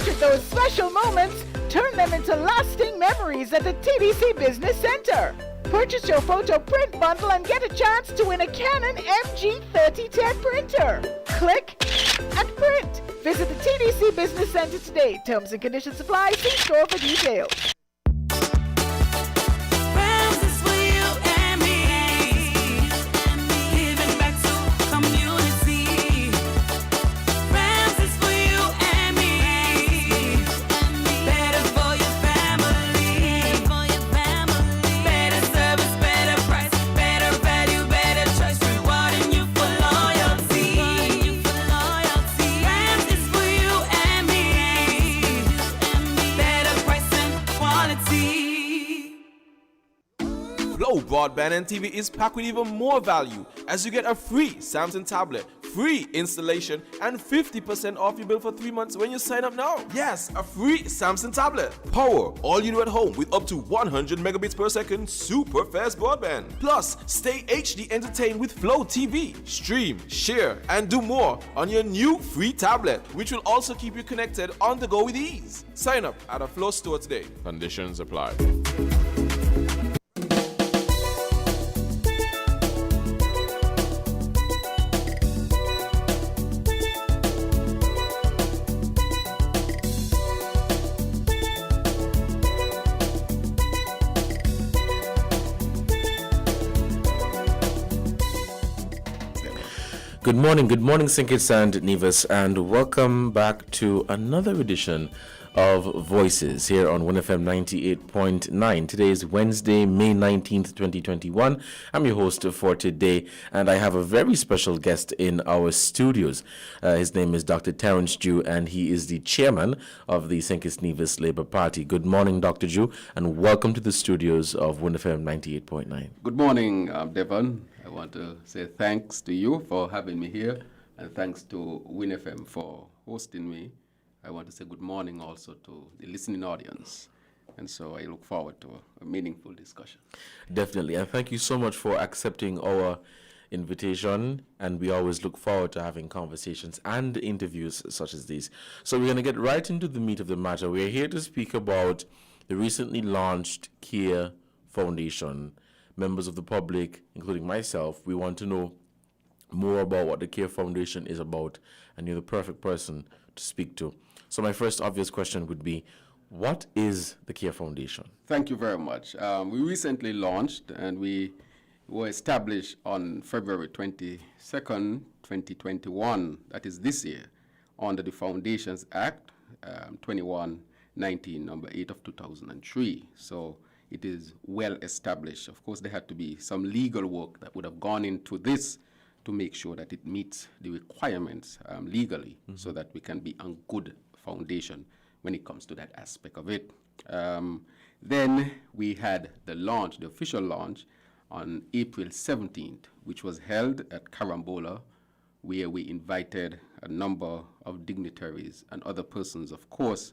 Capture those special moments, turn them into lasting memories at the TDC Business Center. Purchase your photo print bundle and get a chance to win a Canon MG3010 printer. Click and print. Visit the TDC Business Center today. Terms and conditions apply. See store for details. Broadband and TV is packed with even more value as you get a free Samsung tablet, free installation, and 50% off your bill for 3 months when you sign up now. Yes, a free Samsung tablet. Power all you do at home with up to 100 megabits per second super fast broadband. Plus, stay HD entertained with Flow TV. Stream, share, and do more on your new free tablet, which will also keep you connected on the go with ease. Sign up at a Flow store today. Conditions apply. Good morning, St Kitts and Nevis, and welcome back to another edition of Voices here on WINN FM 98.9. Today is Wednesday, May 19th, 2021. I'm your host for today, and I have a very special guest in our studios. His name is Dr. Terrance Drew, and he is the chairman of the St Kitts and Nevis Labour Party. Good morning, Dr. Drew, and welcome to the studios of WINN FM 98.9. Good morning, Devonne. I want to say thanks to you for having me here, and thanks to WINN FM for hosting me. I want to say good morning also to the listening audience. And so I look forward to a meaningful discussion. Definitely. And thank you so much for accepting our invitation. And we always look forward to having conversations and interviews such as these. So we're going to get right into the meat of the matter. We're here to speak about the recently launched CARE Foundation. Members of the public, including myself, we want to know more about what the CARE Foundation is about, and you're the perfect person to speak to. So my first obvious question would be, what is the CARE Foundation? Thank you very much. We recently launched, and we were established on February 22nd, 2021, that is this year, under the Foundations Act 2119, number 8 of 2003. So it is well established. Of course, there had to be some legal work that would have gone into this to make sure that it meets the requirements legally, so that we can be on good foundation when it comes to that aspect of it. Then we had the launch, the official launch, on April 17th, which was held at Karambola, where we invited a number of dignitaries and other persons, of course.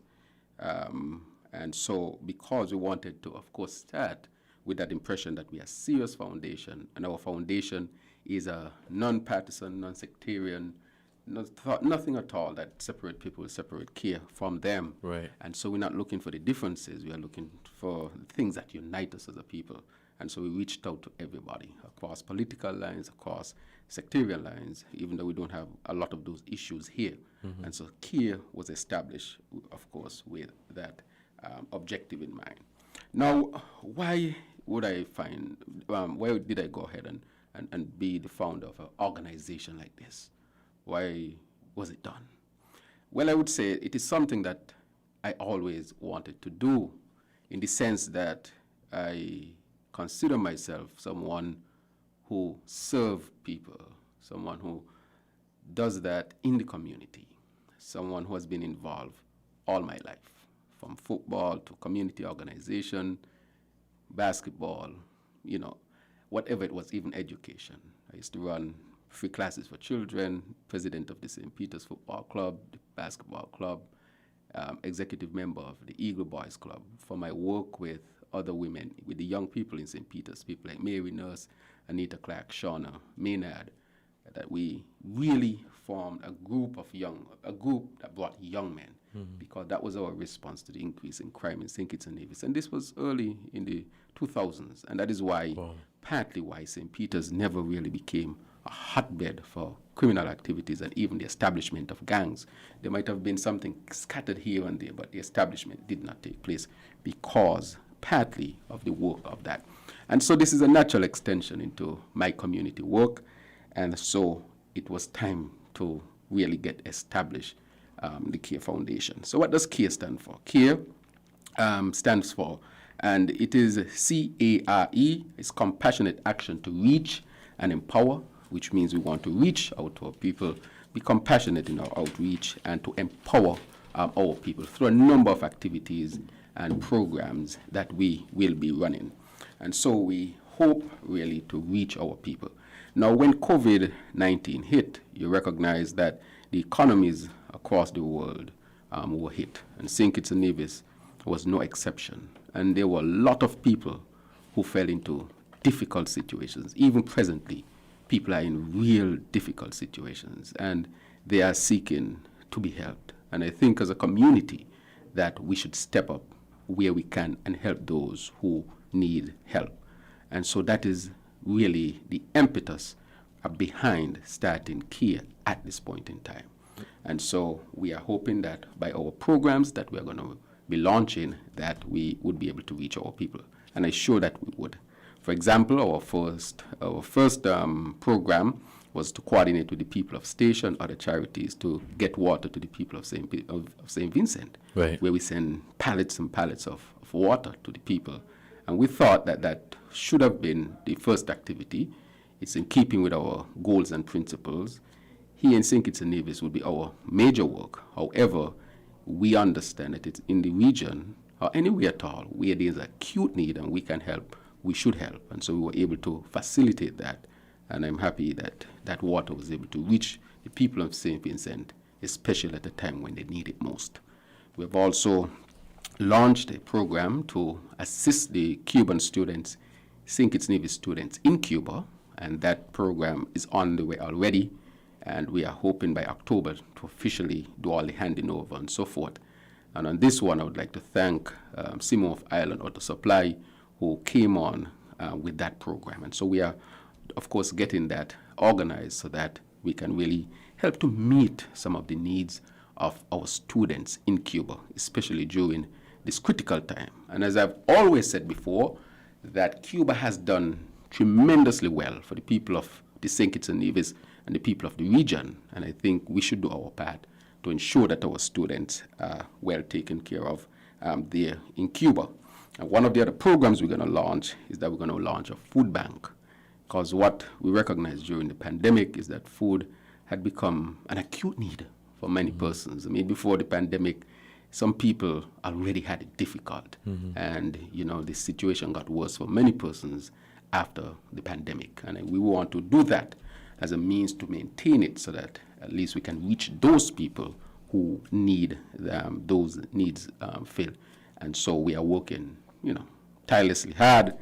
And so because we wanted to, of course, start with that impression that we are a serious foundation, and our foundation is a non-partisan, non-sectarian, nothing at all that separate people, separate CARE from them. Right. And so we're not looking for the differences. We are looking for things that unite us as a people. And so we reached out to everybody across political lines, across sectarian lines, even though we don't have a lot of those issues here. And so CARE was established, of course, with that objective in mind. Now, why would I why did I go ahead and be the founder of an organization like this? Why was it done? Well, I would say it is something that I always wanted to do, in the sense that I consider myself someone who serves people, someone who does that in the community, someone who has been involved all my life, from football to community organization, basketball, whatever it was, even education. I used to run free classes for children, president of the St. Peter's Football Club, the basketball club, executive member of the Eagle Boys Club, for my work with other women, with the young people in St. Peter's, people like Mary Nurse, Anita Clark, Shauna, Maynard, that we really formed a group that brought young men because that was our response to the increase in crime in St Kitts and Nevis. And this was early in the 2000s, and that is why, partly why St. Peter's never really became a hotbed for criminal activities and even the establishment of gangs. There might have been something scattered here and there, but the establishment did not take place because partly of the work of that. And so this is a natural extension into my community work, and so it was time to really get established the CARE Foundation. So what does CARE stand for? CARE stands for, and it is CARE, it's compassionate action to reach and empower, which means we want to reach out to our people, be compassionate in our outreach, and to empower our people through a number of activities and programs that we will be running. And so we hope really to reach our people. Now, when COVID-19 hit, you recognize that the economies across the world were hit, and St. Kitts and Nevis was no exception. And there were a lot of people who fell into difficult situations. Even presently, people are in real difficult situations, and they are seeking to be helped. And I think as a community that we should step up where we can and help those who need help. And so that is really the impetus behind starting CARE at this point in time. And so we are hoping that by our programs that we are going to be launching, that we would be able to reach our people. And I'm sure that we would. For example, our first program was to coordinate with the people of Station, other charities, to get water to the people of St. Vincent, right, where we send pallets and pallets of water to the people. And we thought that that should have been the first activity. It's in keeping with our goals and principles. Here in St. Kitts and Nevis will be our major work. However, we understand that it's in the region or anywhere at all where there's acute need and we can help, we should help. And so we were able to facilitate that. And I'm happy that that water was able to reach the people of St. Vincent, especially at the time when they need it most. We have also launched a program to assist the Cuban students, St. Kitts and Nevis students in Cuba, and that program is on the way already, and we are hoping by October to officially do all the handing over and so forth. And on this one, I would like to thank Simon of Ireland Auto Supply, who came on with that program. And so we are, of course, getting that organized so that we can really help to meet some of the needs of our students in Cuba, especially during this critical time. And as I've always said before, that Cuba has done tremendously well for the people of the St. Kitts and Nevis and the people of the region. And I think we should do our part to ensure that our students are well taken care of there in Cuba. And one of the other programs we're going to launch is that we're going to launch a food bank, because what we recognized during the pandemic is that food had become an acute need for many persons. I mean, before the pandemic, some people already had it difficult. And, you know, the situation got worse for many persons after the pandemic. And we want to do that as a means to maintain it so that at least we can reach those people who need those needs filled. And so we are working, you know, tirelessly hard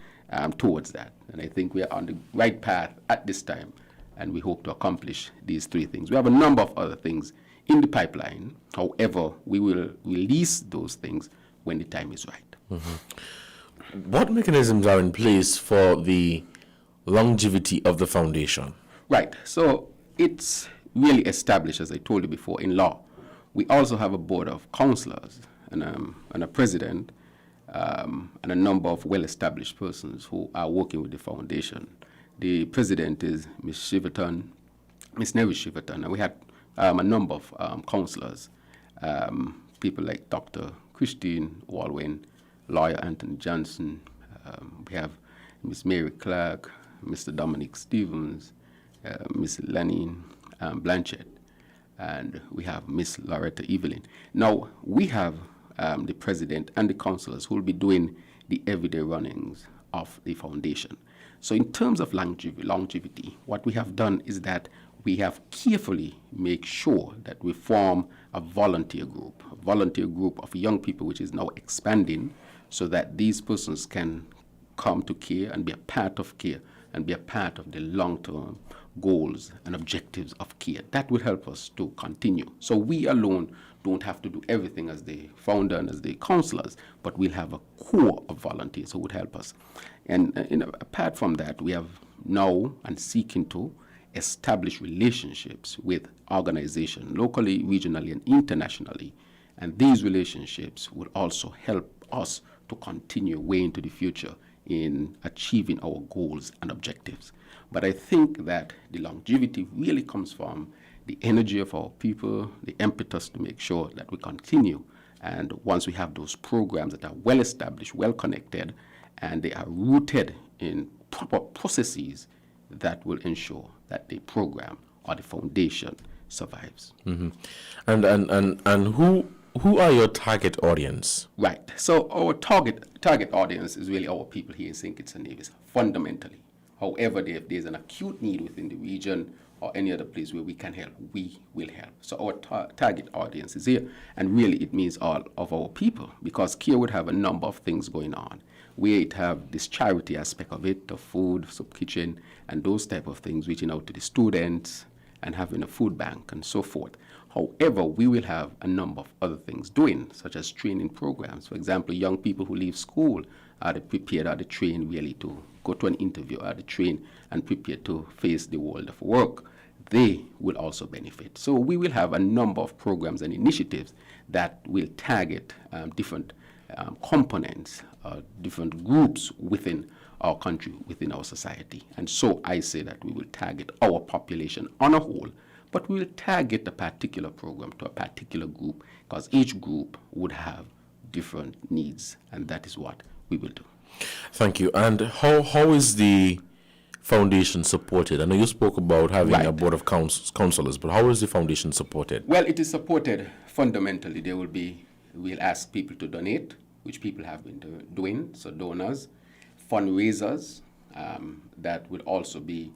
towards that. And I think we are on the right path at this time, and we hope to accomplish these three things. We have a number of other things in the pipeline. However, we will release those things when the time is right. What mechanisms are in place for the longevity of the foundation? Right. So it's really established, as I told you before, in law. We also have a board of counselors and a president and a number of well-established persons who are working with the foundation. The president is Ms. Shiverton, Ms. Nevis Shiverton, and we had a number of counselors, people like Dr. Christine Walwyn, lawyer Anthony Johnson. We have Ms. Mary Clark, Mr. Dominic Stevens, Ms. Lenny Blanchett, and we have Ms. Loretta Evelyn. Now, we have the president and the councillors who will be doing the everyday runnings of the foundation. So in terms of longevity, what we have done is that we have carefully made sure that we form a volunteer group of young people, which is now expanding, so that these persons can come to CARE and be a part of CARE and be a part of the long-term goals and objectives of CARE. That will help us to continue. So we alone don't have to do everything as the founder and as the counselors, but we'll have a core of volunteers who would help us. And apart from that, we have now and seeking to establish relationships with organizations locally, regionally, and internationally. And these relationships will also help us to continue way into the future in achieving our goals and objectives. But I think that the longevity really comes from the energy of our people, the impetus to make sure that we continue. And once we have those programs that are well established, well connected, and they are rooted in proper processes that will ensure that the program or the foundation survives. Mm-hmm. And who are your target audience? Right. So our target audience is really our people here in St Kitts and Nevis, fundamentally. However, if there's an acute need within the region or any other place where we can help, we will help. So our target audience is here, and really it means all of our people, because CARE would have a number of things going on. We have this charity aspect of it, the food, soup kitchen, and those type of things, reaching out to the students and having a food bank and so forth. However, we will have a number of other things doing, such as training programs. For example, young people who leave school are prepared, are trained really to go to an interview, are trained and prepared to face the world of work. They will also benefit. So we will have a number of programs and initiatives that will target different components, different groups within our country, within our society. And so I say that we will target our population on a whole, but we will target a particular program to a particular group, because each group would have different needs, and that is what we will do. Thank you. And how is the foundation supported? I know you spoke about having a board of counselors, but how is the foundation supported? Well, it is supported fundamentally. We'll ask people to donate, which people have been doing, so donors, fundraisers, that will also be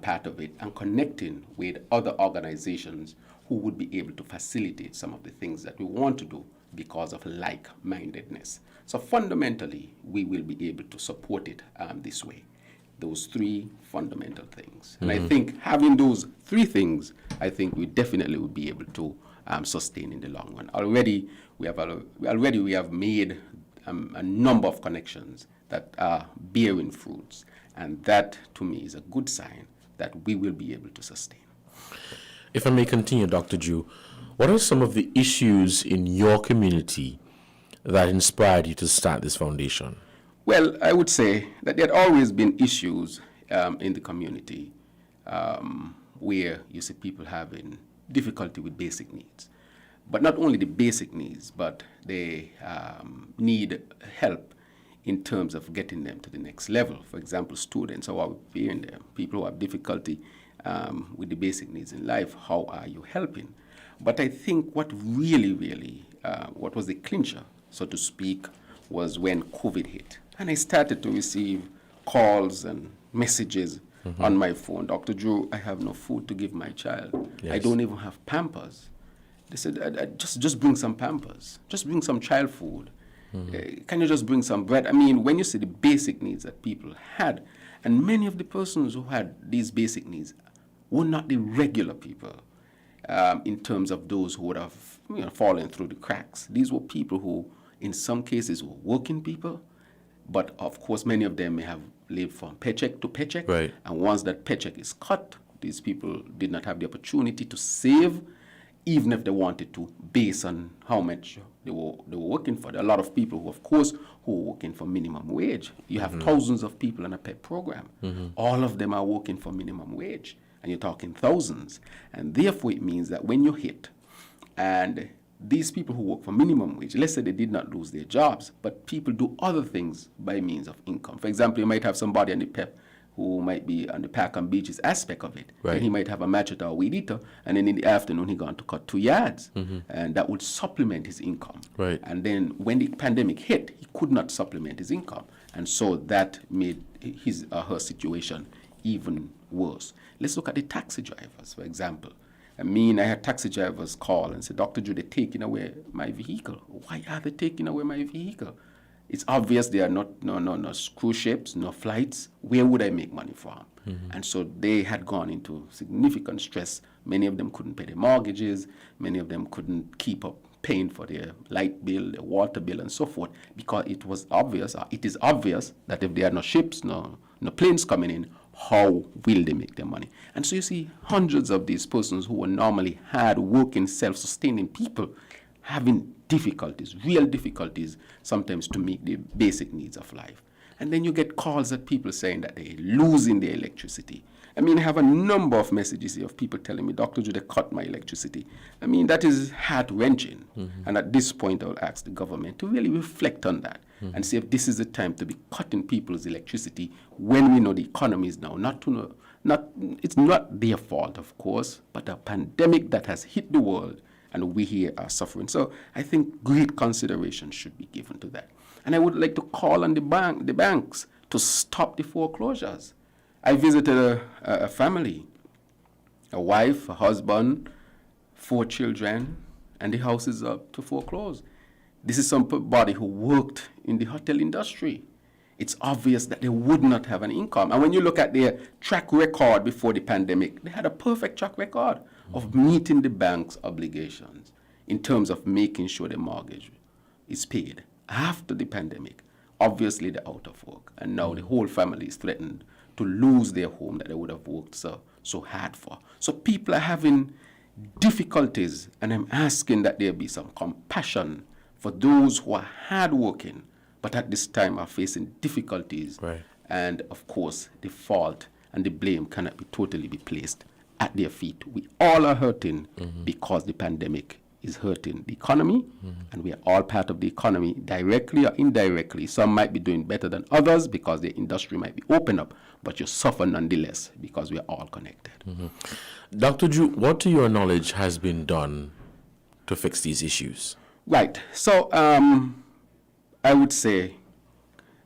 part of it, and connecting with other organizations who would be able to facilitate some of the things that we want to do because of like-mindedness. So fundamentally, we will be able to support it this way. Those three fundamental things. And I think having those three things, I think we definitely will be able to sustain in the long run. Already we have made a number of connections that are bearing fruits, and that to me is a good sign that we will be able to sustain. If I may continue, Dr. Drew, what are some of the issues in your community that inspired you to start this foundation? Well, I would say that there had always been issues in the community where you see people having difficulty with basic needs. But not only the basic needs, but they need help in terms of getting them to the next level. For example, students, how are we preparing them? People who have difficulty with the basic needs in life, how are you helping? But I think what really, what was the clincher, so to speak, was when COVID hit. And I started to receive calls and messages on my phone. Dr. Drew, I have no food to give my child. Yes. I don't even have Pampers. They said, just bring some Pampers. Just bring some child food. Can you just bring some bread? I mean, when you see the basic needs that people had, and many of the persons who had these basic needs were not the regular people in terms of those who would have fallen through the cracks. These were people who, in some cases, were working people, but of course, many of them may have lived from paycheck to paycheck. Right. And once that paycheck is cut, these people did not have the opportunity to save, even if they wanted to, based on how much they were working for. There are a lot of people who, of course, who are working for minimum wage. You have thousands of people in a PEP program. All of them are working for minimum wage, and you're talking thousands. And therefore, it means that when you hit, and these people who work for minimum wage, let's say they did not lose their jobs, but people do other things by means of income. For example, you might have somebody on the PEP who might be on the park and beaches aspect of it. Right. And he might have a machete or a weed eater, and then in the afternoon he gone to cut 2 yards, and that would supplement his income. Right. And then when the pandemic hit, he could not supplement his income, and so that made his or her situation even worse. Let's look at the taxi drivers, for example. I had taxi drivers call and say, Dr. Drew, they're taking away my vehicle. Why are they taking away my vehicle? It's obvious there are no cruise ships, no flights. Where would I make money from? And so they had gone into significant stress. Many of them couldn't pay their mortgages. Many of them couldn't keep up paying for their light bill, their water bill, and so forth, because it was obvious, or it is obvious, that if there are no ships, no planes coming in, how will they make their money? And so you see hundreds of these persons who were normally hard-working, self-sustaining people having difficulties, real difficulties, sometimes to meet the basic needs of life. And then you get calls at people saying that they're losing their electricity. I mean, I have a number of messages here of people telling me, Dr. Drew, they cut my electricity. I mean, that is heart-wrenching. And at this point, I will ask the government to really reflect on that and see if this is the time to be cutting people's electricity when we know the economy is now it's not their fault, of course, but a pandemic that has hit the world, and we here are suffering. So I think great consideration should be given to that. And I would like to call on the banks to stop the foreclosures. I visited a family, a wife, a husband, 4 children, and the house is up to foreclose. This is somebody who worked in the hotel industry. It's obvious that they would not have an income. And when you look at their track record before the pandemic, they had a perfect track record of meeting the bank's obligations in terms of making sure the mortgage is paid. After the pandemic, obviously they're out of work, and now the whole family is threatened to lose their home that they would have worked so hard for. So people are having difficulties, and I'm asking that there be some compassion for those who are hardworking, but at this time are facing difficulties. Right. And of course, the fault and the blame cannot be totally be placed at their feet. We all are hurting because the pandemic is hurting the economy, and we are all part of the economy, directly or indirectly. Some might be doing better than others because the industry might be open up, but you suffer nonetheless because we are all connected. Dr. Drew, what to your knowledge has been done to fix these issues? Right. So I would say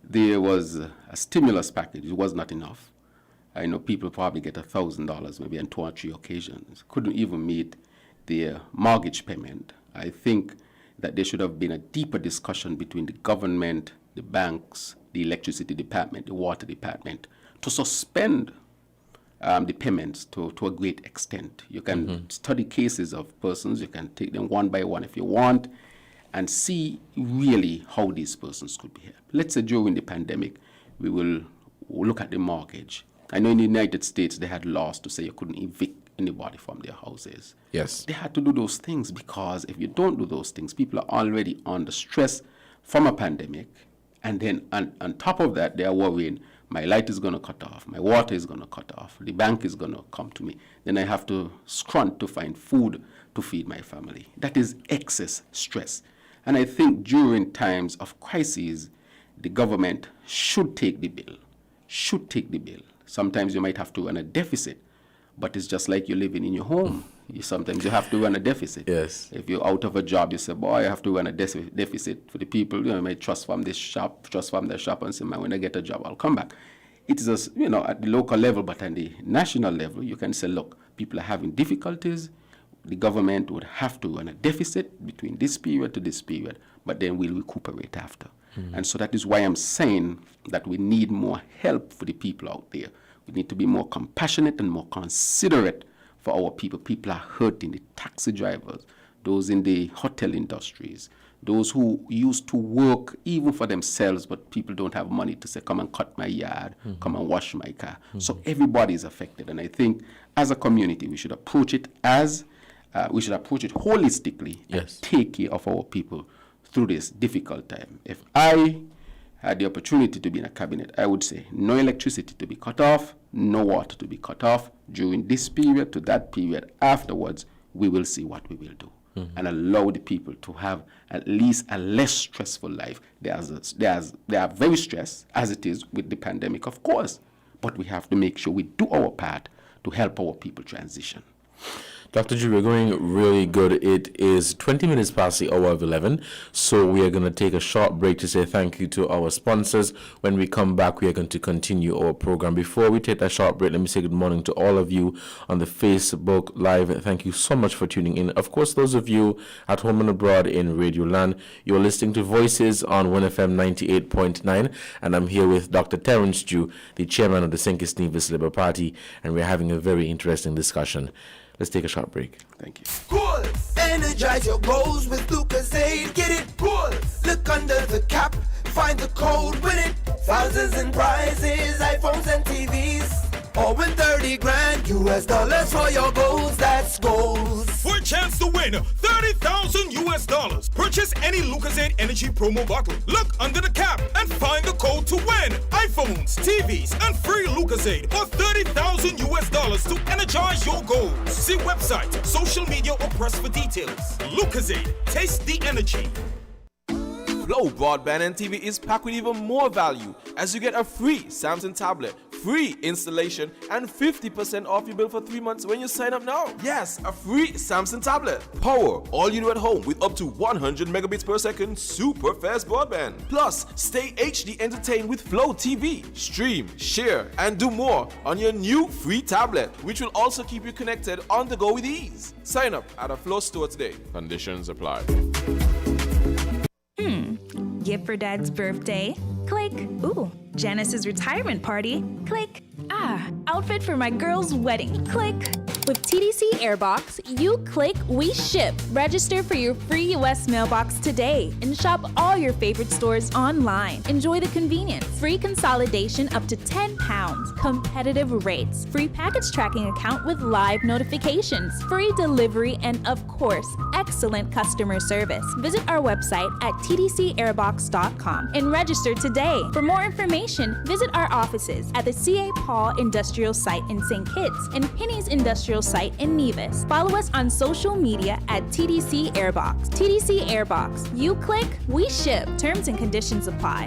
there was a stimulus package. It was not enough. I know people probably get $1,000 maybe on 2 or 3 occasions. Couldn't even meet their mortgage payment. I think that there should have been a deeper discussion between the government, the banks, the electricity department, the water department, to suspend the payments to a great extent. You can study cases of persons, you can take them one by one if you want, and see really how these persons could be helped. Let's say during the pandemic, we will look at the mortgage. I know in the United States they had laws to say you couldn't evict anybody from their houses. Yes. They had to do those things because if you don't do those things, people are already under stress from a pandemic. And then on top of that, they are worrying, my light is going to cut off, my water is going to cut off, the bank is going to come to me. Then I have to scrunt to find food to feed my family. That is excess stress. And I think during times of crises, the government should take the bill, Sometimes you might have to run a deficit, but it's just like you're living in your home. Sometimes you have to run a deficit. Yes. If you're out of a job, you say, boy, I have to run a deficit for the people. You may trust from this shop, and say, man, when I get a job, I'll come back. It's just, at the local level, but at the national level, you can say, look, people are having difficulties. The government would have to run a deficit between this period to this period, but then we'll recuperate after. And so that is why I'm saying that we need more help for the people out there. We need to be more compassionate and more considerate for our people. People are hurting, the taxi drivers, those in the hotel industries, those who used to work even for themselves, but people don't have money to say, come and cut my yard, come and wash my car. So everybody is affected. And I think as a community, we should approach it holistically and take care of our people through this difficult time. If I had the opportunity to be in a cabinet, I would say no electricity to be cut off, no water to be cut off during this period to that period. Afterwards, we will see what we will do and allow the people to have at least a less stressful life. They are very stressed, as it is with the pandemic, of course, but we have to make sure we do our part to help our people transition. Dr. Drew, we're going really good. It is 20 minutes past the hour of 11, so we are going to take a short break to say thank you to our sponsors. When we come back, we are going to continue our program. Before we take that short break, let me say good morning to all of you on the Facebook Live. Thank you so much for tuning in. Of course, those of you at home and abroad in Radio Land, you're listening to Voices on WINN FM 98.9, and I'm here with Dr. Terrance Drew, the chairman of the St Kitts and Nevis Labour Party, and we're having a very interesting discussion. Let's take a short break. Thank you. Cool. Energize your goals with Lucozade. Get it good. Look under the cap, find the code, win it. Thousands in prizes, iPhones and TVs. Or win 30 grand US dollars for your goals. That's goals. For a chance to win 30,000 US dollars, purchase any Lucozade Energy promo bottle. Look under the cap and find the code to win iPhones, TVs, and free Lucozade or 30,000 US dollars to energize your goals. See website, social media, or press for details. Lucozade, taste the energy. Flow Broadband and TV is packed with even more value as you get a free Samsung tablet, free installation, and 50% off your bill for 3 months when you sign up now. Yes, a free Samsung tablet. Power all you do at home with up to 100 megabits per second super fast broadband. Plus, stay HD entertained with Flow TV. Stream, share, and do more on your new free tablet, which will also keep you connected on the go with ease. Sign up at a Flow store today. Conditions apply. Gift for Dad's birthday? Click. Ooh, Janice's retirement party? Click. Outfit for my girl's wedding? Click. With TDC Airbox, you click, we ship. Register for your free US mailbox today and shop all your favorite stores online. Enjoy the convenience. Free consolidation up to £10. Competitive rates. Free package tracking account with live notifications. Free delivery and, of course, excellent customer service. Visit our website at tdcairbox.com and register today. For more information, visit our offices at the C.A. Paul Industrial Site in St. Kitts and Penny's Industrial Site in Nevis. Follow us on social media at TDC Airbox. TDC Airbox. You click, we ship. Terms and conditions apply.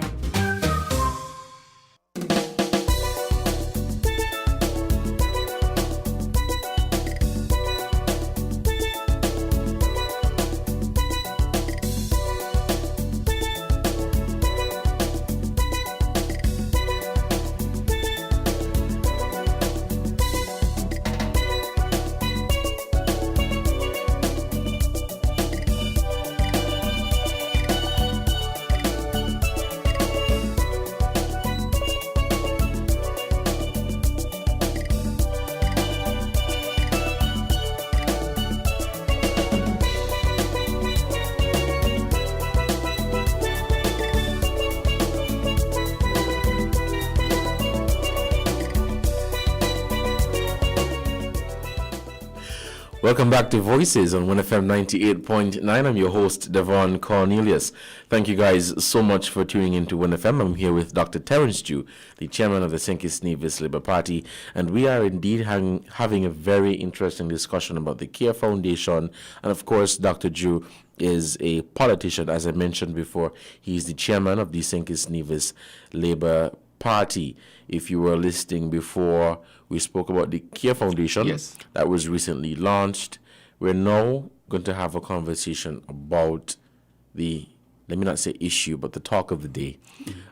Welcome back to Voices on WINN FM 98.9. I'm your host, Devonne Cornielius. Thank you guys so much for tuning in to WINN FM. I'm here with Dr. Terrance Drew, the chairman of the St Kitts and Nevis Labour Party, and we are indeed having a very interesting discussion about the CARE Foundation. And of course, Dr. Drew is a politician. As I mentioned before, he's the chairman of the St Kitts and Nevis Labour Party. If you were listening before, we spoke about the CARE Foundation. Yes. That was recently launched. We're now going to have a conversation about the, let me not say issue, but the talk of the day,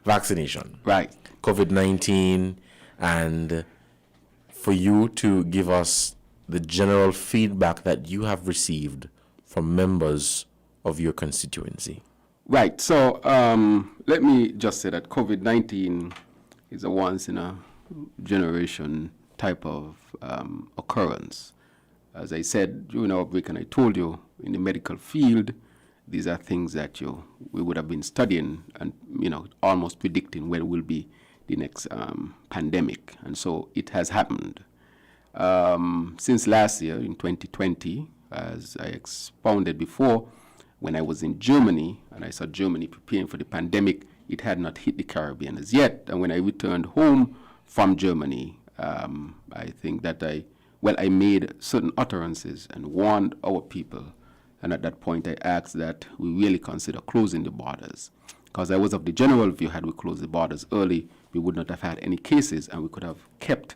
vaccination. Right. COVID-19, and for you to give us the general feedback that you have received from members of your constituency. Right. So let me just say that COVID-19 is a once-in-a-generation type of occurrence. As I said during our break, and I told you, in the medical field, these are things that we would have been studying and almost predicting when will be the next pandemic, and so it has happened. Since last year, in 2020, as I expounded before, when I was in Germany and I saw Germany preparing for the pandemic, it had not hit the Caribbean as yet. And when I returned home from Germany, I think that I made certain utterances and warned our people. And at that point, I asked that we really consider closing the borders. Because I was of the general view, had we closed the borders early, we would not have had any cases, and we could have kept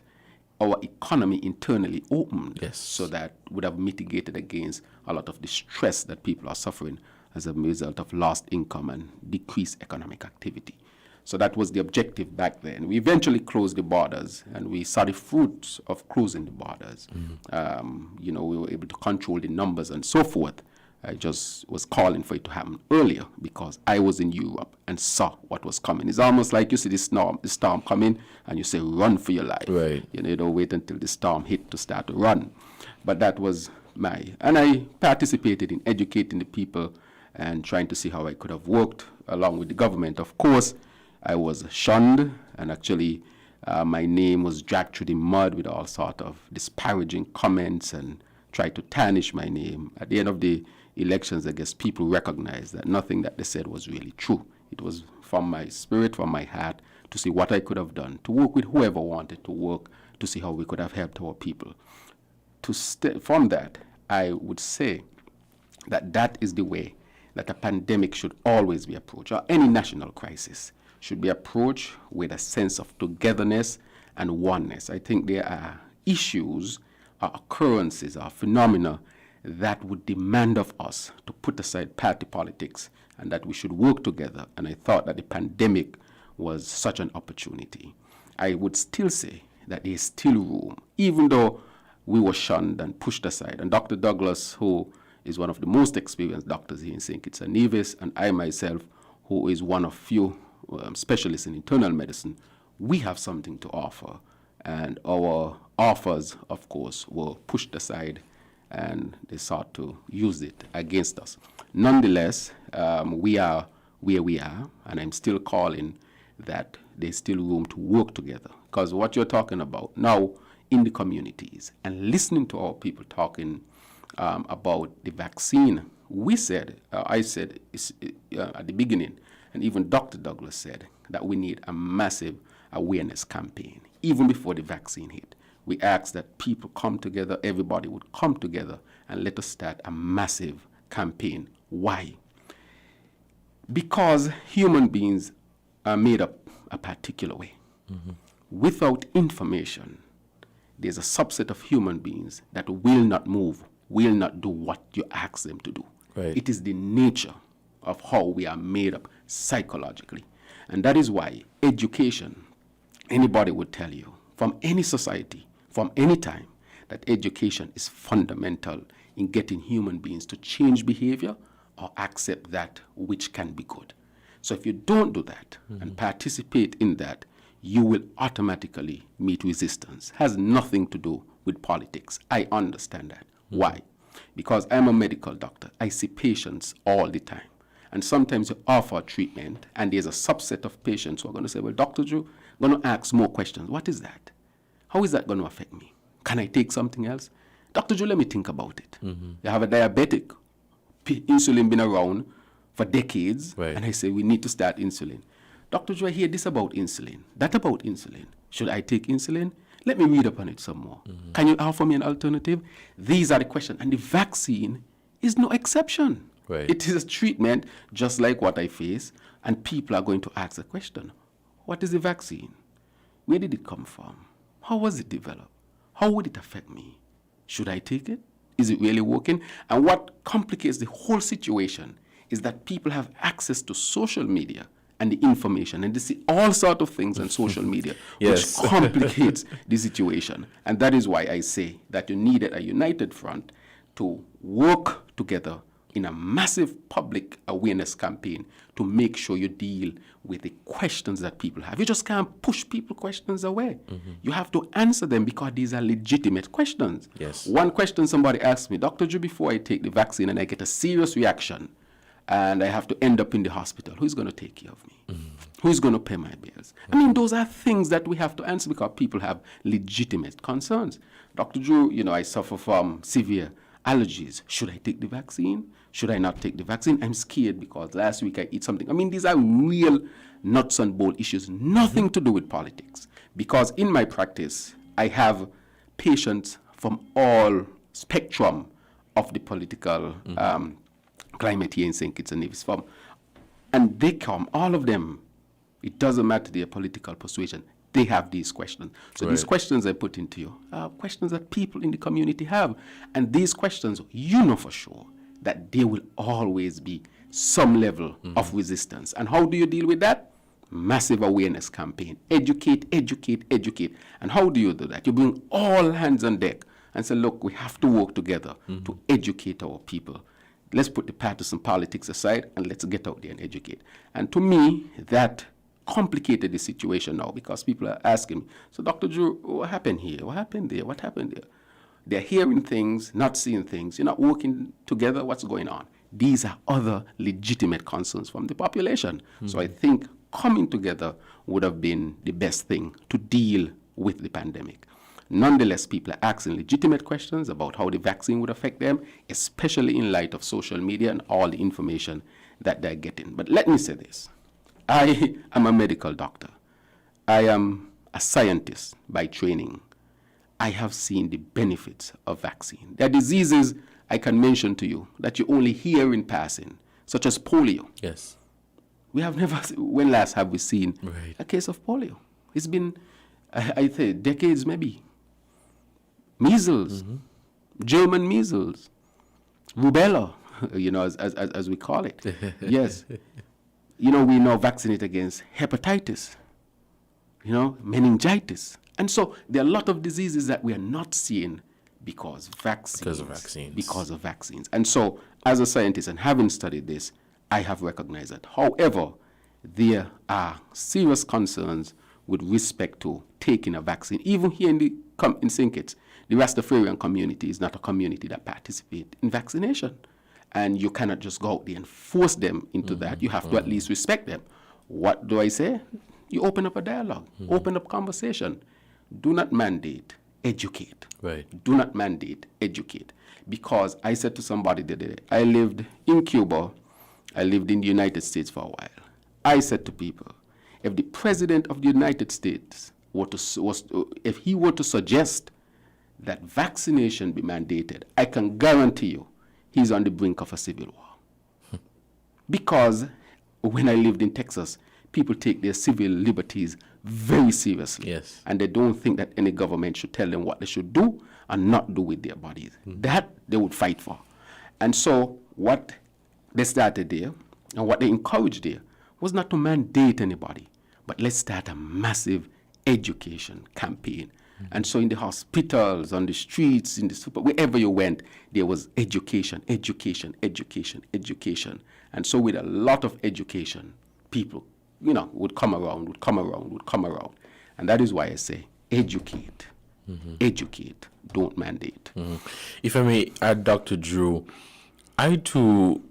our economy internally opened. Yes. So that would have mitigated against a lot of the stress that people are suffering as a result of lost income and decreased economic activity. So that was the objective back then. We eventually closed the borders, and we saw the fruits of closing the borders. We were able to control the numbers and so forth. I just was calling for it to happen earlier because I was in Europe and saw what was coming. It's almost like you see the storm coming, and you say, run for your life. Right. You don't wait until the storm hit to start to run. But that was and I participated in educating the people and trying to see how I could have worked along with the government. Of course, I was shunned, and actually my name was dragged through the mud with all sort of disparaging comments and tried to tarnish my name. At the end of the elections, I guess people recognized that nothing that they said was really true. It was from my spirit, from my heart, to see what I could have done, to work with whoever wanted to work, to see how we could have helped our people. From that, I would say that that is the way that a pandemic should always be approached, or any national crisis should be approached with a sense of togetherness and oneness. I think there are issues, or occurrences, or phenomena that would demand of us to put aside party politics and that we should work together. And I thought that the pandemic was such an opportunity. I would still say that there is still room, even though we were shunned and pushed aside. And Dr. Douglas, who is one of the most experienced doctors here in St Kitts and Nevis, and I myself, who is one of few specialists in internal medicine, we have something to offer. And our offers, of course, were pushed aside, and they sought to use it against us. Nonetheless, we are where we are, and I'm still calling that there's still room to work together. Because what you're talking about now in the communities and listening to our people talking about the vaccine, I said at the beginning, and even Dr. Douglas said, that we need a massive awareness campaign. Even before the vaccine hit, we asked that people come together, everybody would come together, and let us start a massive campaign. Why? Because human beings are made up a particular way. Mm-hmm. Without information, there's a subset of human beings that will not move, will not do what you ask them to do. Right. It is the nature of how we are made up psychologically. And that is why education, anybody would tell you, from any society, from any time, that education is fundamental in getting human beings to change behavior or accept that which can be good. So if you don't do that and participate in that, you will automatically meet resistance. Has nothing to do with politics. I understand that. Why? Because I'm a medical doctor. I see patients all the time. And sometimes you offer treatment, and there's a subset of patients who are going to say, well, Dr. Drew, I'm going to ask more questions. What is that? How is that going to affect me? Can I take something else? Dr. Drew, let me think about it. Mm-hmm. You have a diabetic, insulin been around for decades, right. And I say, we need to start insulin. Dr. Drew, I hear this about insulin, that about insulin. Should I take insulin? Let me read up on it some more. Mm-hmm. Can you offer me an alternative? These are the questions. And the vaccine is no exception. Right. It is a treatment just like what I face, and people are going to ask the question, what is the vaccine? Where did it come from? How was it developed? How would it affect me? Should I take it? Is it really working? And what complicates the whole situation is that people have access to social media and the information, and they see all sorts of things on social media, yes. Which complicates the situation. And that is why I say that you needed a united front to work together in a massive public awareness campaign to make sure you deal with the questions that people have. You just can't push people questions away. Mm-hmm. You have to answer them because these are legitimate questions. Yes. One question somebody asked me, Dr. Drew, before I take the vaccine and I get a serious reaction and I have to end up in the hospital, who's going to take care of me? Mm-hmm. Who's going to pay my bills? Mm-hmm. I mean, those are things that we have to answer because people have legitimate concerns. Dr. Drew, I suffer from severe allergies. Should I take the vaccine? Should I not take the vaccine? I'm scared because last week I ate something. I mean, these are real nuts and bolts issues, nothing to do with politics. Because in my practice, I have patients from all spectrum of the political climate here in St. Kitts and Nevis. And they come, all of them, it doesn't matter their political persuasion, they have these questions. So these questions I put into you are questions that people in the community have. And these questions, for sure, that there will always be some level of resistance. And how do you deal with that? Massive awareness campaign. Educate, educate, educate. And how do you do that? You bring all hands on deck and say, look, we have to work together to educate our people. Let's put the partisan politics aside and let's get out there and educate. And to me, that complicated the situation now because people are asking me, so Dr. Drew, what happened here? What happened there? What happened there? They're hearing things, not seeing things. You're not working together. What's going on? These are other legitimate concerns from the population. So I think coming together would have been the best thing to deal with the pandemic. Nonetheless, people are asking legitimate questions about how the vaccine would affect them, especially in light of social media and all the information that they're getting. But let me say this. I am a medical doctor. I am a scientist by training. I have seen the benefits of vaccine. There are diseases I can mention to you that you only hear in passing, such as polio. Yes. We have never, when last have we seen Right. a case of polio? It's been, I think, decades maybe. Measles, German measles, rubella, as we call it. Yes. We now vaccinate against hepatitis, meningitis. And so there are a lot of diseases that we are not seeing because of vaccines. And so as a scientist and having studied this, I have recognized that. However, there are serious concerns with respect to taking a vaccine. Even here in St Kitts, the Rastafarian community is not a community that participates in vaccination. And you cannot just go out there and force them into that. You have to at least respect them. What do I say? You open up a dialogue, open up conversation. Do not mandate, educate. Right. Do not mandate, educate. Because I said to somebody the other day, I lived in Cuba, I lived in the United States for a while. I said to people, if the President of the United States if he were to suggest that vaccination be mandated, I can guarantee you he's on the brink of a civil war. Because when I lived in Texas, people take their civil liberties very seriously. Yes. And they don't think that any government should tell them what they should do and not do with their bodies. That they would fight for. And so what they started there and what they encouraged there was not to mandate anybody, but let's start a massive education campaign. And so in the hospitals, on the streets, in the super, wherever you went, there was education. And so with a lot of education, people, would come around. And that is why I say educate. Educate, don't mandate. If I may add, Dr. Drew, I too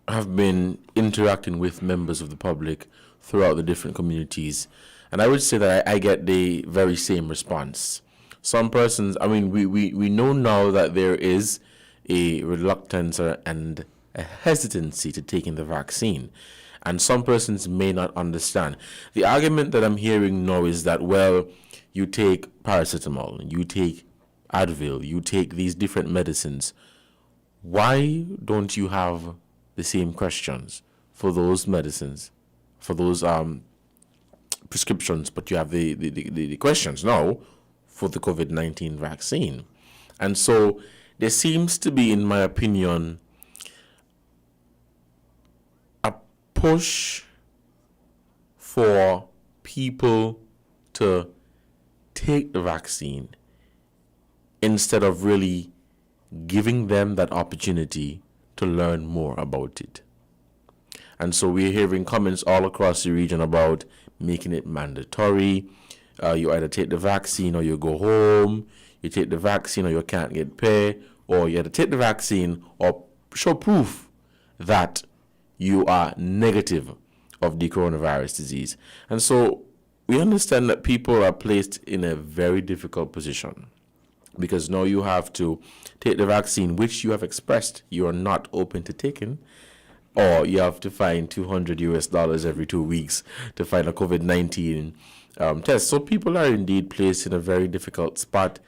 have been interacting with members of the public throughout the different communities, and I would say that I get the very same response. Some persons, we know now that there is a reluctance and a hesitancy to taking the vaccine, and some persons may not understand. The argument that I'm hearing now is that, well, you take paracetamol, you take Advil, you take these different medicines. Why don't you have the same questions for those medicines, for those prescriptions, but you have the questions now for the COVID-19 vaccine? And so there seems to be, in my opinion, a push for people to take the vaccine instead of really giving them that opportunity to learn more about it. And so we're hearing comments all across the region about making it mandatory. You either take the vaccine or you go home. You take the vaccine or you can't get pay. Or you have to take the vaccine or show proof that you are negative of the coronavirus disease. And so we understand that people are placed in a very difficult position, because now you have to take the vaccine, which you have expressed you are not open to taking, or you have to find $200 every 2 weeks to find a COVID-19 test. So people are indeed placed in a very difficult spot.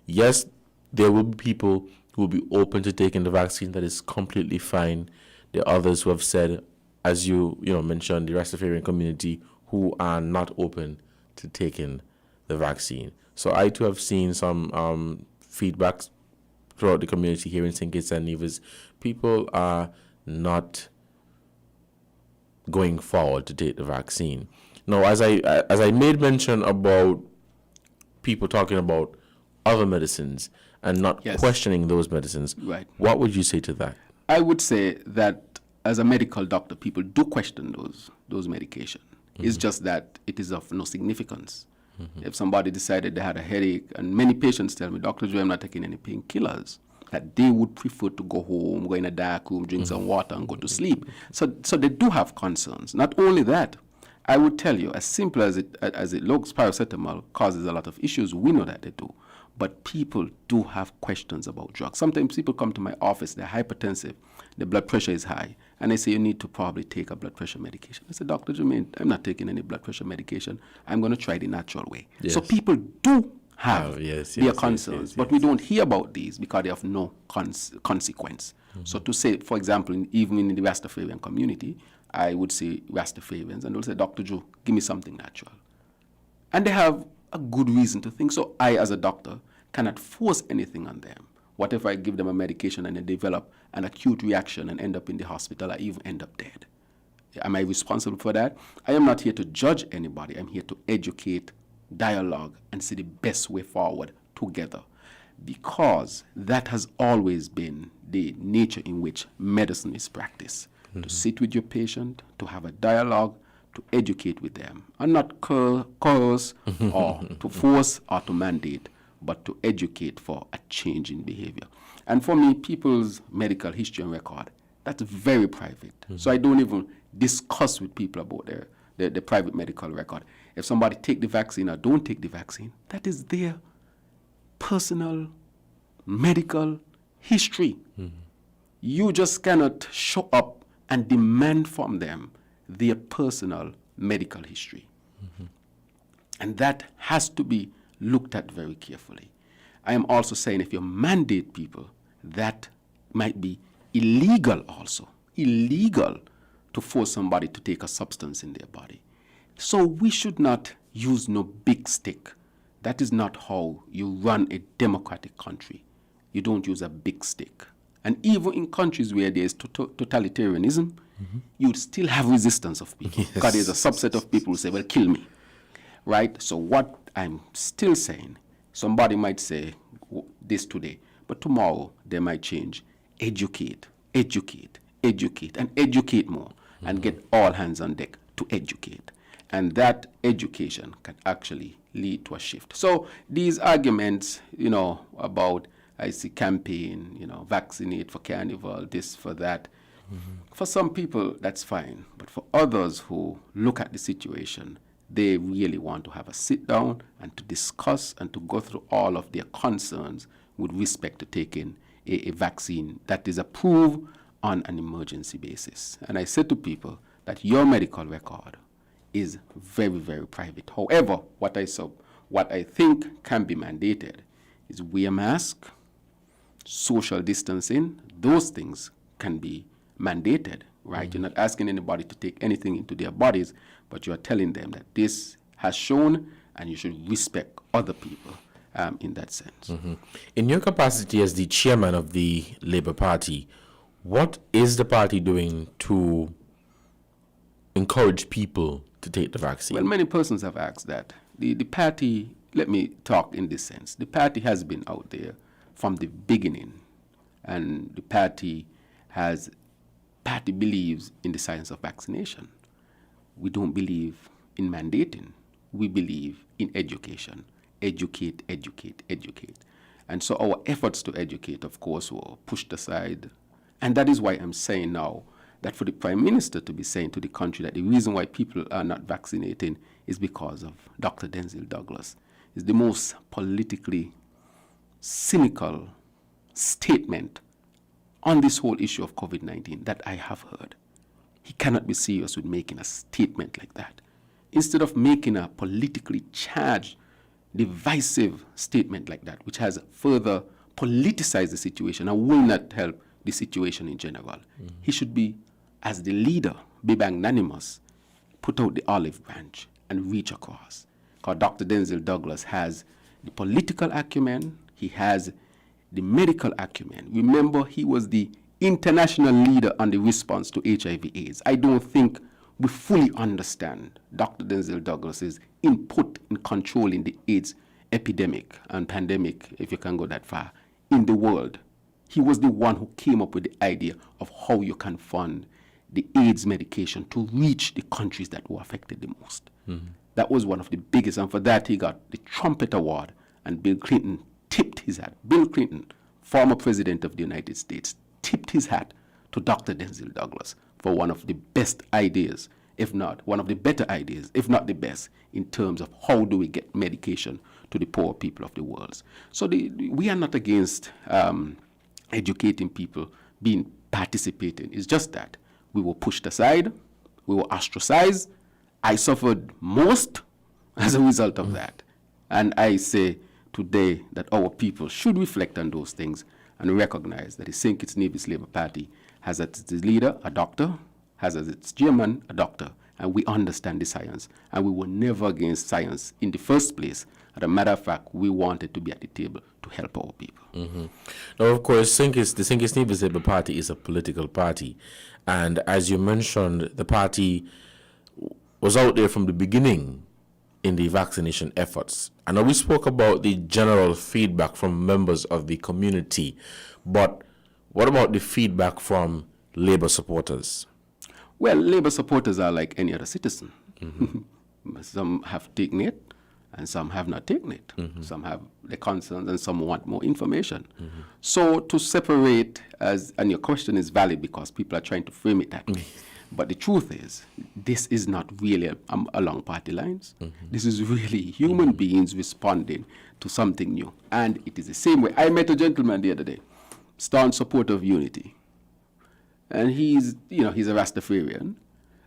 Yes, there will be people who will be open to taking the vaccine. That is completely fine. There are others who have said, as you mentioned, the Rastafarian community, who are not open to taking the vaccine. So I too have seen some feedbacks throughout the community here in St Kitts and Nevis. People are not going forward to take the vaccine. Now, as I made mention about people talking about other medicines and not questioning those medicines, right? What would you say to that? I would say that as a medical doctor, people do question those medications. It's just that it is of no significance If somebody decided they had a headache, and many patients tell me, Dr. Drew, I'm not taking any painkillers, that they would prefer to go home, go in a dark room, drink some water, and go to sleep. So they do have concerns. Not only that, I would tell you, as simple as it looks, paracetamol causes a lot of issues. We know that they do. But people do have questions about drugs. Sometimes people come to my office, they're hypertensive, their blood pressure is high, and they say, you need to probably take a blood pressure medication. I said, Dr. Jermaine, I'm not taking any blood pressure medication. I'm going to try the natural way. Yes. So people do have their concerns, yes. but we don't hear about these because they have no consequence. So to say, for example, even in the Rastafarian community, I would say Rastafarians, and they'll say, Dr. Drew, give me something natural. And they have a good reason to think so. I, as a doctor, cannot force anything on them. What if I give them a medication and they develop an acute reaction and end up in the hospital or even end up dead? Am I responsible for that? I am not here to judge anybody. I'm here to educate, dialogue, and see the best way forward together. Because that has always been the nature in which medicine is practiced. To sit with your patient, to have a dialogue, to educate with them, and not coerce or to force or to mandate, but to educate for a change in behavior. And for me, people's medical history and record, that's very private. So I don't even discuss with people about their private medical record. If somebody take the vaccine or don't take the vaccine, that is their personal medical history. You just cannot show up and demand from them their personal medical history. And that has to be looked at very carefully. I am also saying if you mandate people, that might be illegal also. Illegal to force somebody to take a substance in their body. So we should not use no big stick. That is not how you run a democratic country. You don't use a big stick. And even in countries where there's totalitarianism, you still have resistance of people. Because there's a subset of people who say, well, kill me. Right? So what I'm still saying, somebody might say this today, but tomorrow they might change. Educate, educate, educate, and educate more, and get all hands on deck to educate. And that education can actually lead to a shift. So these arguments, about I see campaign, vaccinate for carnival, this, for that. For some people, that's fine. But for others who look at the situation, they really want to have a sit down and to discuss and to go through all of their concerns with respect to taking a vaccine that is approved on an emergency basis. And I said to people that your medical record is very, very private. However, what I think can be mandated is wear mask, social distancing. Those things can be mandated, right? You're not asking anybody to take anything into their bodies, but you are telling them that this has shown and you should respect other people in that sense. In your capacity as the chairman of the Labour Party, what is the party doing to encourage people to take the vaccine? Well, many persons have asked that. The party, let me talk in this sense. The party has been out there from the beginning, and the party believes in the science of vaccination. We don't believe in mandating. We believe in education. Educate, educate, educate. And so our efforts to educate, of course, were pushed aside. And that is why I'm saying now that for the Prime Minister to be saying to the country that the reason why people are not vaccinating is because of Dr. Denzel Douglas is the most politically cynical statement on this whole issue of COVID-19 that I have heard. He cannot be serious with making a statement like that. Instead of making a politically charged, divisive statement like that, which has further politicized the situation and will not help the situation in general, he should be, as the leader, be magnanimous, put out the olive branch and reach across. Because Dr. Denzel Douglas has the political acumen, he has the medical acumen. Remember, he was the international leader on the response to HIV/AIDS. I don't think we fully understand Dr. Denzel Douglas's input in controlling the AIDS epidemic and pandemic, if you can go that far, in the world. He was the one who came up with the idea of how you can fund the AIDS medication to reach the countries that were affected the most. That was one of the biggest, and for that he got the Trumpet Award, and Bill Clinton tipped his hat. Bill Clinton, former president of the United States, tipped his hat to Dr. Denzel Douglas for one of the best ideas, if not one of the better ideas, if not the best, in terms of how do we get medication to the poor people of the world. So we are not against educating people, participating. It's just that we were pushed aside, we were ostracized. I suffered most as a result of that. And I say today that our people should reflect on those things and recognize that the St Kitts and Nevis Labour Party has as its leader a doctor, has as its chairman a doctor, and we understand the science. And we were never against science in the first place. As a matter of fact, we wanted to be at the table to help our people. Mm-hmm. Now, of course, the St Kitts and Nevis Labour Party is a political party. And as you mentioned, the party was out there from the beginning in the vaccination efforts. I know we spoke about the general feedback from members of the community, but what about the feedback from Labour supporters? Well, Labour supporters are like any other citizen. Mm-hmm. Some have taken it, and some have not taken it. Mm-hmm. Some have the concerns, and some want more information. Mm-hmm. So to separate, and your question is valid because people are trying to frame it that way. But the truth is, this is not really along party lines. Mm-hmm. This is really human beings responding to something new. And it is the same way. I met a gentleman the other day, staunch supporter of unity. And he's a Rastafarian,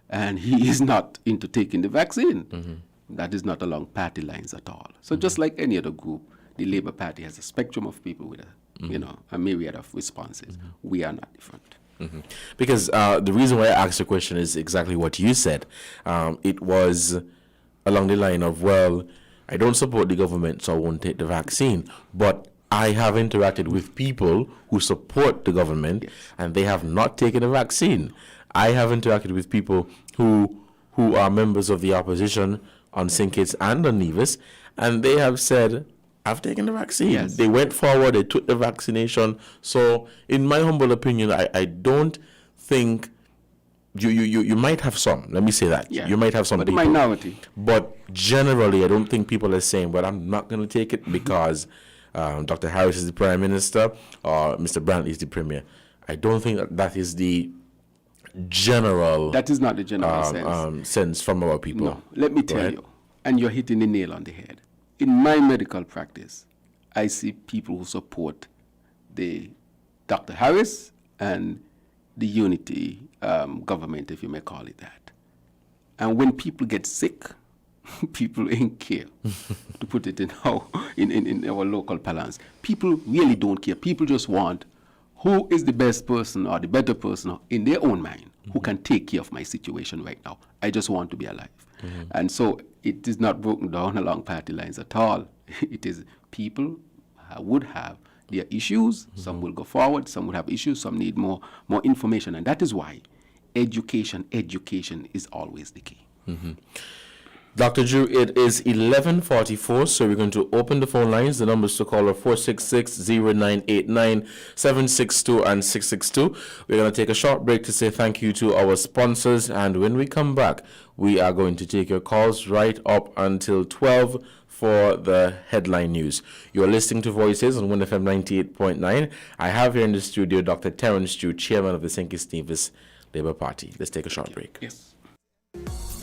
and he is not into taking the vaccine. Mm-hmm. That is not along party lines at all. So just like any other group, the Labour Party has a spectrum of people with a myriad of responses. Mm-hmm. We are not different. Mm-hmm. Because the reason why I asked the question is exactly what you said. It was along the line of, well, I don't support the government, so I won't take the vaccine. But I have interacted with people who support the government, yes, and they have not taken the vaccine. I have interacted with people who are members of the opposition on St. Kitts and on Nevis, and they have said, I've taken the vaccine. Yes. They went forward, they took the vaccination. So in my humble opinion, I don't think you might have some. Let me say that. Yeah. You might have some people. But the minority. But generally, I don't think people are saying, well, I'm not going to take it because Dr. Harris is the Prime Minister or Mr. Brantley is the Premier. I don't think that is the general... That is not the general sense from our people. No, let me tell you, and you're hitting the nail on the head. In my medical practice, I see people who support the Dr. Harris and the unity government, if you may call it that. And when people get sick, people ain't care, to put it in our local parlance. People really don't care. People just want who is the best person or the better person in their own mind who can take care of my situation right now. I just want to be alive. Mm-hmm. And so it is not broken down along party lines at all. It is people would have their issues. Mm-hmm. Some will go forward. Some will have issues. Some need more information. And that is why education is always the key. Mm-hmm. Dr. Drew, it is 11:44, so we're going to open the phone lines. The numbers to call are 466-0989, 762 and 662. We're going to take a short break to say thank you to our sponsors, and when we come back, we are going to take your calls right up until 12 for the headline news. You're listening to Voices on WINN FM 98.9. I have here in the studio Dr. Terrance Drew, chairman of the St Kitts and Nevis Labour Party. Let's take a short break. Yes.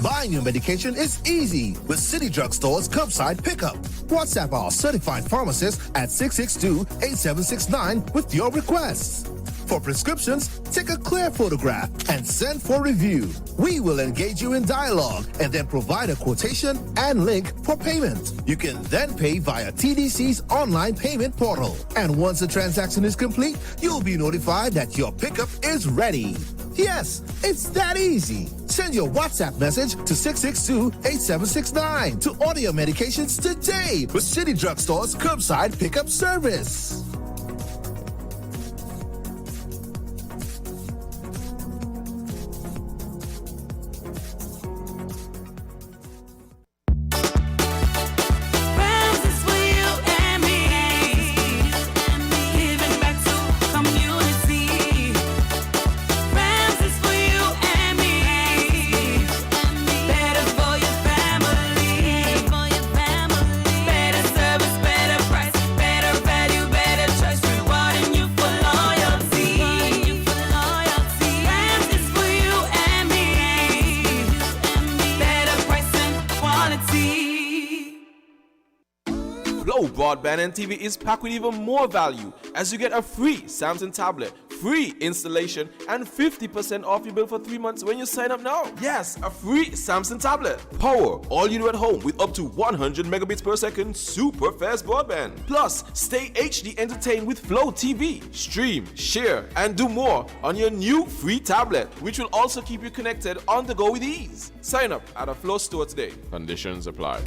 Buying your medication is easy with City Drugstore's curbside pickup. WhatsApp our certified pharmacist at 662-8769 with your requests. For prescriptions, take a clear photograph and send for review. We will engage you in dialogue and then provide a quotation and link for payment. You can then pay via TDC's online payment portal. And once the transaction is complete, you'll be notified that your pickup is ready. Yes, it's that easy. Send your WhatsApp message to 662-8769 to order your medications today with City Drugstore's curbside pickup service. Better for your family. Flow Broadband and TV is packed with even more value as you get a free Samsung tablet, free installation, and 50% off your bill for 3 months when you sign up now. Yes, a free Samsung tablet. Power all you do at home with up to 100 megabits per second super fast broadband. Plus, stay HD entertained with Flow TV. Stream, share, and do more on your new free tablet, which will also keep you connected on the go with ease. Sign up at a Flow store today. Conditions apply.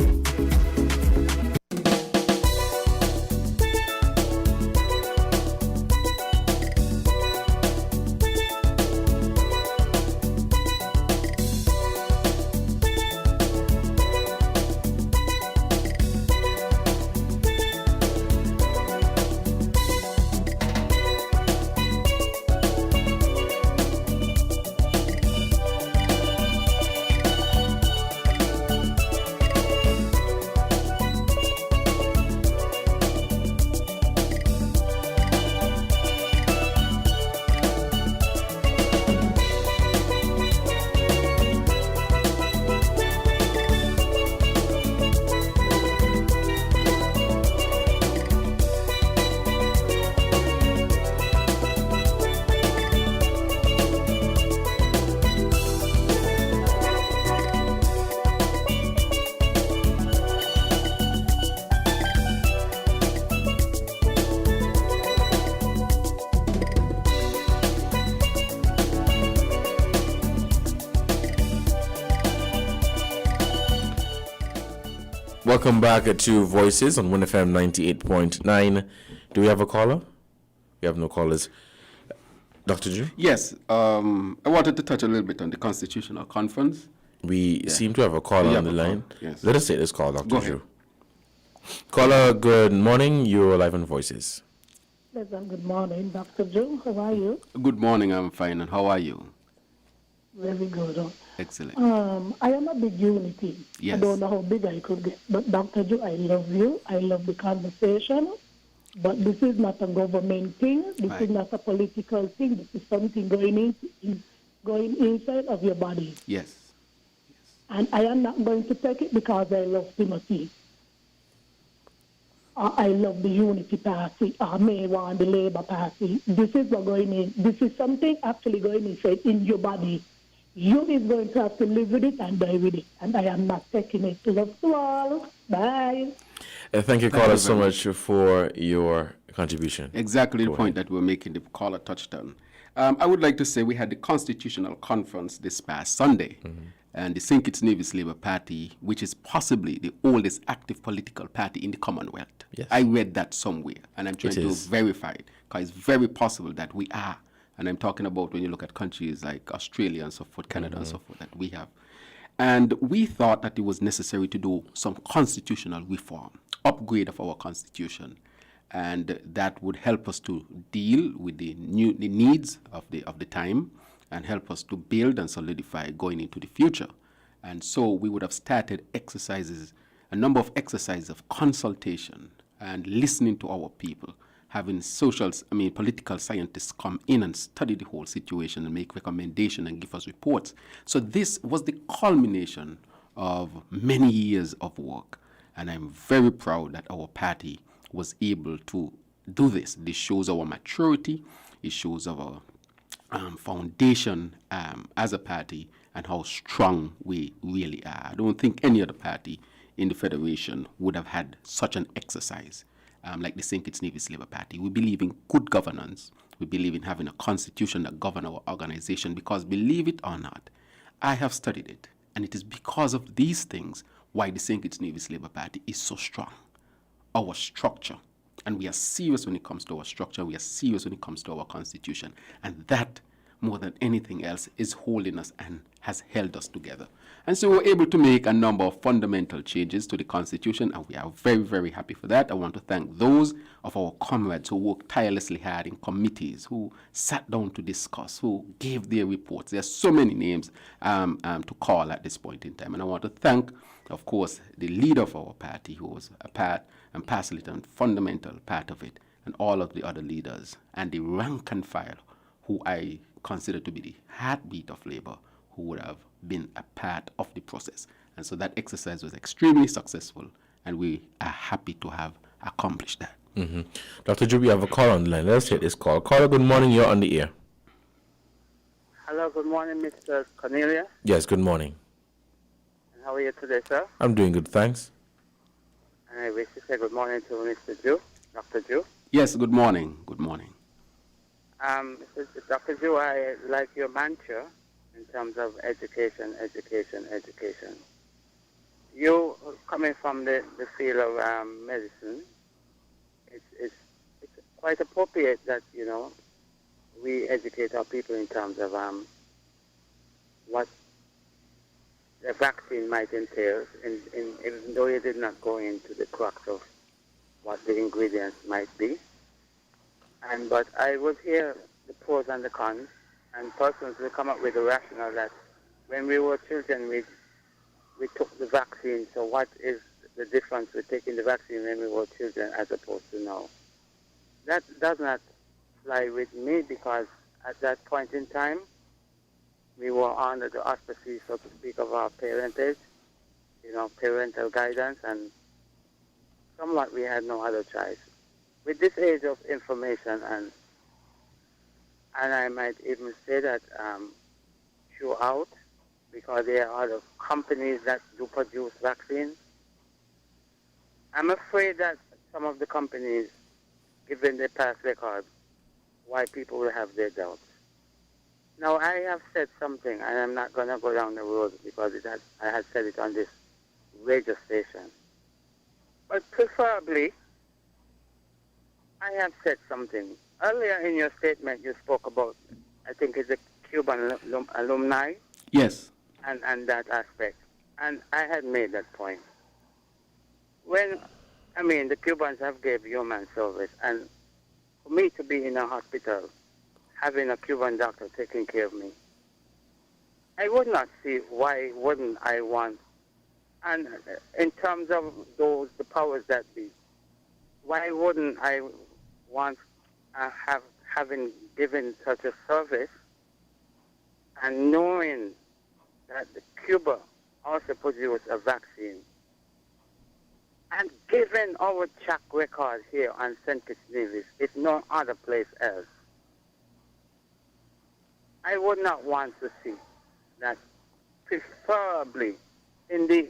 Welcome back to Voices on WINN FM 98.9. Do we have a caller? We have no callers. Dr. Drew? Yes, I wanted to touch a little bit on the Constitutional Conference. We seem to have a caller on the line. Yes. Let us take this call, Dr. Go Drew. ahead. Caller, good morning. You're live on Voices. Good morning, Dr. Drew. How are you? Good morning, I'm fine. And how are you? Very good. Excellent. I am a big unity. Yes. I don't know how big I could get. But Dr. Drew, I love you. I love the conversation. But this is not a government thing. This is not a political thing. This is something going inside of your body. Yes. And I am not going to take it because I love Timothy. I love the Unity Party. I may want the Labour Party. This is what going in. This is something actually going inside in your body. You is going to have to live with it and die with it. And I am not taking it. Love to all. Bye. Thank you, caller, so much for your contribution. Exactly the point that we're making, the caller touched on. I would like to say we had the Constitutional Conference this past Sunday. And the St Kitts and Nevis Labour Party, which is possibly the oldest active political party in the Commonwealth. Yes. I read that somewhere, and I'm trying to verify it, because it's very possible that we are. And I'm talking about when you look at countries like Australia and so forth, Canada and so forth, that we have. And we thought that it was necessary to do some constitutional reform, upgrade of our constitution, and that would help us to deal with the needs of the time, and help us to build and solidify going into the future. And so we would have started exercises, a number of exercises of consultation and listening to our people, having political scientists come in and study the whole situation and make recommendations and give us reports. So this was the culmination of many years of work. And I'm very proud that our party was able to do this. This shows our maturity. It shows our foundation as a party and how strong we really are. I don't think any other party in the Federation would have had such an exercise like the St Kitts and Nevis Labour Party. We believe in good governance. We believe in having a constitution that governs our organization because, believe it or not, I have studied it. And it is because of these things why the St Kitts and Nevis Labour Party is so strong. Our structure. And we are serious when it comes to our structure. We are serious when it comes to our constitution. And that, more than anything else, is holding us and has held us together. And so we were able to make a number of fundamental changes to the constitution, and we are very, very happy for that. I want to thank those of our comrades who worked tirelessly hard in committees, who sat down to discuss, who gave their reports. There are so many names to call at this point in time. And I want to thank, of course, the leader of our party, who was a part and parcel and fundamental part of it, and all of the other leaders, and the rank and file, who I consider to be the heartbeat of labor, who would have been a part of the process. And so that exercise was extremely successful, and we are happy to have accomplish that. Mm-hmm. Dr. Drew, we have a call on the line. Let's take this call. Caller, good morning. You're on the air. Hello, good morning, Mr. Cornelius. Yes, good morning. And how are you today, sir? I'm doing good, thanks. And I wish to say good morning to Mr. Drew, Dr. Drew. Yes, good morning. Good morning. Dr. Drew, I like your mantra in terms of education, education, education. You coming from the field of medicine, it's quite appropriate that, you know, we educate our people in terms of what the vaccine might entail, even though you did not go into the crux of what the ingredients might be. But I would hear the pros and the cons, and persons will come up with a rationale that when we were children, we took the vaccine, so what is the difference with taking the vaccine when we were children as opposed to now? That does not fly with me, because at that point in time, we were under the auspices, so to speak, of our parentage, you know, parental guidance, and somewhat we had no other choice. With this age of information, and I might even say that throughout, because there are other companies that do produce vaccines, I'm afraid that some of the companies, given their past record, why people will have their doubts. Now, I have said something, and I'm not going to go down the road because I had said it on this radio station. But preferably, I have said something. Earlier in your statement, you spoke about, I think it's the Cuban alumni. Yes. And that aspect. And I had made that point. The Cubans have gave human service, and for me to be in a hospital, having a Cuban doctor taking care of me, I would not see why wouldn't I want, and in terms of the powers that be, why wouldn't I want having given such a service and knowing that Cuba also produced a vaccine, and given our track record here on St Kitts and Nevis, if no other place else, I would not want to see that, preferably in the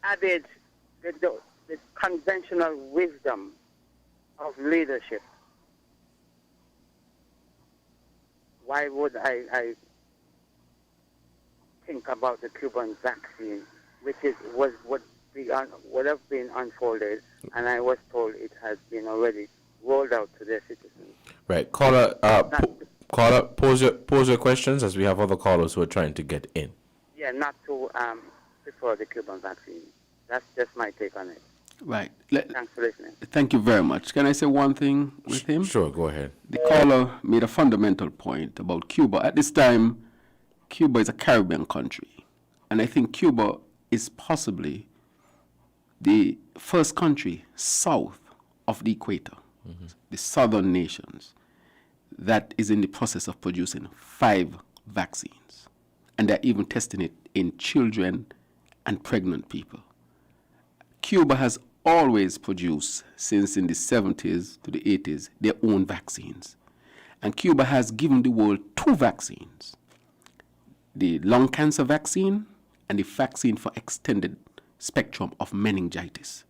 adage, the conventional wisdom of leadership. Why would I think about the Cuban vaccine, which would have been unfolded, and I was told it has been already rolled out to their citizens. Right, caller, pose your questions, as we have other callers who are trying to get in. Yeah, not to prefer the Cuban vaccine. That's just my take on it. Right. Thanks for listening. Thank you very much. Can I say one thing with him? Sure, go ahead. The caller made a fundamental point about Cuba. At this time, Cuba is a Caribbean country, and I think Cuba is possibly the first country south of the equator, the southern nations, that is in the process of producing 5 vaccines. And they're even testing it in children and pregnant people. Cuba has always produced, since in the 70s to the 80s, their own vaccines. And Cuba has given the world 2 vaccines, the lung cancer vaccine and the vaccine for extended spectrum of meningitis.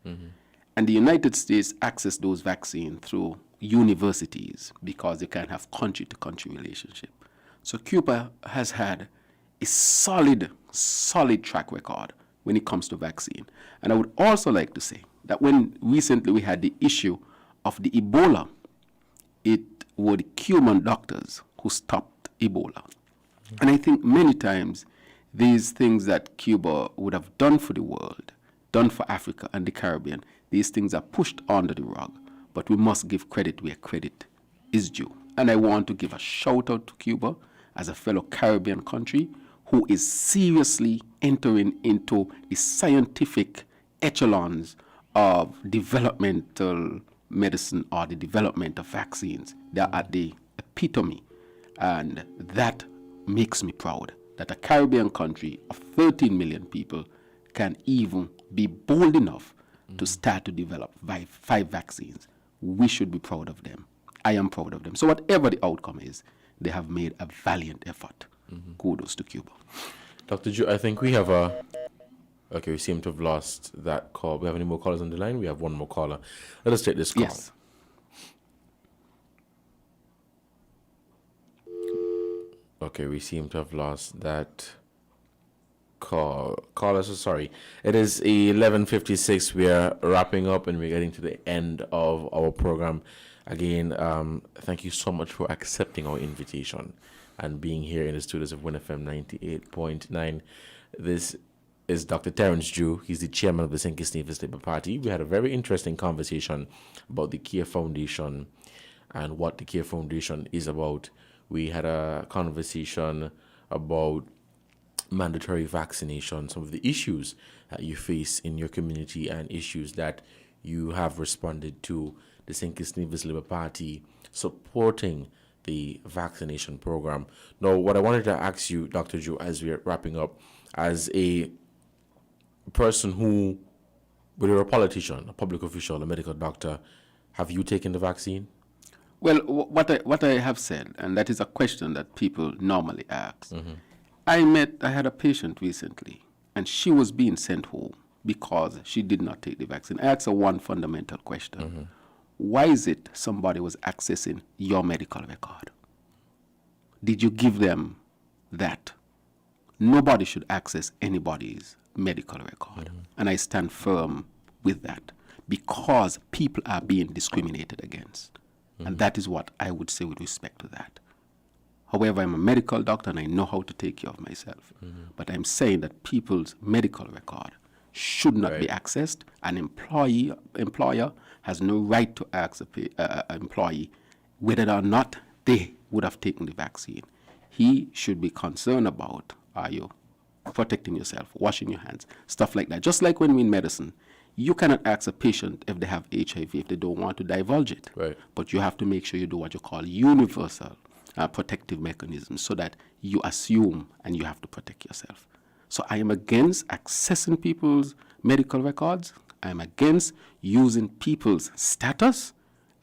And the United States access those vaccines through universities because they can have country-to-country relationship. So Cuba has had a solid track record when it comes to vaccine. And I would also like to say that when recently we had the issue of the Ebola, it were the Cuban doctors who stopped Ebola. And I think many times these things that Cuba would have done for the world, done for Africa and the Caribbean, these things are pushed under the rug. But we must give credit where credit is due. And I want to give a shout out to Cuba as a fellow Caribbean country who is seriously entering into the scientific echelons of developmental medicine or the development of vaccines. They're at the epitome. And that makes me proud that a Caribbean country of 13 million people can even be bold enough to start to develop 5 vaccines. We should be proud of them. I am proud of them. So whatever the outcome is, they have made a valiant effort. Kudos to Cuba. Dr. Drew, I think we have a... Okay, we seem to have lost that call. We have any more callers on the line? We have one more caller. Let us take this call. Yes. Okay, we seem to have lost that call. Caller, so sorry. It is 11:56. We are wrapping up and we're getting to the end of our program. Again, thank you so much for accepting our invitation and being here in the studios of WINN FM 98.9. This is Dr. Terrance Drew. He's the chairman of the St Kitts and Nevis Labour Party. We had a very interesting conversation about the CARE Foundation and what the CARE Foundation is about. We had a conversation about mandatory vaccination, some of the issues that you face in your community and issues that you have responded to. The St Kitts and Nevis Labour Party supporting the vaccination program. Now, what I wanted to ask you, Dr. Drew, as we're wrapping up, as a person who, whether you're a politician, a public official, a medical doctor, have you taken the vaccine? Well, what I have said, and that is a question that people normally ask. I had a patient recently, and she was being sent home because she did not take the vaccine. I asked her one fundamental question. Why is it somebody was accessing your medical record? Did you give them that? Nobody should access anybody's medical record. And I stand firm with that because people are being discriminated against. And that is what I would say with respect to that. However, I'm a medical doctor and I know how to take care of myself. But I'm saying that people's medical record should not be accessed. An employer has no right to ask an employee whether or not they would have taken the vaccine. He should be concerned about, are you protecting yourself, washing your hands, stuff like that. Just like when we're in medicine, you cannot ask a patient if they have HIV if they don't want to divulge it. But you have to make sure you do what you call universal protective mechanisms so that you assume and you have to protect yourself. So I am against accessing people's medical records. I am against using people's status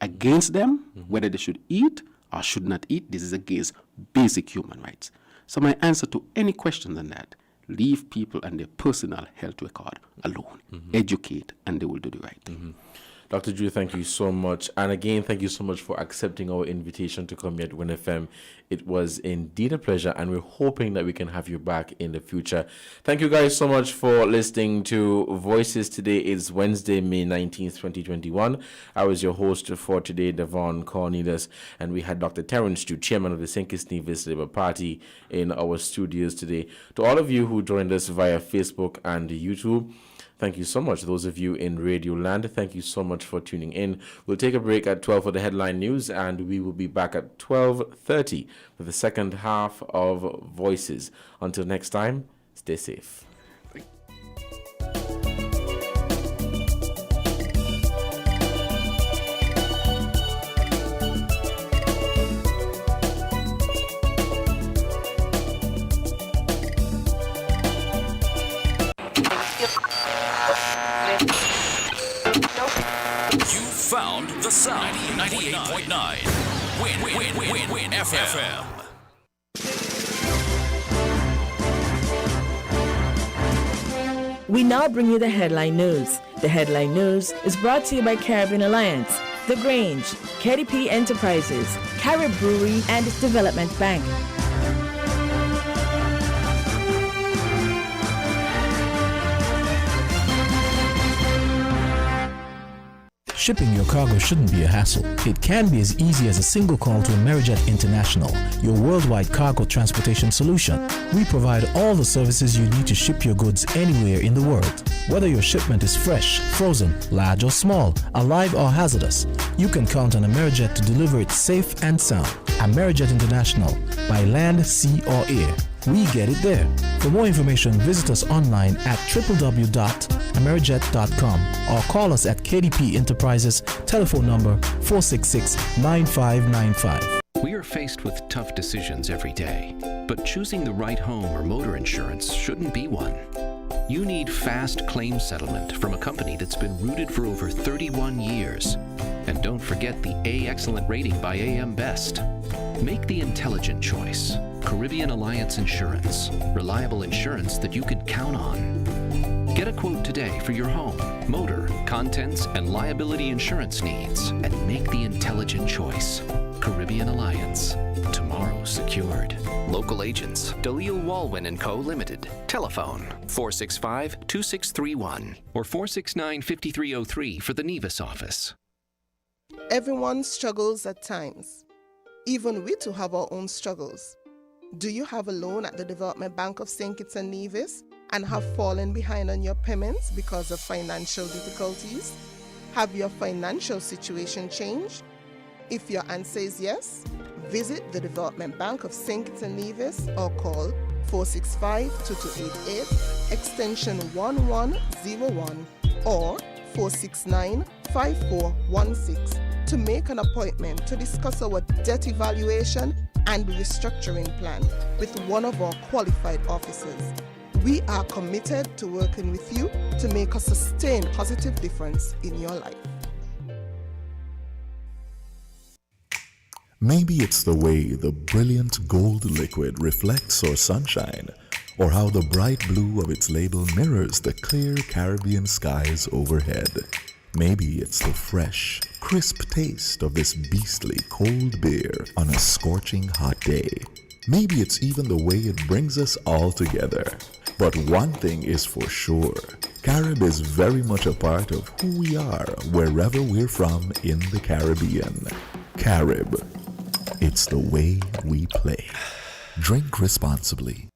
against them, whether they should eat or should not eat. This is against basic human rights. So my answer to any question on that, leave people and their personal health record alone. Educate, and they will do the right thing. Dr. Drew, thank you so much. And again, thank you so much for accepting our invitation to come here at WINN FM. It was indeed a pleasure, and we're hoping that we can have you back in the future. Thank you guys so much for listening to Voices. Today is Wednesday, May 19th, 2021. I was your host for today, Devonne Cornielius, and we had Dr. Terrance Drew, chairman of the St Kitts and Nevis Labour Party, in our studios today. To all of you who joined us via Facebook and YouTube, thank you so much. Those of you in Radio Land, thank you so much for tuning in. We'll take a break at 12 for the headline news, and we will be back at 12:30 for the second half of Voices. Until next time, stay safe. Found the sound. 98.9 WINN FM. We now bring you the headline news. The headline news is brought to you by Caribbean Alliance, The Grange, KDP Enterprises, Carib Brewery, and Development Bank. Shipping your cargo shouldn't be a hassle. It can be as easy as a single call to Amerijet International, your worldwide cargo transportation solution. We provide all the services you need to ship your goods anywhere in the world. Whether your shipment is fresh, frozen, large or small, alive or hazardous, you can count on Amerijet to deliver it safe and sound. Amerijet International, by land, sea or air. We get it there. For more information, visit us online at www.amerijet.com or call us at KDP Enterprises, telephone number 466-9595. We are faced with tough decisions every day, but choosing the right home or motor insurance shouldn't be one. You need fast claim settlement from a company that's been rooted for over 31 years. And don't forget the A Excellent rating by AM Best. Make the intelligent choice. Caribbean Alliance Insurance. Reliable insurance that you can count on. Get a quote today for your home, motor, contents, and liability insurance needs. And make the intelligent choice. Caribbean Alliance. Tomorrow secured. Local agents, Dalil Walwyn & Co. Limited. Telephone 465-2631 or 469-5303 for the Nevis office. Everyone struggles at times. Even we too have our own struggles. Do you have a loan at the Development Bank of St Kitts and Nevis and have fallen behind on your payments because of financial difficulties? Have your financial situation changed? If your answer is yes, visit the Development Bank of St Kitts and Nevis or call 465-2288, extension 1101 or 469-5416 to make an appointment to discuss our debt evaluation and restructuring plan with one of our qualified officers. We are committed to working with you to make a sustained positive difference in your life. Maybe it's the way the brilliant gold liquid reflects our sunshine, or how the bright blue of its label mirrors the clear Caribbean skies overhead. Maybe it's the fresh, crisp taste of this beastly cold beer on a scorching hot day. Maybe it's even the way it brings us all together. But one thing is for sure, Carib is very much a part of who we are wherever we're from in the Caribbean. Carib. It's the way we play. Drink responsibly.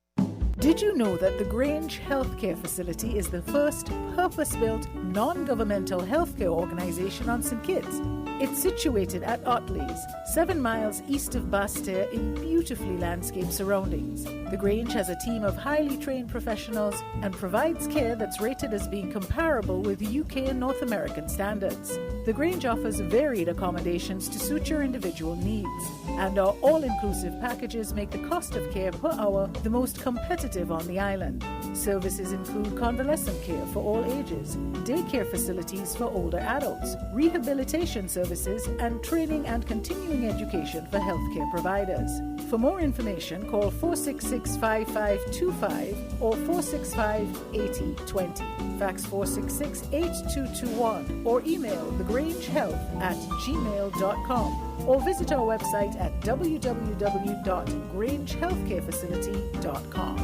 Did you know that the Grange Healthcare Facility is the first purpose-built, non-governmental healthcare organization on St Kitts? It's situated at Otley's, 7 miles east of Basseterre in beautifully landscaped surroundings. The Grange has a team of highly trained professionals and provides care that's rated as being comparable with UK and North American standards. The Grange offers varied accommodations to suit your individual needs, and our all-inclusive packages make the cost of care per hour the most competitive on the island. Services include convalescent care for all ages, daycare facilities for older adults, rehabilitation services, and training and continuing education for healthcare providers. For more information, call 466-5525 or 465-8020. Fax 466-8221 or email thegrangehealth@gmail.com or visit our website at www.grangehealthcarefacility.com.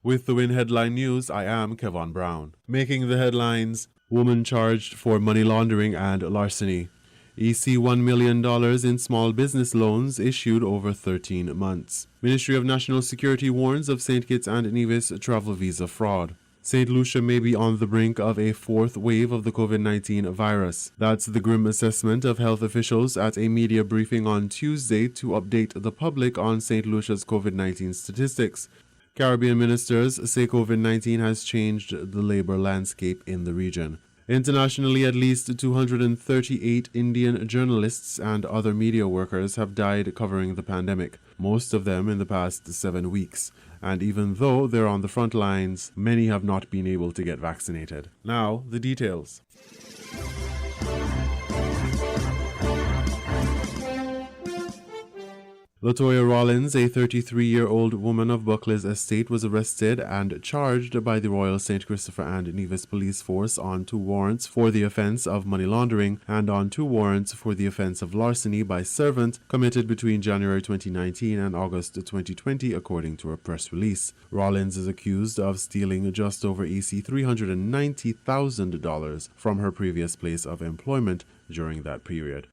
With the WINN Headline News, I am Kevon Brown. Making the headlines, woman charged for money laundering and larceny. EC $1 million in small business loans issued over 13 months. Ministry of National Security warns of St Kitts and Nevis travel visa fraud. St. Lucia may be on the brink of a fourth wave of the COVID-19 virus. That's the grim assessment of health officials at a media briefing on Tuesday to update the public on St. Lucia's COVID-19 statistics. Caribbean ministers say COVID-19 has changed the labor landscape in the region. Internationally, at least 238 Indian journalists and other media workers have died covering the pandemic, most of them in the past 7 weeks. And even though they're on the front lines, many have not been able to get vaccinated. Now, the details. Latoya Rollins, a 33-year-old woman of Buckley's estate, was arrested and charged by the Royal St. Christopher and Nevis Police Force on 2 warrants for the offence of money laundering and on 2 warrants for the offence of larceny by servant committed between January 2019 and August 2020, according to a press release. Rollins is accused of stealing just over $390,000 from her previous place of employment during that period.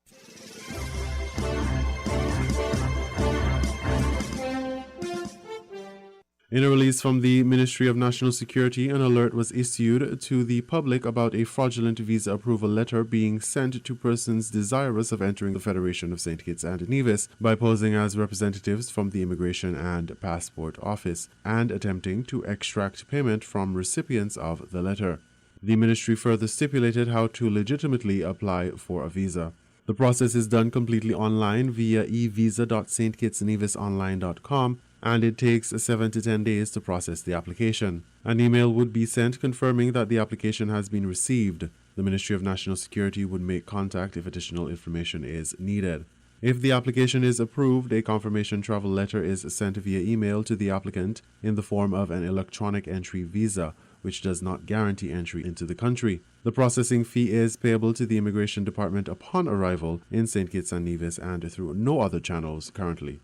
In a release from the Ministry of National Security, an alert was issued to the public about a fraudulent visa approval letter being sent to persons desirous of entering the Federation of St. Kitts and Nevis by posing as representatives from the Immigration and Passport Office and attempting to extract payment from recipients of the letter. The ministry further stipulated how to legitimately apply for a visa. The process is done completely online via evisa.stkitsnevisonline.com, and it takes 7 to 10 days to process the application. An email would be sent confirming that the application has been received. The Ministry of National Security would make contact if additional information is needed. If the application is approved, a confirmation travel letter is sent via email to the applicant in the form of an electronic entry visa, which does not guarantee entry into the country. The processing fee is payable to the Immigration Department upon arrival in St Kitts and Nevis and through no other channels currently.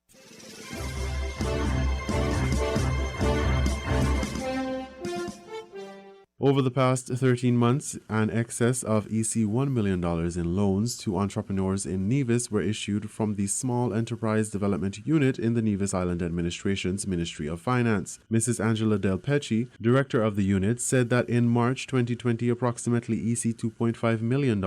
Over the past 13 months, an excess of $1 million in loans to entrepreneurs in Nevis were issued from the Small Enterprise Development Unit in the Nevis Island Administration's Ministry of Finance. Mrs. Angela Del Pecci, director of the unit, said that in March 2020, approximately $2.5 million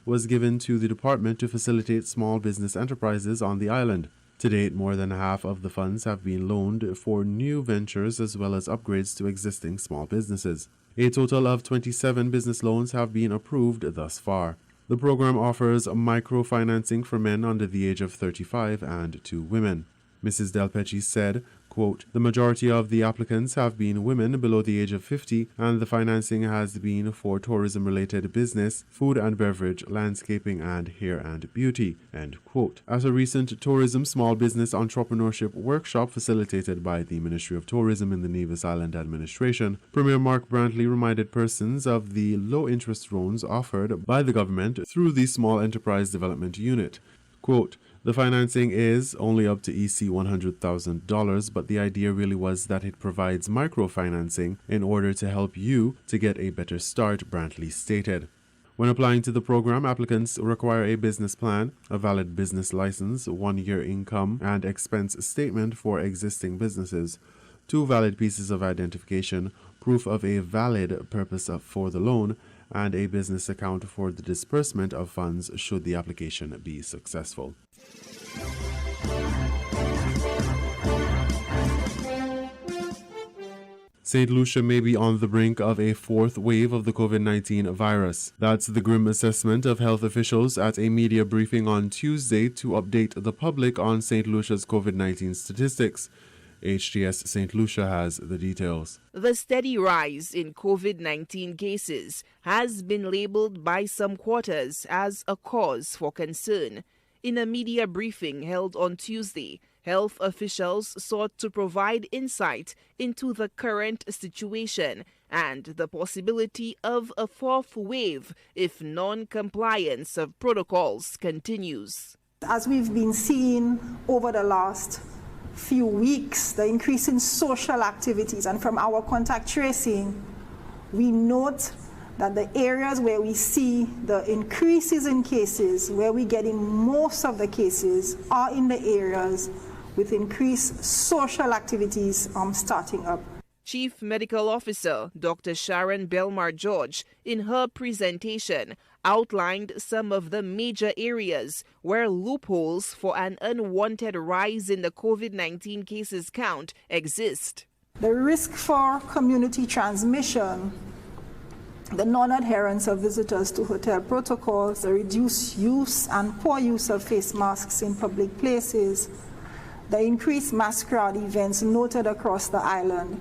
was given to the department to facilitate small business enterprises on the island. To date, more than half of the funds have been loaned for new ventures as well as upgrades to existing small businesses. A total of 27 business loans have been approved thus far. The program offers microfinancing for men under the age of 35 and to women. Mrs. Del Pecci said, quote, "The majority of the applicants have been women below the age of 50, and the financing has been for tourism-related business, food and beverage, landscaping, and hair and beauty," end quote. At a recent tourism small business entrepreneurship workshop facilitated by the Ministry of Tourism in the Nevis Island Administration, Premier Mark Brantley reminded persons of the low-interest loans offered by the government through the Small Enterprise Development Unit. Quote, "The financing is only up to $100,000, but the idea really was that it provides microfinancing in order to help you to get a better start," Brantley stated. When applying to the program, applicants require a business plan, a valid business license, 1-year income and expense statement for existing businesses, 2 valid pieces of identification, proof of a valid purpose for the loan, and a business account for the disbursement of funds should the application be successful. St. Lucia may be on the brink of a 4th wave of the COVID-19 virus. That's the grim assessment of health officials at a media briefing on Tuesday to update the public on St. Lucia's COVID-19 statistics. HTS St. Lucia has the details. The steady rise in COVID-19 cases has been labeled by some quarters as a cause for concern. In a media briefing held on Tuesday, health officials sought to provide insight into the current situation and the possibility of a 4th wave if non-compliance of protocols continues. As we've been seeing over the last few weeks, the increase in social activities, and from our contact tracing, we note that the areas where we see the increases in cases, where we're getting most of the cases, are in the areas with increased social activities starting up. Chief Medical Officer Dr. Sharon Belmar George, in her presentation, outlined some of the major areas where loopholes for an unwanted rise in the COVID-19 cases count exist. The risk for community transmission, the non-adherence of visitors to hotel protocols, the reduced use and poor use of face masks in public places, the increased mass crowd events noted across the island,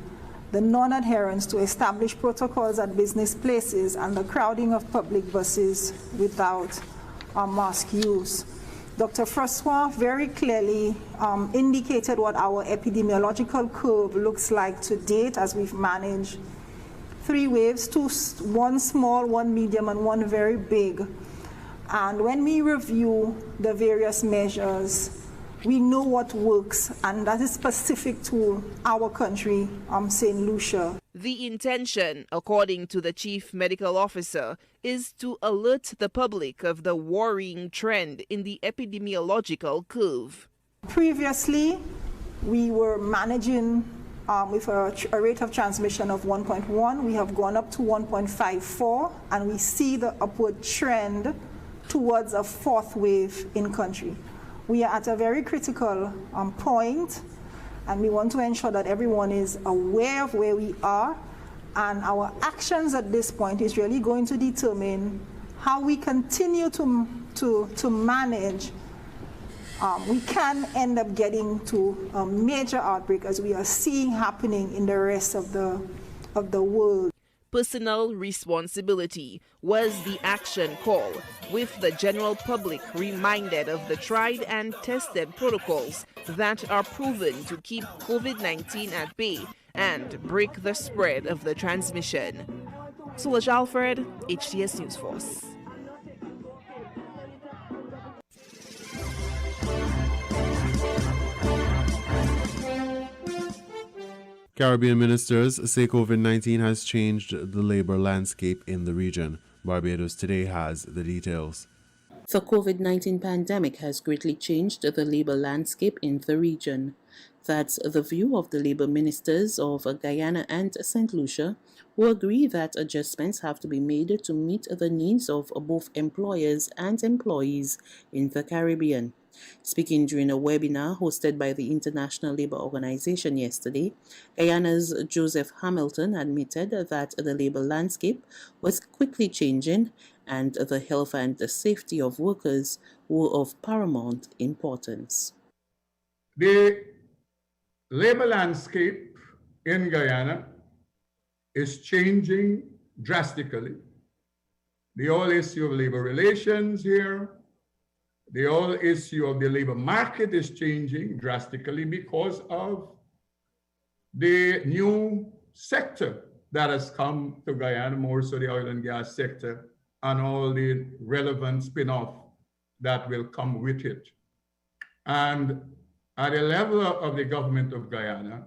the non-adherence to established protocols at business places, and the crowding of public buses without mask use. Dr. Francois very clearly indicated what our epidemiological curve looks like to date as we've managed 3 waves, 2, 1 small, 1 medium, and 1 very big. And when we review the various measures, we know what works, and that is specific to our country, St. Lucia. The intention, according to the Chief Medical Officer, is to alert the public of the worrying trend in the epidemiological curve. Previously, we were managing with a rate of transmission of 1.1. We have gone up to 1.54, and we see the upward trend towards a 4th wave in country. We are at a very critical point, and we want to ensure that everyone is aware of where we are, and our actions at this point is really going to determine how we continue to to manage, we can end up getting to a major outbreak, as we are seeing happening in the rest of the world. Personal responsibility was the action call, with the general public reminded of the tried and tested protocols that are proven to keep COVID-19 at bay and break the spread of the transmission. Solange Alfred, HTS News Force. Caribbean ministers say COVID-19 has changed the labor landscape in the region. Barbados Today has the details. The COVID-19 pandemic has greatly changed the labor landscape in the region. That's the view of the labor ministers of Guyana and St. Lucia, who agree that adjustments have to be made to meet the needs of both employers and employees in the Caribbean. Speaking during a webinar hosted by the International Labour Organization yesterday, Guyana's Joseph Hamilton admitted that the labour landscape was quickly changing and the health and the safety of workers were of paramount importance. The labour landscape in Guyana is changing drastically. The whole issue of labour relations here, the whole issue of the labor market is changing drastically because of the new sector that has come to Guyana, more so the oil and gas sector, and all the relevant spin-off that will come with it. And at the level of the government of Guyana,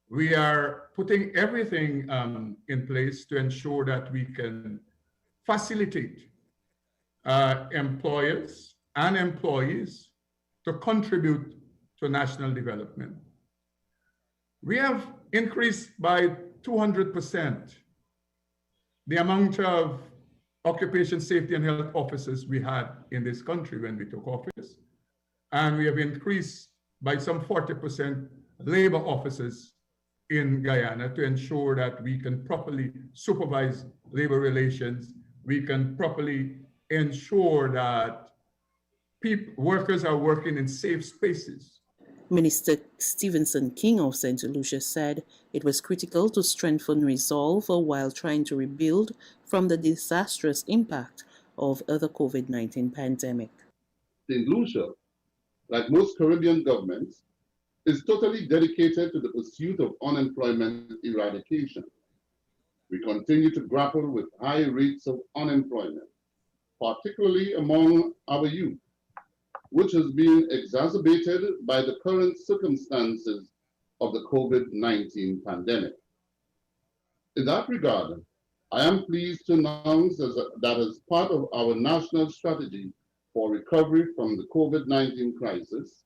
we are putting everything in place to ensure that we can facilitate employers and employees to contribute to national development. We have increased by 200% the amount of occupation safety and health officers we had in this country when we took office. And we have increased by some 40% labor officers in Guyana to ensure that we can properly supervise labor relations. We can properly ensure that workers are working in safe spaces. Minister Stevenson King of St. Lucia said it was critical to strengthen resolve while trying to rebuild from the disastrous impact of the COVID-19 pandemic. St. Lucia, like most Caribbean governments, is totally dedicated to the pursuit of unemployment eradication. We continue to grapple with high rates of unemployment, particularly among our youth, which has been exacerbated by the current circumstances of the COVID-19 pandemic. In that regard, I am pleased to announce that as part of our national strategy for recovery from the COVID-19 crisis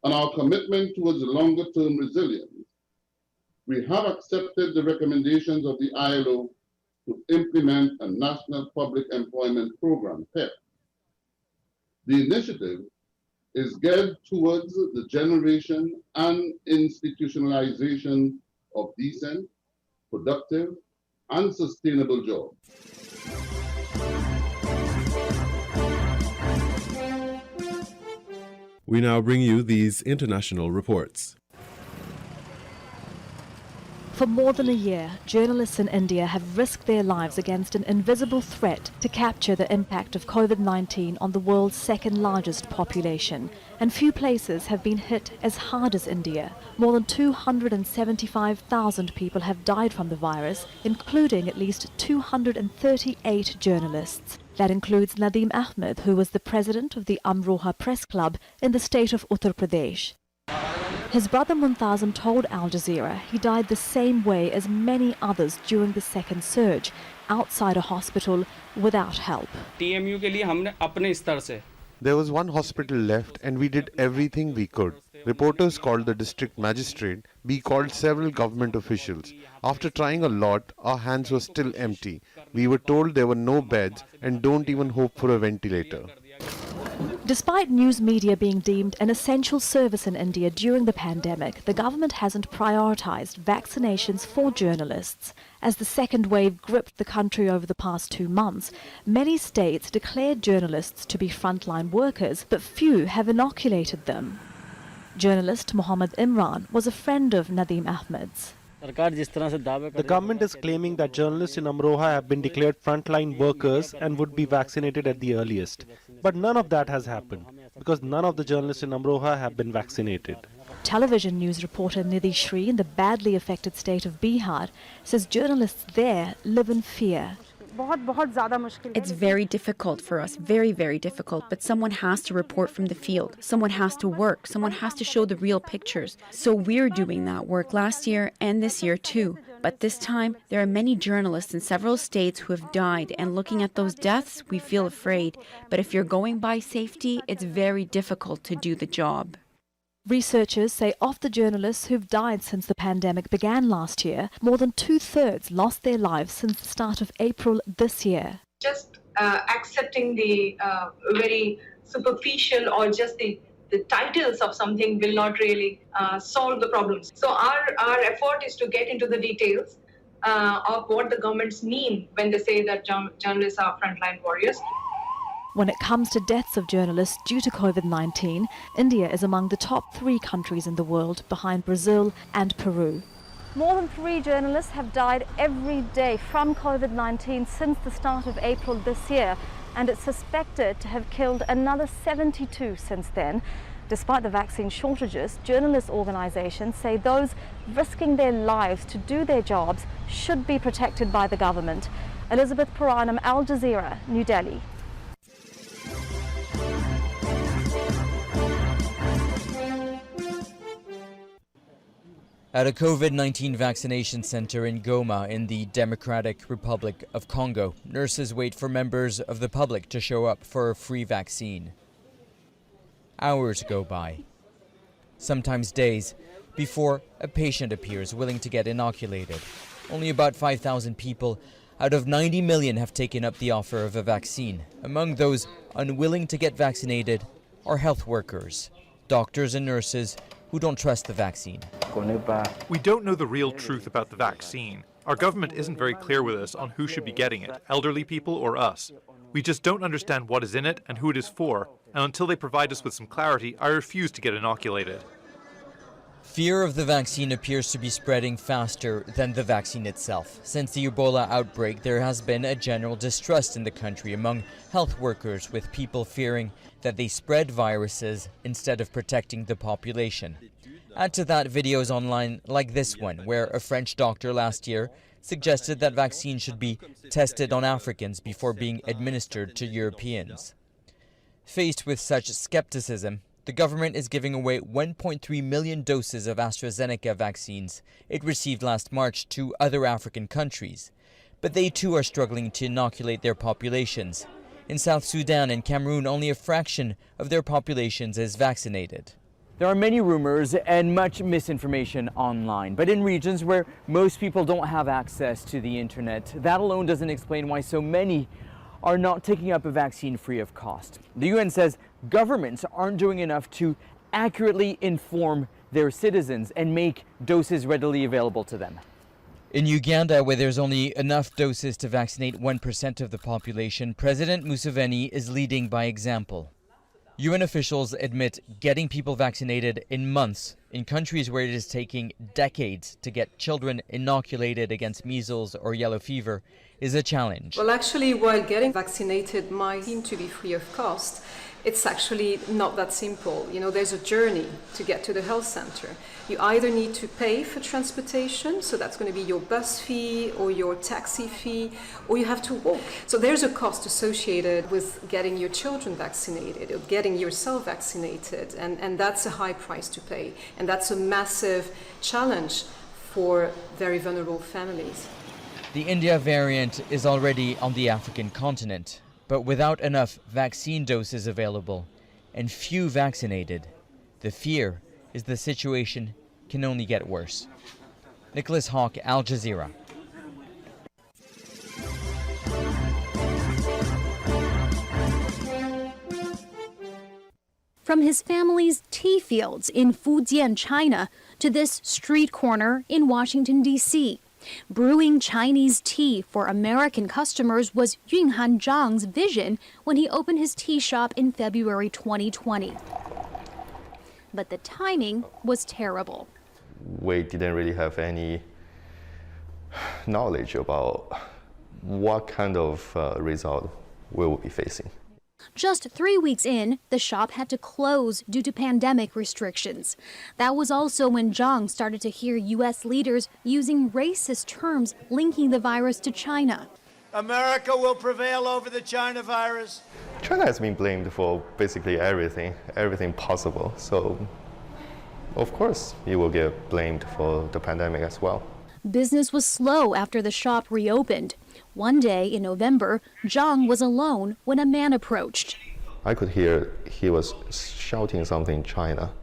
and our commitment towards longer-term resilience, we have accepted the recommendations of the ILO to implement a National Public Employment Program, PEP. The initiative is geared towards the generation and institutionalization of decent, productive, and sustainable jobs. We now bring you these international reports. For more than a year, journalists in India have risked their lives against an invisible threat to capture the impact of COVID-19 on the world's second largest population. And few places have been hit as hard as India. More than 275,000 people have died from the virus, including at least 238 journalists. That includes Nadeem Ahmed, who was the president of the Amroha Press Club in the state of Uttar Pradesh. His brother Muntazam told Al Jazeera he died the same way as many others during the second surge, outside a hospital without help. There was one hospital left and we did everything we could. Reporters called the district magistrate. We called several government officials. After trying a lot, our hands were still empty. We were told there were no beds and don't even hope for a ventilator. Despite news media being deemed an essential service in India during the pandemic, the government hasn't prioritised vaccinations for journalists. As the second wave gripped the country over the past 2 months, many states declared journalists to be frontline workers, but few have inoculated them. Journalist Mohammed Imran was a friend of Nadeem Ahmed's. The government is claiming that journalists in Amroha have been declared frontline workers and would be vaccinated at the earliest. But none of that has happened because none of the journalists in Amroha have been vaccinated. Television news reporter Nidhi Shri in the badly affected state of Bihar says journalists there live in fear. It's very difficult for us, very, very difficult, but someone has to report from the field. Someone has to work. Someone has to show the real pictures. So we're doing that work last year and this year too. But this time, there are many journalists in several states who have died, and looking at those deaths, we feel afraid. But if you're going by safety, it's very difficult to do the job. Researchers say of the journalists who've died since the pandemic began last year, more than 2/3 lost their lives since the start of April this year. Just accepting the very superficial or just the titles of something will not really solve the problems. So our effort is to get into the details of what the governments mean when they say that journalists are frontline warriors. When it comes to deaths of journalists due to COVID-19, India is among the top 3 countries in the world, behind Brazil and Peru. More than 3 journalists have died every day from COVID-19 since the start of April this year, and it's suspected to have killed another 72 since then. Despite the vaccine shortages, journalist organisations say those risking their lives to do their jobs should be protected by the government. Elizabeth Puranam, Al Jazeera, New Delhi. At a COVID-19 vaccination center in Goma in the Democratic Republic of Congo, nurses wait for members of the public to show up for a free vaccine. Hours go by, sometimes days, before a patient appears willing to get inoculated. Only about 5,000 people out of 90 million have taken up the offer of a vaccine. Among those unwilling to get vaccinated are health workers, doctors and nurses who don't trust the vaccine. We don't know the real truth about the vaccine. Our government isn't very clear with us on who should be getting it, elderly people or us. We just don't understand what is in it and who it is for, and until they provide us with some clarity, I refuse to get inoculated. Fear of the vaccine appears to be spreading faster than the vaccine itself. Since the Ebola outbreak, there has been a general distrust in the country among health workers, with people fearing that they spread viruses instead of protecting the population. Add to that videos online like this one, where a French doctor last year suggested that vaccines should be tested on Africans before being administered to Europeans. Faced with such skepticism, the government is giving away 1.3 million doses of AstraZeneca vaccines it received last March to other African countries. But they too are struggling to inoculate their populations. In South Sudan and Cameroon, only a fraction of their populations is vaccinated. There are many rumors and much misinformation online, but in regions where most people don't have access to the internet, that alone doesn't explain why so many are not taking up a vaccine free of cost. The UN says governments aren't doing enough to accurately inform their citizens and make doses readily available to them. In Uganda, where there's only enough doses to vaccinate 1% of the population, President Museveni is leading by example. UN officials admit getting people vaccinated in months in countries where it is taking decades to get children inoculated against measles or yellow fever is a challenge. Well, actually, while getting vaccinated might seem to be free of cost, it's actually not that simple. You know, there's a journey to get to the health center. You either need to pay for transportation, so that's going to be your bus fee or your taxi fee, or you have to walk. So there's a cost associated with getting your children vaccinated or getting yourself vaccinated, and that's a high price to pay. And that's a massive challenge for very vulnerable families. The India variant is already on the African continent, but without enough vaccine doses available and few vaccinated, the fear is the situation can only get worse. Nicholas Hawk, Al Jazeera. from his family's tea fields in Fujian, China, to this street corner in Washington, D.C. Brewing Chinese tea for American customers was Yunhan Zhang's vision when he opened his tea shop in February 2020. But the timing was terrible. We didn't really have any knowledge about what kind of result we will be facing. Just 3 weeks in, the shop had to close due to pandemic restrictions. That was also when Zhang started to hear U.S. leaders using racist terms linking the virus to China. America will prevail over the China virus. China has been blamed for basically everything possible. So, of course, it will get blamed for the pandemic as well. Business was slow after the shop reopened. One day in November, Zhang was alone when a man approached. I could hear he was shouting something in China.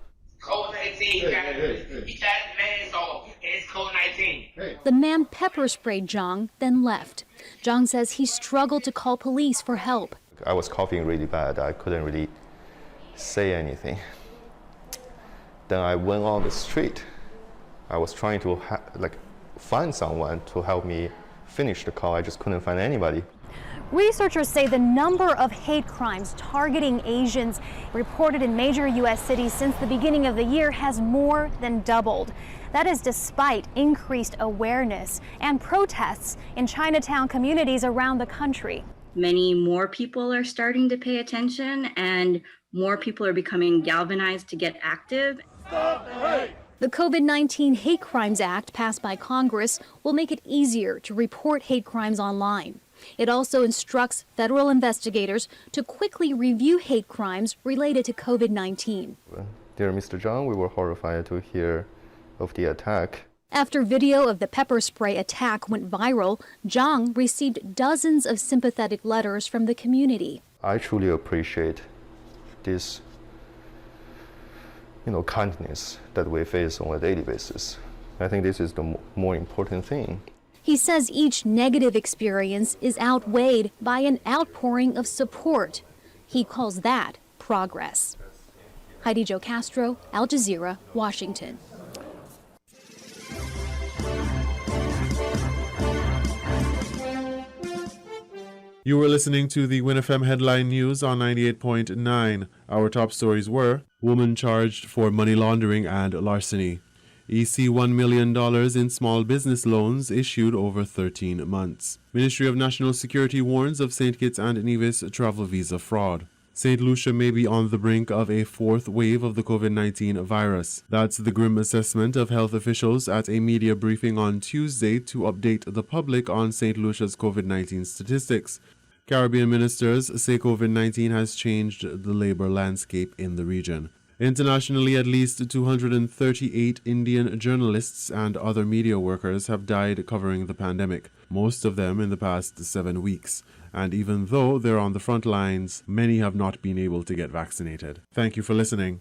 The man pepper sprayed Zhang, then left. Zhang says he struggled to call police for help. I was coughing really bad. I couldn't really say anything. Then I went on the street. I was trying to find someone to help me finish the call. I just couldn't find anybody. Researchers say the number of hate crimes targeting Asians reported in major U.S. cities since the beginning of the year has more than doubled. That is despite increased awareness and protests in Chinatown communities around the country. Many more people are starting to pay attention and more people are becoming galvanized to get active. The COVID-19 Hate Crimes Act passed by Congress will make it easier to report hate crimes online. It also instructs federal investigators to quickly review hate crimes related to COVID-19. Dear Mr. Zhang, we were horrified to hear of the attack. After video of the pepper spray attack went viral, Zhang received dozens of sympathetic letters from the community. I truly appreciate this kindness that we face on a daily basis. I think this is the more important thing. He says each negative experience is outweighed by an outpouring of support. He calls that progress. Heidi Jo Castro, Al Jazeera, Washington. You were listening to the WINN FM headline news on 98.9. Our top stories were: woman charged for money laundering and larceny. EC $1 million in small business loans issued over 13 months. Ministry of National Security warns of St Kitts and Nevis travel visa fraud. St. Lucia may be on the brink of a fourth wave of the COVID-19 virus. That's the grim assessment of health officials at a media briefing on Tuesday to update the public on St. Lucia's COVID-19 statistics. Caribbean ministers say COVID-19 has changed the labor landscape in the region. Internationally, at least 238 Indian journalists and other media workers have died covering the pandemic, most of them in the past 7 weeks. And even though they're on the front lines, many have not been able to get vaccinated. Thank you for listening.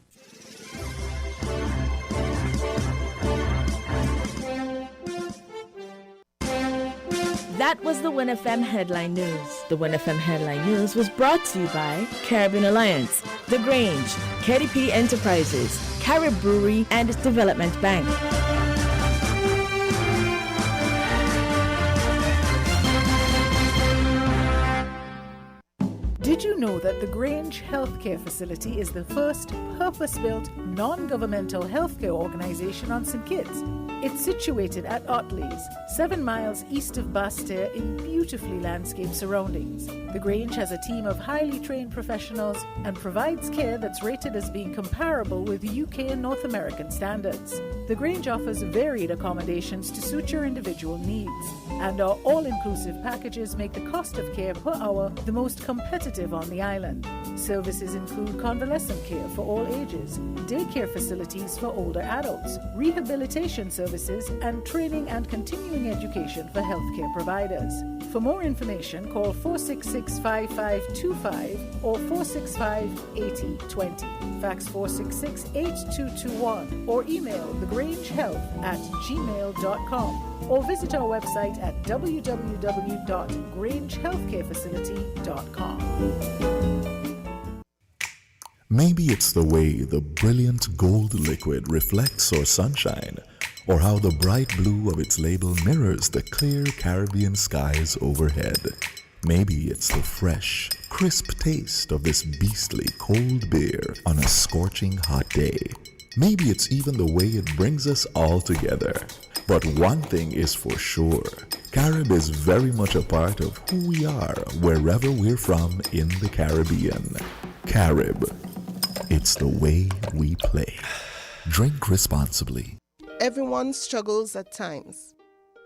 That was the WINN FM Headline News. The WINN FM Headline News was brought to you by Caribbean Alliance, The Grange, KDP Enterprises, Carib Brewery, and Development Bank. Did you know that the Grange Healthcare Facility is the first purpose-built, non-governmental healthcare organization on St Kitts? It's situated at Otley's, 7 miles east of Basseterre in beautifully landscaped surroundings. The Grange has a team of highly trained professionals and provides care that's rated as being comparable with UK and North American standards. The Grange offers varied accommodations to suit your individual needs, and our all-inclusive packages make the cost of care per hour the most competitive on the island. Services include convalescent care for all ages, daycare facilities for older adults, rehabilitation services, and training and continuing education for healthcare providers. For more information, call 466-5525 or 465-8020. Fax 466-8221 or email thegrangehealth@gmail.com or visit our website at www.grangehealthcarefacility.com. Maybe it's the way the brilliant gold liquid reflects our sunshine, or how the bright blue of its label mirrors the clear Caribbean skies overhead. Maybe it's the fresh, crisp taste of this beastly cold beer on a scorching hot day. Maybe it's even the way it brings us all together. But one thing is for sure, Carib is very much a part of who we are wherever we're from in the Caribbean. Carib, it's the way we play. Drink responsibly. Everyone struggles at times.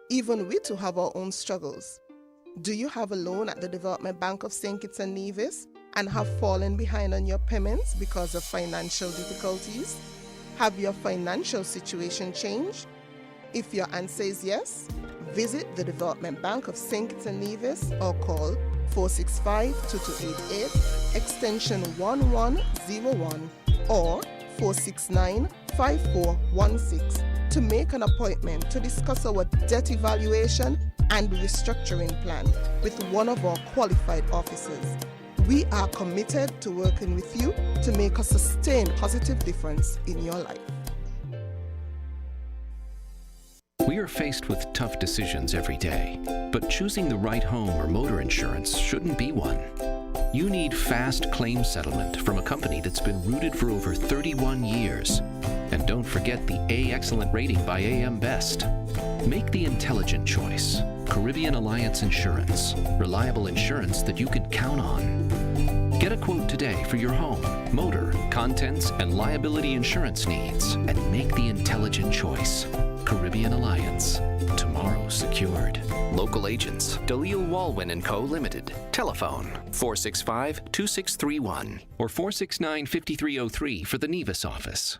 Even we too have our own struggles. Do you have a loan at the Development Bank of St Kitts and Nevis and have fallen behind on your payments because of financial difficulties? Have your financial situation changed? If your answer is yes, visit the Development Bank of St Kitts and Nevis or call 465-2288 extension 1101 or 469-5416 to make an appointment to discuss our debt evaluation and restructuring plan with one of our qualified officers. We are committed to working with you to make a sustained positive difference in your life. We are faced with tough decisions every day, but choosing the right home or motor insurance shouldn't be one. You need fast claim settlement from a company that's been rooted for over 31 years. And don't forget the A Excellent rating by AM Best. Make the intelligent choice. Caribbean Alliance Insurance. Reliable insurance that you can count on. Get a quote today for your home, motor, contents, and liability insurance needs. And make the intelligent choice. Caribbean Alliance. Tomorrow secured. Local agents, Dalil Walwyn & Co. Limited. Telephone 465-2631 or 469-5303 for the Nevis office.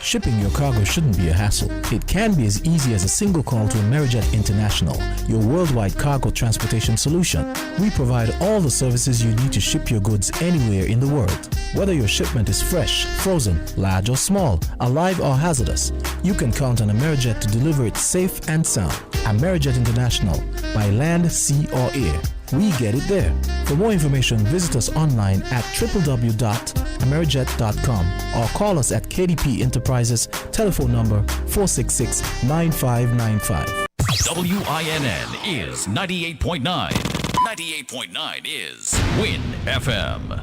Shipping your cargo shouldn't be a hassle. It can be as easy as a single call to Amerijet International, your worldwide cargo transportation solution. We provide all the services you need to ship your goods anywhere in the world. Whether your shipment is fresh, frozen, large or small, alive or hazardous, you can count on Amerijet to deliver it safe and sound. Amerijet International, by land, sea or air. We get it there. For more information, visit us online at www.amerijet.com or call us at KDP Enterprises, telephone number 466-9595. WINN is 98.9. 98.9 is WINN FM.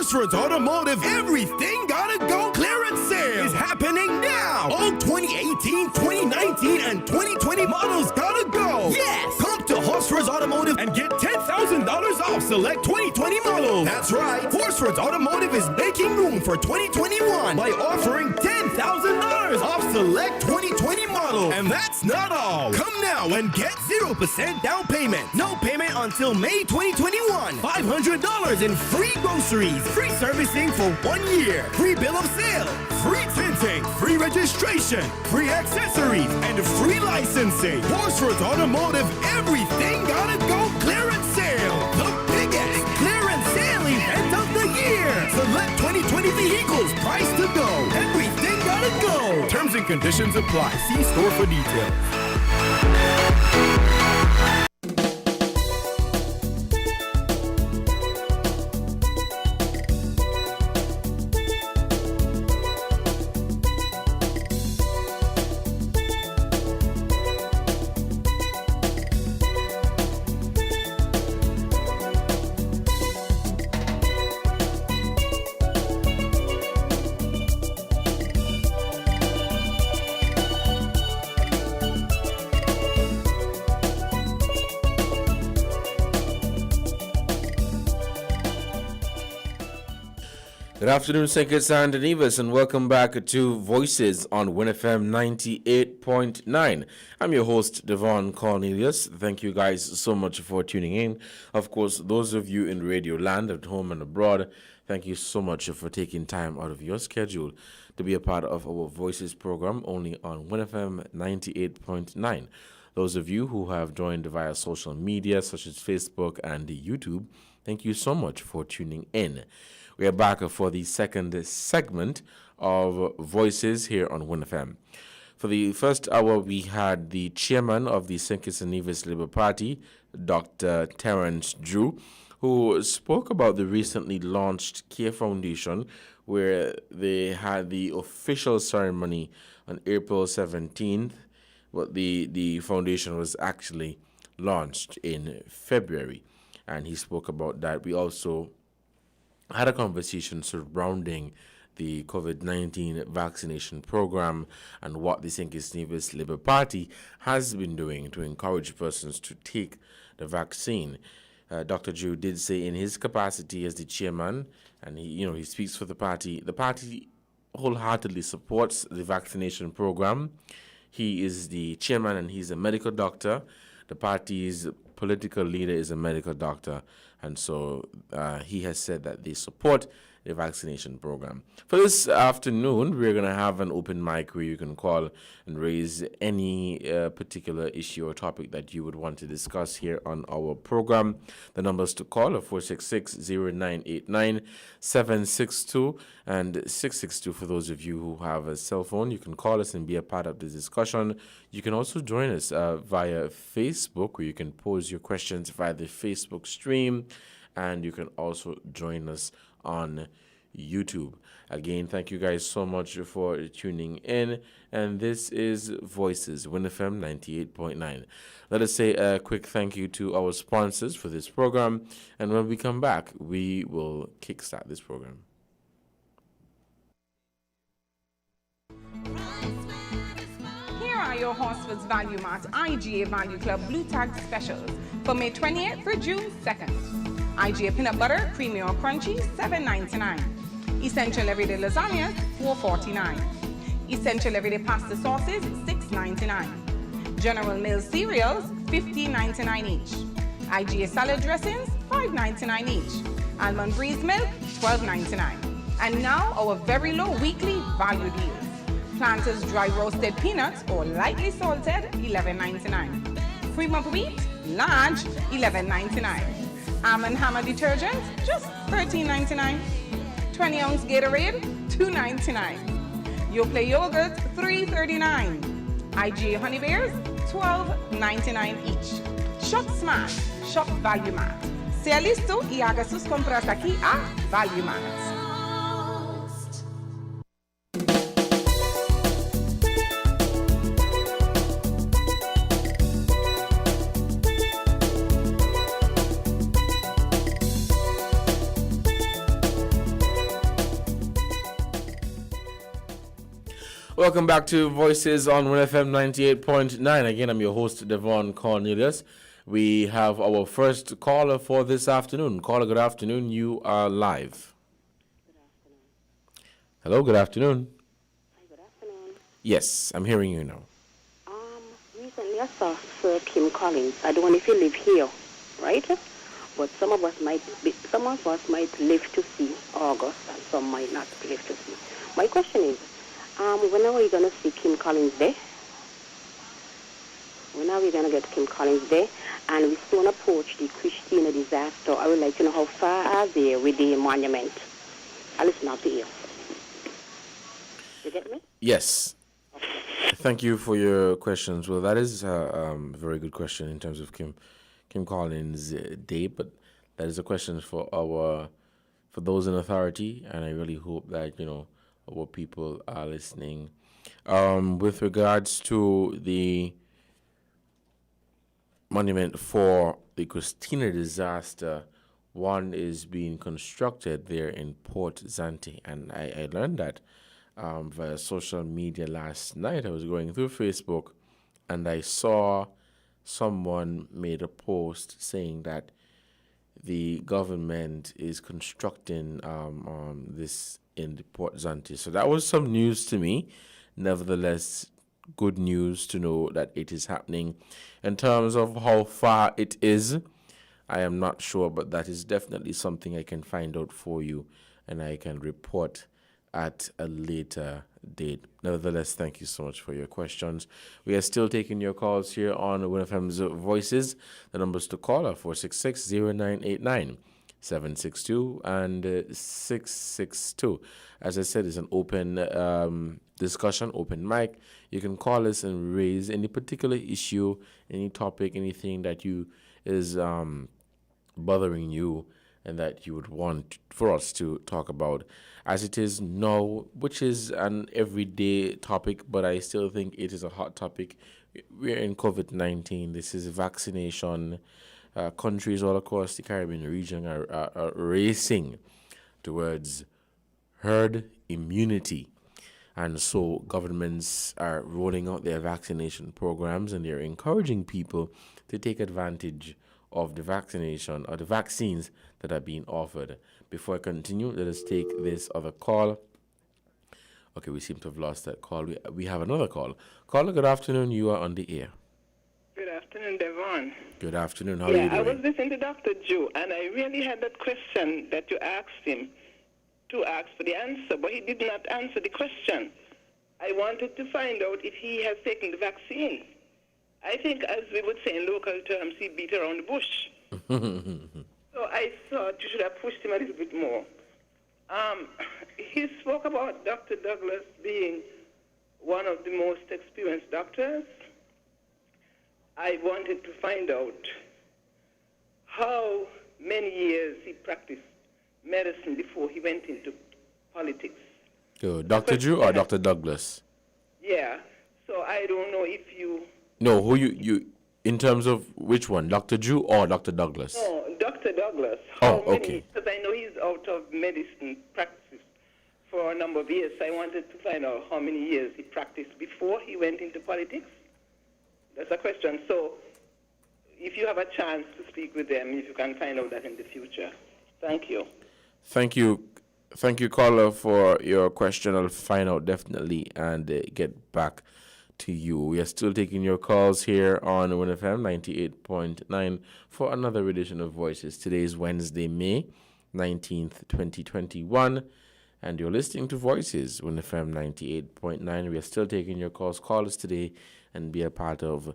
Horsford's Automotive, everything gotta go. Clearance sale is happening now. All 2018, 2019, and 2020 models gotta go. Yes! Come to Horsford's Automotive and get $10,000 off select 2020 models. That's right. Horsford's Automotive is making room for 2021 by offering $10,000 off select 2020 models. go. And that's not all. Come now and get 0% down payment. No payment until May 2021. $500 in free groceries. Free servicing for 1 year. Free bill of sale. Free tinting. Free registration. Free accessories. And free licensing. Horsford's Automotive Everything Gotta Go clearance sale. The biggest clearance sale event of the year. Select 2020 vehicles priced to go. Everything gotta go. Terms and conditions apply. See store for details. Good afternoon, St Kitts and Nevis, and welcome back to Voices on WINN FM 98.9. I'm your host, Devonne Cornielius. Thank you guys so much for tuning in. Of course, those of you in Radio Land at home and abroad, thank you so much for taking time out of your schedule to be a part of our Voices program only on WINN FM 98.9. Those of you who have joined via social media such as Facebook and YouTube, thank you so much for tuning in. We are back for the second segment of Voices here on WINN FM. For the first hour, we had the chairman of the St Kitts and Nevis Labour Party, Dr. Terrance Drew, who spoke about the recently launched Care Foundation, where they had the official ceremony on April 17th, but the foundation was actually launched in February, and he spoke about that. We also had a conversation surrounding the COVID-19 vaccination program and what the St Kitts and Nevis Labour Party has been doing to encourage persons to take the vaccine. Dr. Drew did say in his capacity as the chairman, and he speaks for the party wholeheartedly supports the vaccination program. He is the chairman and he's a medical doctor. The party's political leader is a medical doctor, and so he has said that they support the vaccination program. For this afternoon, we're going to have an open mic where you can call and raise any particular issue or topic that you would want to discuss here on our program. The numbers to call are 466-0989, 762 and 662. For those of you who have a cell phone, you can call us and be a part of the discussion. You can also join us via Facebook, where you can pose your questions via the Facebook stream, and you can also join us on YouTube. Again, thank you guys so much for tuning in, and this is Voices, WINN FM 98.9. Let us say a quick thank you to our sponsors for this program, and when we come back, we will kickstart this program. Here are your Horsford's Value Mart IGA Value Club Blue Tag specials for May 28th through June 2nd. IGA peanut butter, creamy or crunchy, $7.99. Essential everyday lasagnas, $4.49. Essential everyday pasta sauces, $6.99. General Mills cereals, $15.99 each. IGA salad dressings, $5.99 each. Almond breeze milk, $12.99. And now our very low weekly value deals. Planters dry roasted peanuts or lightly salted, $11.99. Cream of wheat, large, $11.99. Almond Hammer detergent, just $13.99. 20-ounce Gatorade, $2.99. Yoplait yogurt, $3.39. IGA Honey Bears, $12.99 each. Shop Smart, Shop Value Mart. Sea listo y haga sus compras aquí a Value Mart. Welcome back to Voices on WINN FM 98.9. Again, I'm your host, Devonne Cornielius. We have our first caller for this afternoon. Caller, good afternoon. You are live. Good afternoon. Hello, good afternoon. Hi, good afternoon. Yes, I'm hearing you now. Recently, I saw Sir Kim Collins. I don't know if you live here, right? But some of us might live to see August, and some might not live to see. My question is, when are we going to see Kim Collins Day? When are we going to get Kim Collins Day? And we still approach the Christina disaster. I would like to know how far are they with the monument. I listen out to you. You get me? Yes. Thank you for your questions. Well, that is a very good question in terms of Kim Collins Day, but that is a question for those in authority, and I really hope that our people are listening. With regards to the monument for the Christina disaster, one is being constructed there in Port Zante, and I learned that via social media last night. I was going through Facebook, and I saw someone made a post saying that the government is constructing this in the Port Zante. So that was some news to me. Nevertheless, good news to know that it is happening. In terms of how far it is, I am not sure, but that is definitely something I can find out for you, and I can report at a later date. Nevertheless, thank you so much for your questions. We are still taking your calls here on WINN FM's Voices. The numbers to call are 466-0989, 762 and 662. As I said, it's an open discussion, open mic. You can call us and raise any particular issue, any topic, anything that is bothering you and that you would want for us to talk about. As it is now, which is an everyday topic, but I still think it is a hot topic. We're in COVID-19. This is vaccination. Countries all across the Caribbean region are racing towards herd immunity. And so governments are rolling out their vaccination programs, and they're encouraging people to take advantage of the vaccination or the vaccines that are being offered. Before I continue, let us take this other call. Okay, we seem to have lost that call. We have another call. Caller, good afternoon. You are on the air. Good afternoon, Devonne. Good afternoon. How are you doing? I was listening to Dr. Drew, and I really had that question that you asked him to ask for the answer, but he did not answer the question. I wanted to find out if he has taken the vaccine. I think, as we would say in local terms, he beat around the bush. So I thought you should have pushed him a little bit more. He spoke about Dr. Douglas being one of the most experienced doctors. I wanted to find out how many years he practiced medicine before he went into politics. Dr. Drew or Dr. Douglas? Yeah. So I don't know if you... No, who you in terms of which one, Dr. Drew or Dr. Douglas? No, Dr. Douglas. Okay. Because I know he's out of medicine practice for a number of years. So I wanted to find out how many years he practiced before he went into politics. That's a question. So if you have a chance to speak with them, if you can find out that in the future. Thank you. Thank you. Thank you, caller, for your question. I'll find out definitely and get back to you. We are still taking your calls here on WINN FM 98.9 for another edition of Voices. Today is Wednesday, May 19th, 2021, and you're listening to Voices, WINN FM 98.9. We are still taking your calls. Call us today and be a part of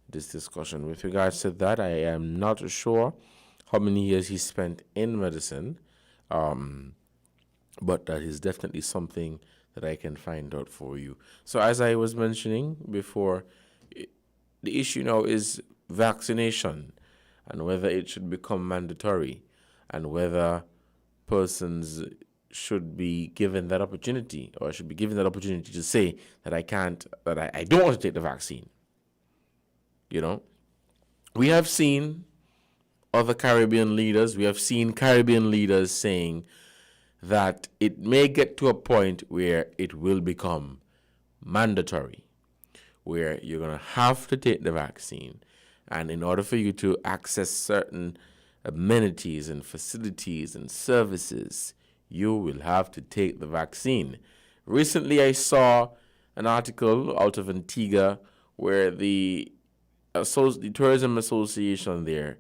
this discussion. With regards to that, I am not sure how many years he spent in medicine, but that is definitely something that I can find out for you. So as I was mentioning before, the issue now is vaccination and whether it should become mandatory and whether persons should be given that opportunity or should be given that opportunity to say that I don't want to take the vaccine. We have seen other Caribbean leaders, saying that it may get to a point where it will become mandatory, where you're going to have to take the vaccine. And in order for you to access certain amenities and facilities and services, you will have to take the vaccine. Recently, I saw an article out of Antigua where the the Tourism Association there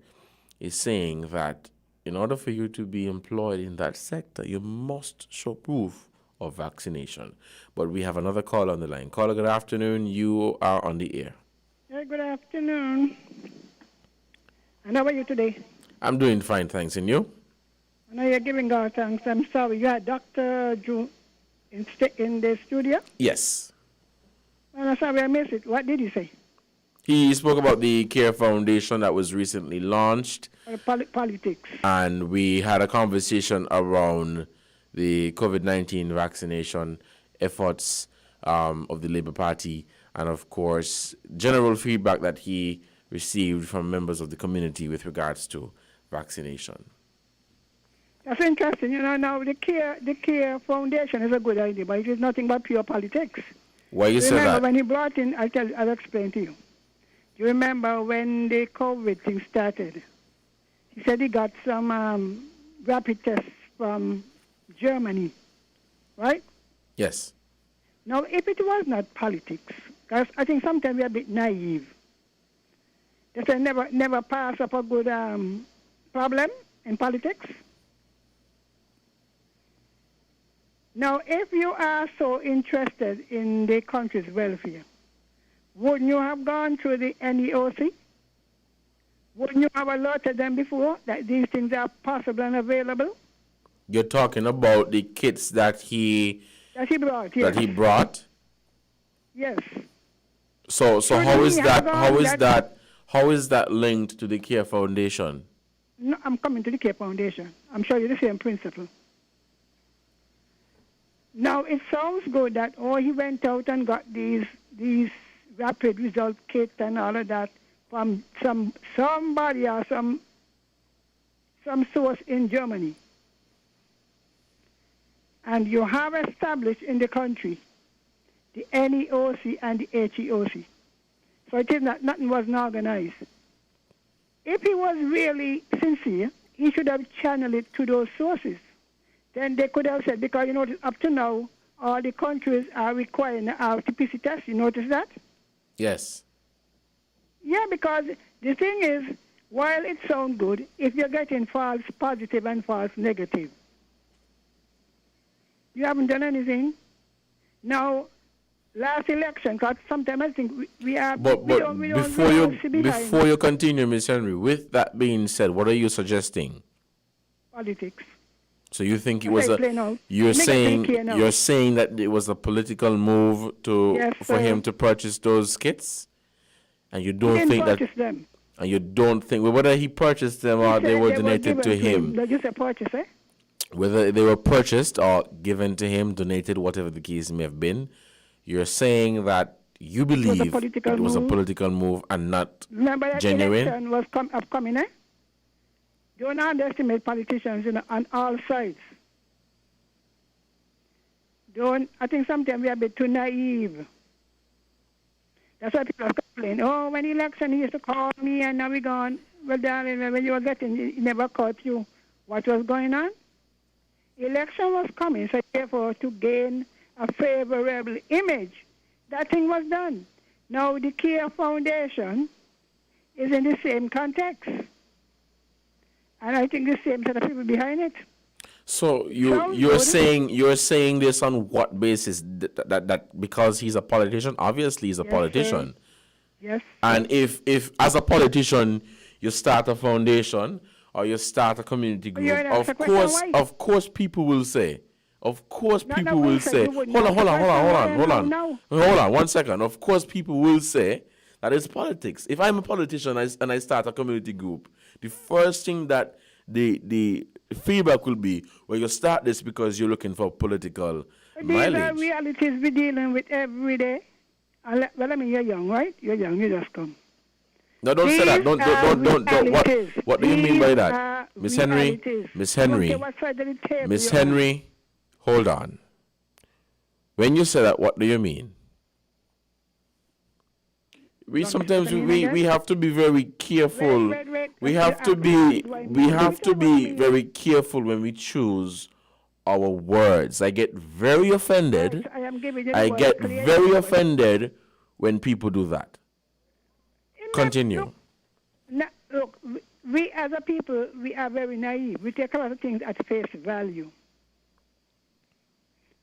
is saying that in order for you to be employed in that sector, you must show proof of vaccination. But we have another call on the line. Caller, good afternoon. You are on the air. Hey, good afternoon. And how are you today? I'm doing fine, thanks. And you? I know you're giving God thanks. I'm sorry. You had Dr. Drew in the studio? Yes. Well, I'm sorry I missed it. What did he say? He spoke about the CARE Foundation that was recently launched. Politics. And we had a conversation around the COVID-19 vaccination efforts of the Labour Party, and of course, general feedback that he received from members of the community with regards to vaccination. That's interesting. You know, now the CARE Foundation is a good idea, but it is nothing but pure politics. Why you say that? Remember when he brought in, I'll explain to you. Do you remember when the COVID thing started? He said he got some rapid tests from Germany, right? Yes. Now, if it was not politics, because I think sometimes we're a bit naive. They say never pass up a good problem in politics. Now, if you are so interested in the country's welfare, wouldn't you have gone through the NEOC? Wouldn't you have alerted them before that these things are possible and available? You're talking about the kits that he brought, yes. That he brought? Yes. So how is that linked to the CARE Foundation? No, I'm coming to the CARE Foundation. I'm showing you the same principle. Now, it sounds good that, he went out and got these rapid result kits and all of that from somebody or some source in Germany. And you have established in the country the NEOC and the HEOC. So it is nothing was organized. If he was really sincere, he should have channeled it to those sources. Then they could have said, because you notice up to now, all the countries are requiring an RT-PCR test. You notice that? Yes. Yeah, because the thing is, while it sounds good, if you're getting false positive and false negative, you haven't done anything. Now, last election, because sometimes I think we are... But before you continue, Ms. Henry, with that being said, what are you suggesting? Politics. So you think it was you're saying that it was a political move for him to purchase those kits? And you don't think that... them. And you don't think... Whether he purchased them or they were donated to him. They just a purchase, eh? Whether they were purchased or given to him, donated, whatever the case may have been, you're saying that you believe it was a political move and not Remember that genuine? Election was upcoming, eh? Don't underestimate politicians on all sides. I think sometimes we are a bit too naive. That's why people complain. Oh, when election, he used to call me and now we're gone. Well, darling, when you were getting, it never caught you what was going on. Election was coming, so therefore to gain a favorable image, that thing was done. Now the CARE Foundation is in the same context. And I think the same set of people behind it. So you're saying this on what basis? That because he's a politician? Obviously he's a politician. Sir. Yes. And if as a politician you start a foundation or you start a community group, of course people will say. Of course people will say. Hold on 1 second. Of course people will say that it's politics. If I'm a politician and I start a community group, the first thing that the feedback will be, well, you start this because you're looking for political mileage. These are realities we're dealing with every day. Well, I mean, you're young, right? You're young, you just come. No, don't say that. Don't. What do you mean by that? Miss Henry, hold on. When you say that, what do you mean? We sometimes we have to be very careful. We have to be very careful when we choose our words. I get very offended. I get very offended when people do that. Continue. Look, we as a people, we are very naive. We take a lot of things at face value.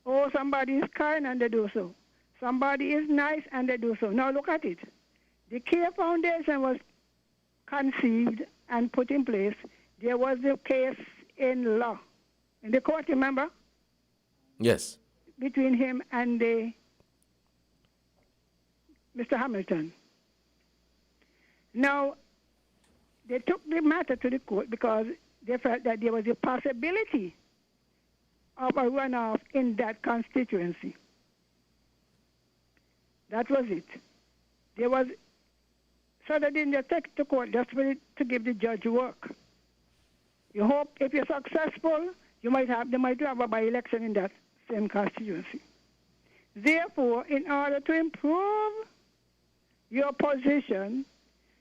Oh, somebody is kind and they do so. Somebody is nice and they do so. Now look at it. The Care Foundation was conceived and put in place. There was a case in law, in the court, remember? Yes. Between him and Mr. Hamilton. Now, they took the matter to the court because they felt that there was a possibility of a runoff in that constituency. That was it. There was, so they didn't just take it to court just for it to give the judge work. You hope if you're successful, they might have a by-election in that same constituency. Therefore, in order to improve your position,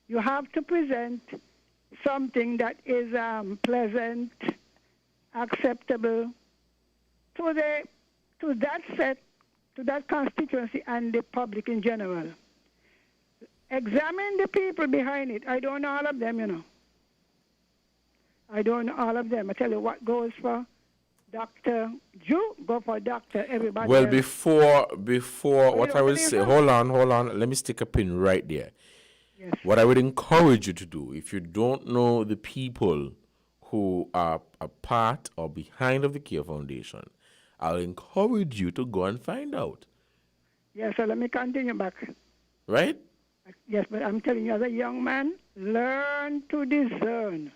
you have to present something that is pleasant, acceptable to that constituency and the public in general. Examine the people behind it. I don't know all of them, you know. I don't know all of them. I tell you what goes for Dr. Drew, go for Dr. Everybody Well, else. before what I will say, hold on. Let me stick a pin right there. Yes. What I would encourage you to do, if you don't know the people who are a part or behind of the Care Foundation, I'll encourage you to go and find out. Yes, so let me continue back. Right? Yes, but I'm telling you, as a young man, learn to discern.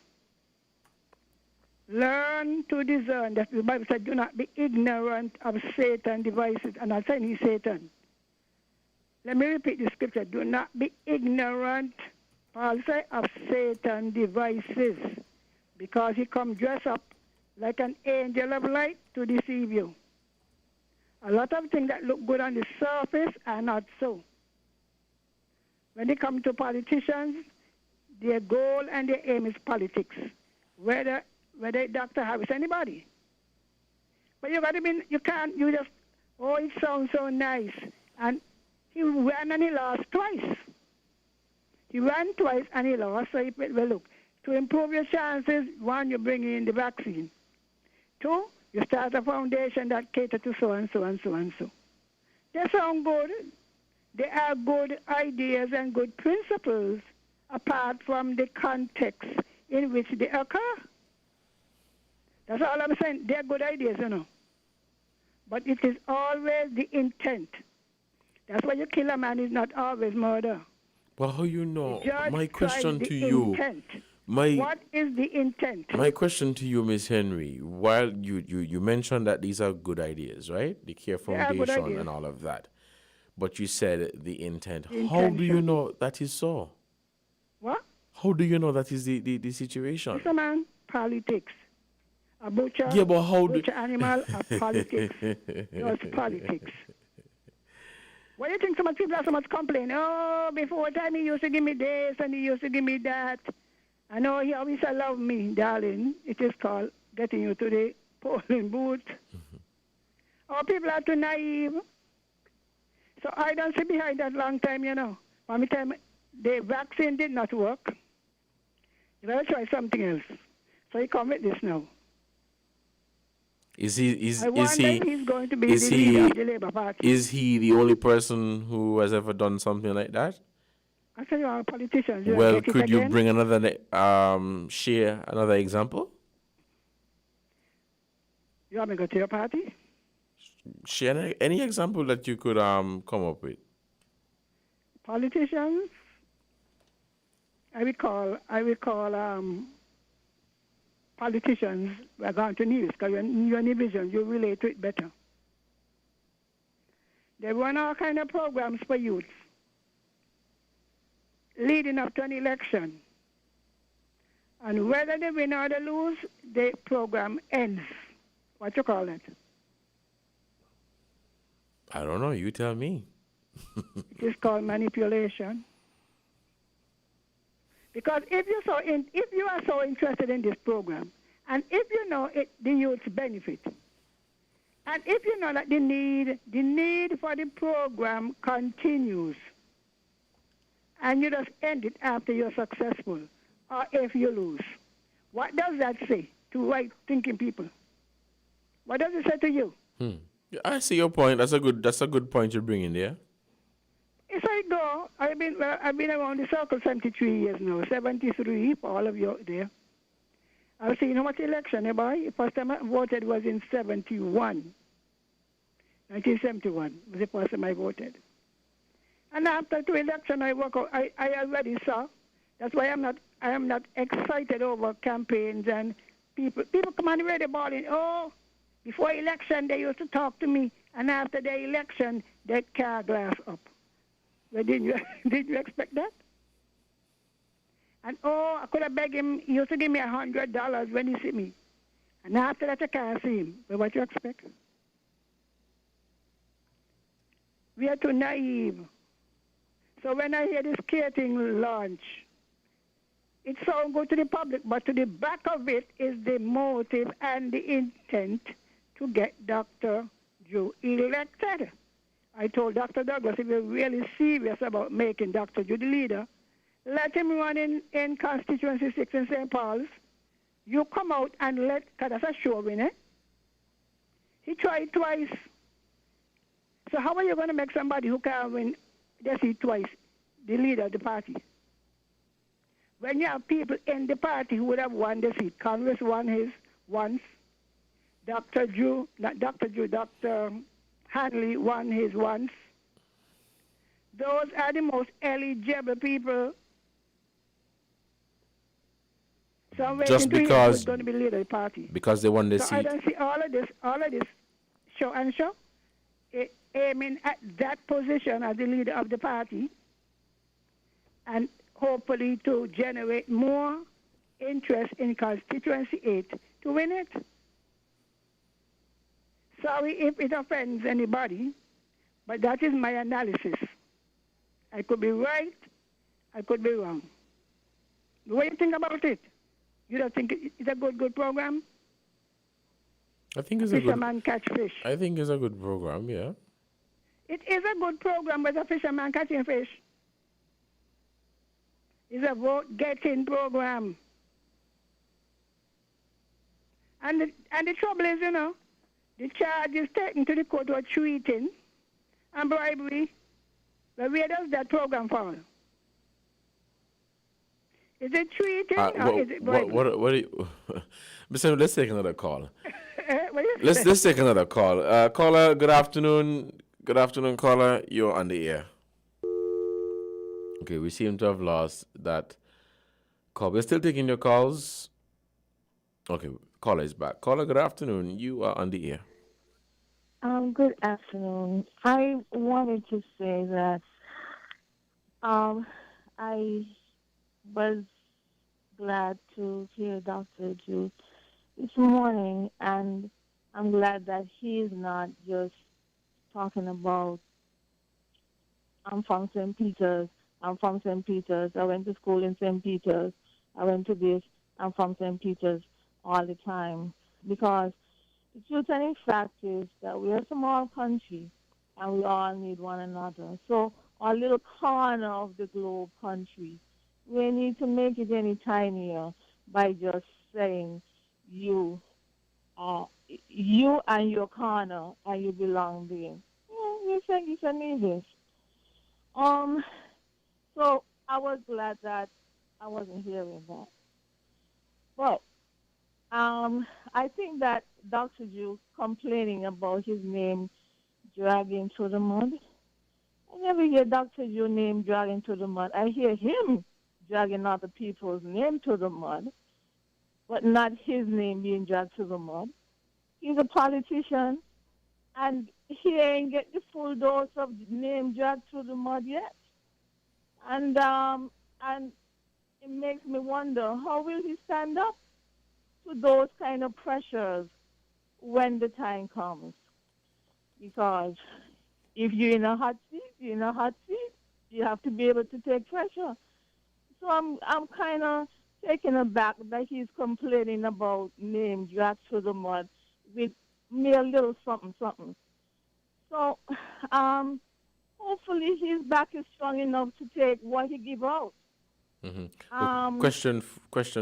Learn to discern. That the Bible said, do not be ignorant of Satan's devices. And I'm saying he's Satan. Let me repeat the scripture. Do not be ignorant, Paul said, of Satan's devices. Because he come dressed up like an angel of light to deceive you. A lot of things that look good on the surface are not so. When they come to politicians, their goal and their aim is politics. Whether Dr. Harris, anybody. But you got to be, you can't, you just, oh, it sounds so nice. And he ran and he lost twice. He ran twice and he lost. So, well, look, to improve your chances, one, you bring in the vaccine. Two, you start a foundation that caters to so and so and so and so. They sound good. They are good ideas and good principles apart from the context in which they occur. That's all I'm saying. They're good ideas, you know. But it is always the intent. That's why you kill a man is not always murder. Well, how you know? My Judge question tries to the you. intent. My What is the intent? My question to you, Miss Henry, while you mentioned that these are good ideas, right? The Care They are good Foundation ideas. and all of that. But you said the intent. The How do you intention. know that is so? What? How do you know that is the situation? Listen, man, politics. A butcher, Yeah, but how do butcher animal, a politics. Just politics. Why do you think so much people have so much complain? Oh, before time he used to give me this and he used to give me that. I know he always love me, darling. It is called getting you to the polling booth. Oh, people are too naive. So I don't sit behind that long time, you know. By the time the vaccine did not work, you better try something else. So he come with this now. Is he I wonder if he's going to be is the he leader of the Labour Party. is he the only person who has ever done something like that? I tell you, our politicians. You Well, get it could you again? bring share another example? You want me to go to your party? Share any example that you could come up with. Politicians. I will call politicians. We're going to Nevis because you're in division. You relate to it better. They run all kind of programs for youth leading up to an election. And whether they win or they lose, the program ends. What you call it? I don't know. You tell me. It is called manipulation. Because if you are so interested in this program, and if you know the youth's benefit, and if you know that the need for the program continues, and you just end it after you're successful or if you lose. What does that say to right-thinking people? What does it say to you? I see your point. That's a good point you bring in there. It's like though I've been around the circle 73 years now, 73 for all of you out there. I've seen how much election, boy. The first time I voted was in 1971 was the first time I voted. And after 2 elections, I already saw. That's why I am not excited over campaigns and people come on the radio balling. Oh, before election they used to talk to me, and after the election they car glass up. Well, did you expect that? And I could have begged him. He used to give me $100 when he see me, and after that I can't see him. But what you expect? We are too naive. So when I hear this skating launch, it sounds good to the public, but to the back of it is the motive and the intent to get Dr. Drew elected. I told Dr. Douglas, if you're really serious about making Dr. Drew the leader, let him run in Constituency 6 in St. Paul's. You come out and because that's a sure winner. He tried twice. So how are you going to make somebody who can win the seat twice the leader of the party? When you have people in the party who would have won the seat, Congress won his once, Dr. Hanley won his once. Those are the most eligible people. So I'm waiting to hear who's going to be leader of the party. Because they won the seat. I don't see all of this show and show, aiming at that position as the leader of the party, and hopefully to generate more interest in Constituency 8 to win it. Sorry if it offends anybody, but that is my analysis. I could be right, I could be wrong. What do you think about it? You don't think it's a good program? I think it's Fisherman catch fish. I think it's a good program, yeah. It is a good program with a fisherman catching fish. It's a vote-getting program. And the trouble is, the charges taken to the court were treating and bribery. But where does that program fall? Is it treating or is it bribery? What do you... Listen, let's take another call. Let's take another call. Caller, good afternoon. Good afternoon, caller. You're on the air. Okay, we seem to have lost that call. We're still taking your calls. Okay, caller is back. Caller, good afternoon. You are on the air. Good afternoon. I wanted to say that I was glad to hear Dr. Drew this morning, and I'm glad that he's not just talking about, I'm from St. Peter's, I went to school in St. Peter's, I went to this, I'm from St. Peter's all the time. Because the truth and the fact is that we're a small country and we all need one another. So our little corner of the globe country, we need to make it any tinier by just saying you and your corner and you belong there. We're St. Kitts and Nevis. So I was glad that I wasn't hearing that. But I think that Dr. Drew complaining about his name dragging through the mud. I never hear Dr. Drew name dragging through the mud. I hear him dragging other people's name to the mud, but not his name being dragged to the mud. He's a politician, and he ain't get the full dose of name dragged through the mud yet. And it makes me wonder, how will he stand up to those kind of pressures when the time comes? Because if you're in a hot seat, you have to be able to take pressure. So I'm kind of taken aback that he's complaining about name dragged through the mud with mere little something. So hopefully his back is strong enough to take what he give out. Question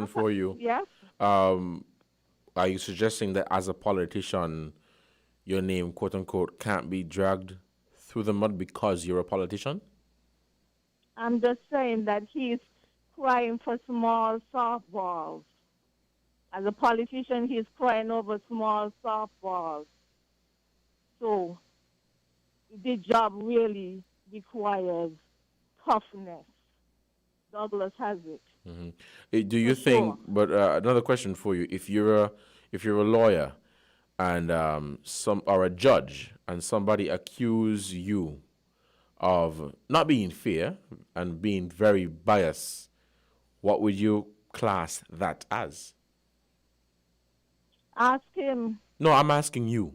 for you. Yes. Are you suggesting that as a politician, your name, quote unquote, can't be dragged through the mud because you're a politician? I'm just saying that he's crying for small softballs. As a politician, he's crying over small softballs. So the job really requires toughness. Douglas has it. Do you think? But another question for you: if you're a lawyer and or a judge, and somebody accuse you of not being fair and being very biased, what would you class that as? Ask him. No, I'm asking you.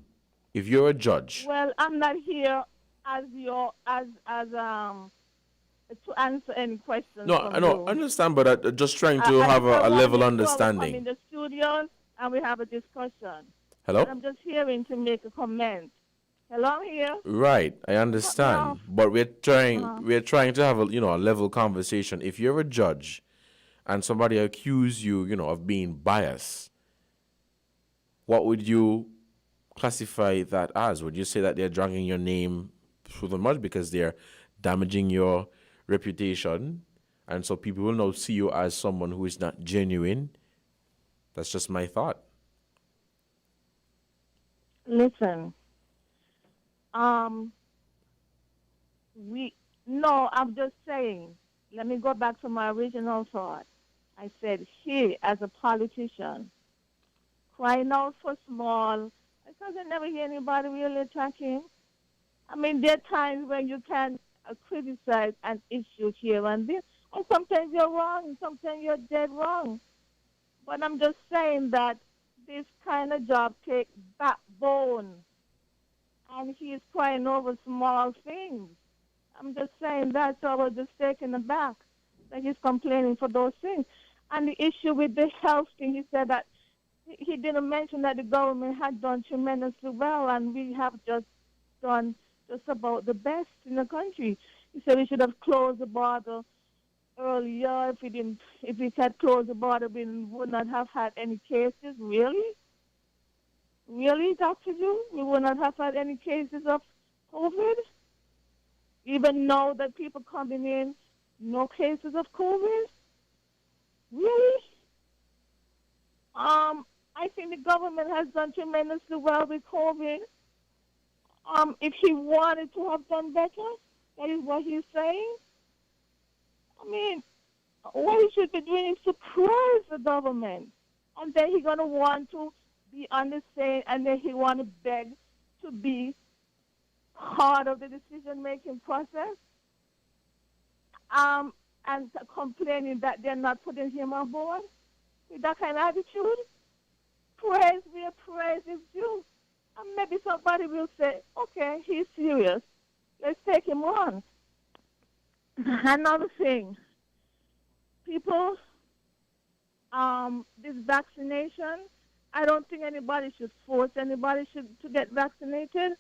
If you're a judge. Well, I'm not here as to answer any questions. No, I understand, but I'm just trying to have a level understanding. I'm in the studio and we have a discussion. Hello? And I'm just hearing to make a comment. Hello, I'm here. Right, I understand, but we're trying to have a level conversation. If you're a judge and somebody accuse you, of being biased, what would you classify that as? Would you say that they're dragging your name through the mud because they're damaging your reputation, and so people will now see you as someone who is not genuine? That's just my thought. Listen, I'm just saying, let me go back to my original thought. I said, he, as a politician, crying out for small, because I never hear anybody really attack him. I mean, there are times when you can criticize an issue here and there, and sometimes you're wrong, sometimes you're dead wrong. But I'm just saying that this kind of job takes backbone, and he's crying over small things. I'm just saying that, so I was just taken aback that he's complaining for those things. And the issue with the health thing, he said that he didn't mention that the government had done tremendously well, and we have just done just about the best in the country. He said we should have closed the border earlier. If we had closed the border, we would not have had any cases. Really? Really, Dr. Drew? We would not have had any cases of COVID? Even though that people coming in, no cases of COVID? Really? I think the government has done tremendously well with COVID. If he wanted to have done better, that is what he's saying. I mean, what he should be doing is to praise the government. And then he's going to want to be on the same, and then he want to beg to be part of the decision-making process. And complaining that they're not putting him on board with that kind of attitude. Praise where praise is due. And maybe somebody will say, okay, he's serious. Let's take him on. Another thing, people, this vaccination, I don't think anybody should force anybody to get vaccinated,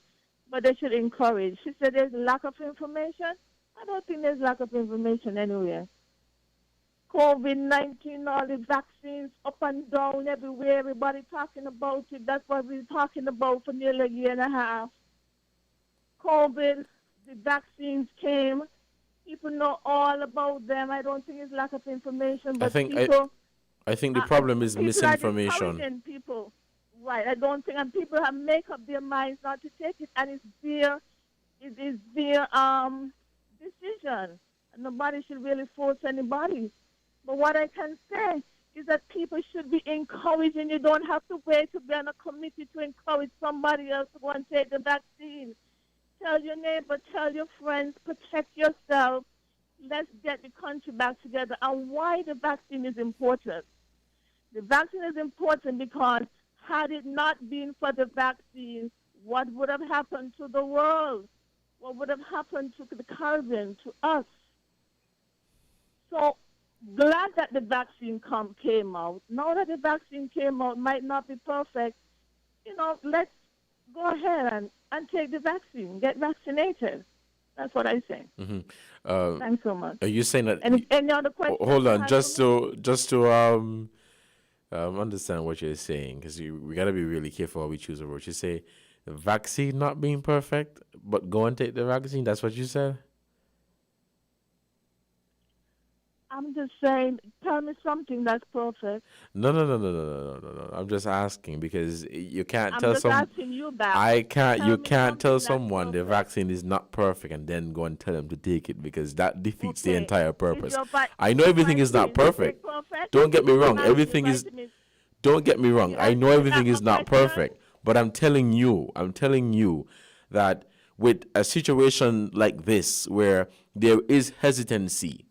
but they should encourage. She said there's lack of information. I don't think there's lack of information anywhere. COVID-19, all the vaccines up and down everywhere, everybody talking about it. That's what we're talking about for nearly a year and a half. COVID, the vaccines came. People know all about them. I don't think it's lack of information, but I think the problem is misinformation. People, right? I don't think, and people have made up their minds not to take it, and it is their decision. And nobody should really force anybody. But what I can say is that people should be encouraged, and you don't have to wait to be on a committee to encourage somebody else to go and take the vaccine. Tell your neighbor, tell your friends, protect yourself. Let's get the country back together. And why the vaccine is important? The vaccine is important because had it not been for the vaccine, what would have happened to the world? What would have happened to the Caribbean, to us? So glad that the vaccine came out. Now that the vaccine came out, might not be perfect. Let's go ahead and take the vaccine, get vaccinated. That's what I say. Thanks so much. Are you saying that? Any other questions? Hold on, just to understand what you're saying, because we gotta be really careful how we choose a word. You say the vaccine not being perfect, but go and take the vaccine. That's what you said. I'm just saying, tell me something that's perfect. No. I'm just asking because you can't I'm tell just asking you back. You can't tell someone the vaccine is not perfect and then go and tell them to take it, because that defeats the entire purpose. I know everything is not perfect. Don't get me wrong. Don't get me wrong. I know everything is not perfect, but I'm telling you that with a situation like this where there is hesitancy,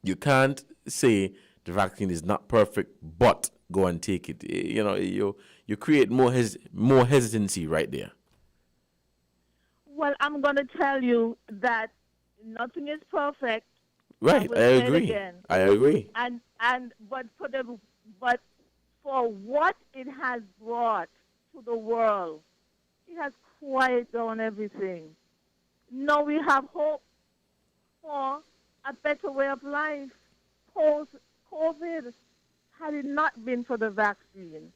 you can't say the vaccine is not perfect, but go and take it. You create more hesitancy right there. Well, I'm going to tell you that nothing is perfect. Right, I agree. I agree. But for what it has brought to the world, it has quieted down everything. Now we have hope for a better way of life post-COVID, had it not been for the vaccine.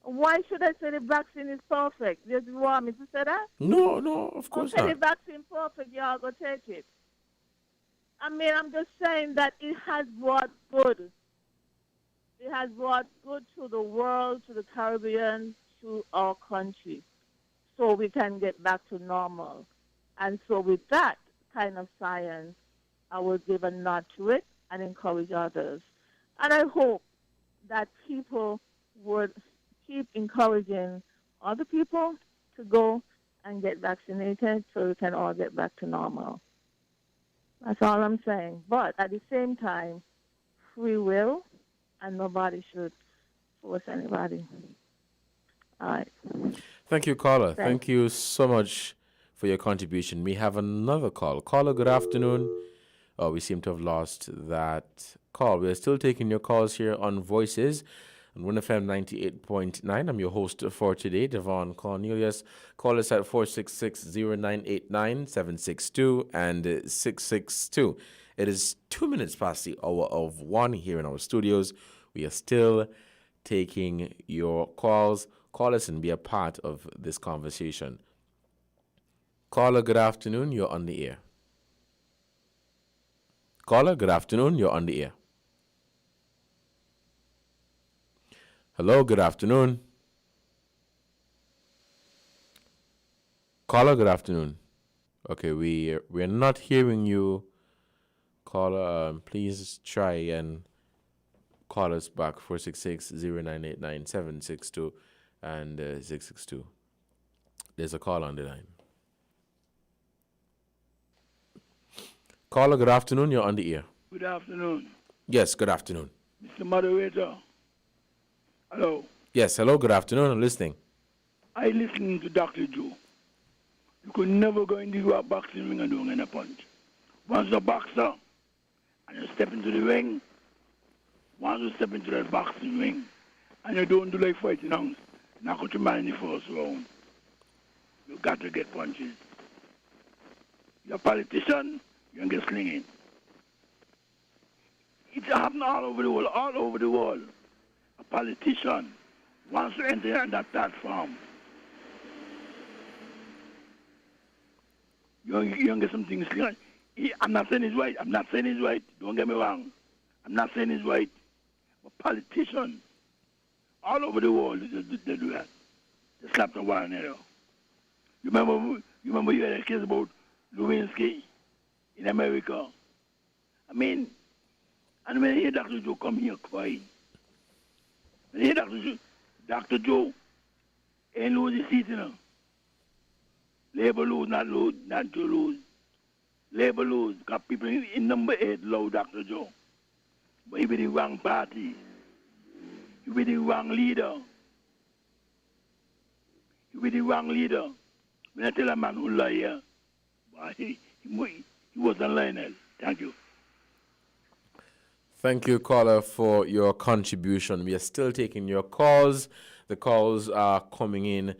Why should I say the vaccine is perfect? Do you want me to say that? No, of course not. The vaccine perfect, y'all go take it. I mean, I'm just saying that it has brought good. It has brought good to the world, to the Caribbean, to our country, so we can get back to normal. And so with that kind of science, I will give a nod to it and encourage others. And I hope that people would keep encouraging other people to go and get vaccinated so we can all get back to normal. That's all I'm saying. But at the same time, free will, and nobody should force anybody. All right. Thank you, caller. Thank you so much for your contribution. We have another call. Caller, good afternoon. Oh, we seem to have lost that call. We're still taking your calls here on Voices on WINN FM 98.9. I'm your host for today, Devonne Cornielius. Call us at 466-0989-762 and 662. It is 2 minutes past the hour of 1 here in our studios. We are still taking your calls. Call us and be a part of this conversation. Caller, good afternoon. You're on the air. Caller, good afternoon. You're on the air. Hello, good afternoon. Caller, good afternoon. Okay, we're not hearing you. Caller, please try and call us back, 466-0989-762 and 662. There's a call on the line. Caller, good afternoon. You're on the air. Good afternoon. Yes, good afternoon. Mr. Moderator. Hello. Yes, hello, good afternoon. I'm listening. I listening to Dr. Drew. You could never go into a boxing ring and do any punch. Once a boxer and you step into the ring, once you step into that boxing ring and you don't do like fighting on, not got your man in the first round. You got to get punches. You're a politician, you can get slinging. It's happening all over the world, A politician wants to enter on that platform. You can get some things slinging. I'm not saying it's right. Don't get me wrong. I'm not saying it's right. But politicians all over the world, they do that. They slap the one another. You remember you had a case about Lewinsky in America. I mean, and when I hear Dr. Joe come here crying, when I hear Dr. Joe ain't lose his seat, you know. Labor lose, not to lose. Labor lose, because people in number 8 love Dr. Joe. But he be the wrong party. He be the wrong leader. When I tell a man who lie here, he wasn't lying. Thank you. Thank you, caller, for your contribution. We are still taking your calls. The calls are coming in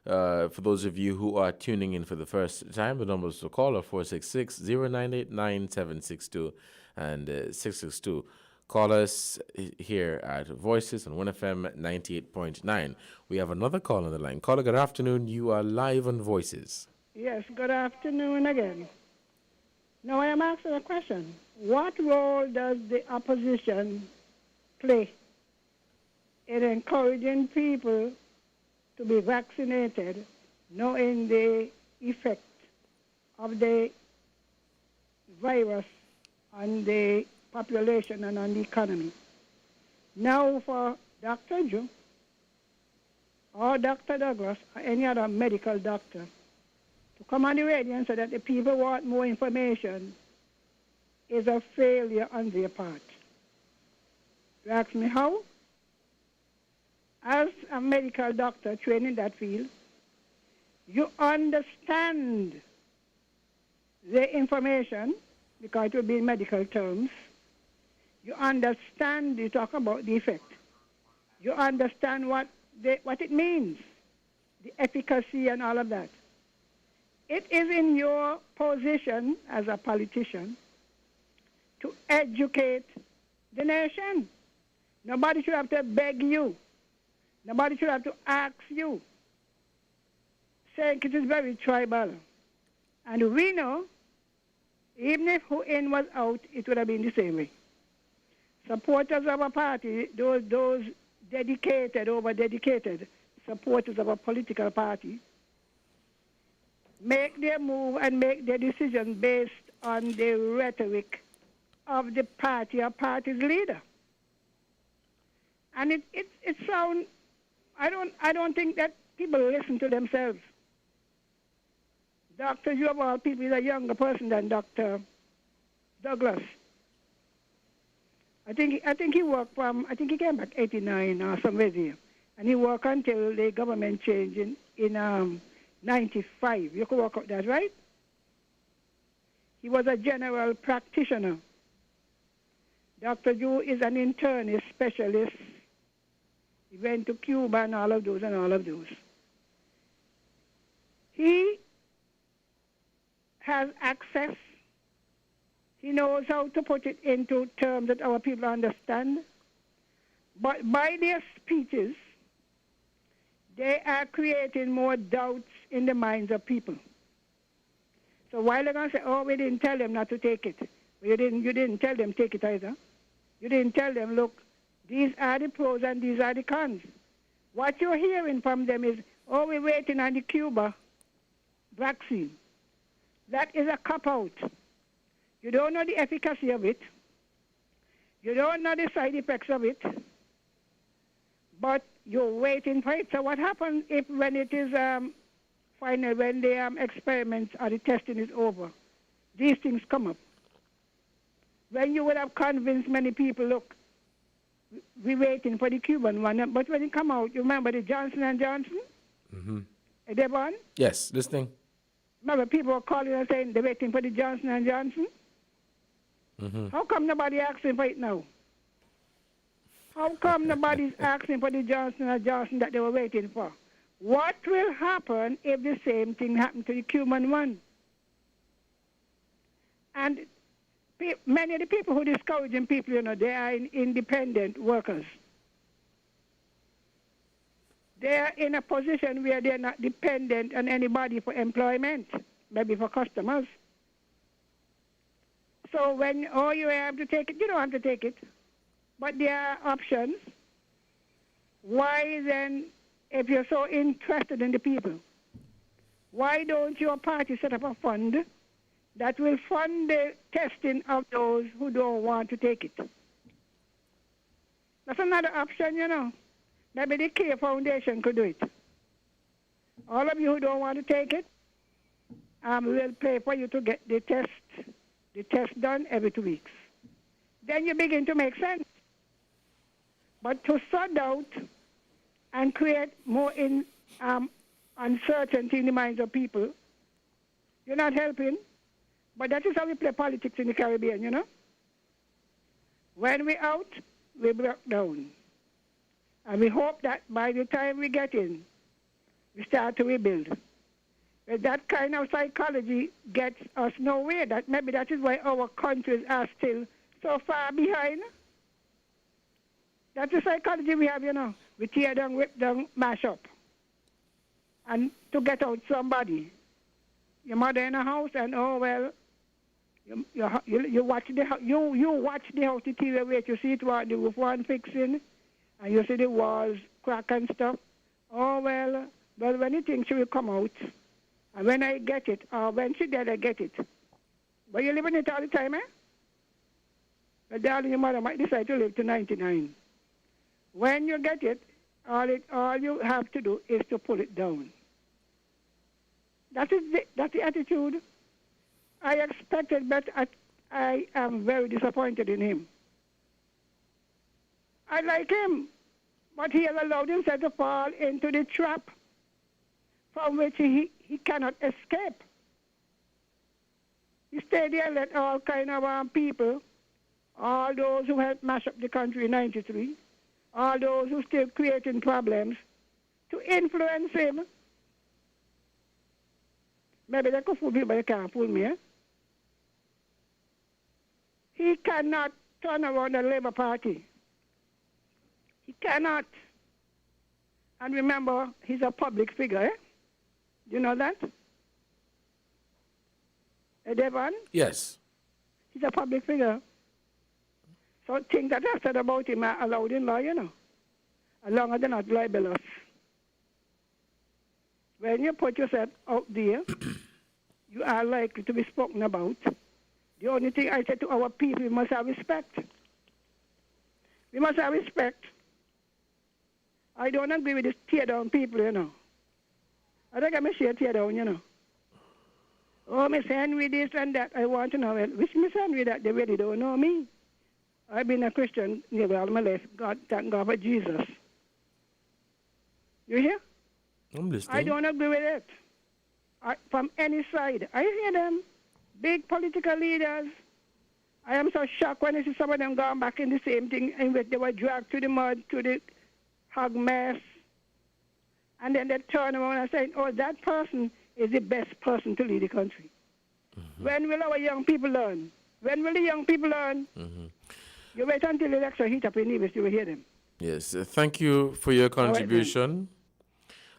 For those of you who are tuning in for the first time, the numbers to call are 466-098-9762 and 662. Call us here at Voices on WINN FM 98.9. We have another call on the line. Caller, good afternoon. You are live on Voices. Yes, good afternoon again. Now I am asking a question. What role does the opposition play in encouraging people to be vaccinated, knowing the effect of the virus on the population and on the economy? Now for Dr. Drew or Dr. Douglas or any other medical doctor to come on the radio and say that the people want more information is a failure on their part. You ask me how? As a medical doctor trained in that field, you understand the information because it will be in medical terms. You understand, you talk about the effect. You understand what it means, the efficacy and all of that. It is in your position as a politician to educate the nation. Nobody should have to beg you. Nobody should have to ask you. St Kitts is very tribal. And we know, even if who in was out, it would have been the same way. Supporters of a party, those dedicated, over-dedicated supporters of a political party, make their move and make their decision based on the rhetoric of the party or party's leader. And it sounds, I don't think that people listen to themselves. Dr. Drew, of all people, is a younger person than Dr. Douglas. I think he worked from, I think he came back 89 or somewhere there. And he worked until the government changed in 95. You could work out that, right? He was a general practitioner. Dr. Drew is an internist specialist. He went to Cuba and all of those. He has access. He knows how to put it into terms that our people understand. But by their speeches, they are creating more doubts in the minds of people. So while they're going to say, oh, we didn't tell them not to take it. Well, you didn't tell them take it either. You didn't tell them, look, these are the pros and these are the cons. What you're hearing from them is, oh, we're waiting on the Cuba vaccine. That is a cop-out. You don't know the efficacy of it. You don't know the side effects of it. But you're waiting for it. So what happens if when it is final, when the experiments or the testing is over, these things come up? When you would have convinced many people, look, we're waiting for the Cuban one. But when it come out, you remember the Johnson & Johnson? Mm-hmm. Devonne? Yes, listening. Remember people were calling and saying they're waiting for the Johnson & Johnson? Mm-hmm. How come nobody's asking for it now? How come nobody's asking for the Johnson & Johnson that they were waiting for? What will happen if the same thing happened to the Cuban one? And many of the people who are discouraging people, they are independent workers. They are in a position where they're not dependent on anybody for employment, maybe for customers. So when you have to take it, you don't have to take it. But there are options. Why then, if you're so interested in the people, why don't your party set up a fund that will fund the testing of those who don't want to take it? That's another option, Maybe the Care Foundation could do it. All of you who don't want to take it, we'll pay for you to get the test done every 2 weeks. Then you begin to make sense. But to sort out and create more uncertainty in the minds of people, you're not helping. But that is how we play politics in the Caribbean, When we're out, we break down. And we hope that by the time we get in, we start to rebuild. But that kind of psychology gets us nowhere. That maybe that is why our countries are still so far behind. That's the psychology we have, you know. We tear down, rip down, mash up. And to get out somebody. Your mother in a house and, oh, well, you watch the house deteriorate. You see it what the roof one fixing, and you see the walls crack and stuff. Oh, well, when you think she will come out, and when I get it, or when she did, I get it. But you live in it all the time, eh? But darling, your mother might decide to live to 99. When you get it, all you have to do is to pull it down. That's the attitude. I expected, but I am very disappointed in him. I like him, but he has allowed himself to fall into the trap from which he cannot escape. He stayed there and let all kind of people, all those who helped mash up the country in 93, all those who still creating problems, to influence him. Maybe they could fool me, but they can't fool me. Eh? He cannot turn around the Labour Party. He cannot. And remember, he's a public figure. Eh? Do you know that? Devonne? Yes. He's a public figure. So things that I've said about him are allowed in law, you know, as long as they're not libelous. When you put yourself out there, you are likely to be spoken about. The only thing I say to our people, we must have respect. We must have respect. I don't agree with this tear-down people, you know. I think I'm a share tear-down, you know. Oh, Miss Henry this and that. I want to know, well, which Miss Henry that they really don't know me. I've been a Christian nearly all my life. God, thank God for Jesus. You hear? I'm listening. I don't agree with it. From any side. I hear them. Big political leaders. I am so shocked when I see some of them going back in the same thing in which they were dragged to the mud, to the hog mess. And then they turn around and say, oh, that person is the best person to lead the country. Mm-hmm. When will our young people learn? When will the young people learn? Mm-hmm. You wait until the election heat up in Nevis, you will hear them. Yes, thank you for your contribution.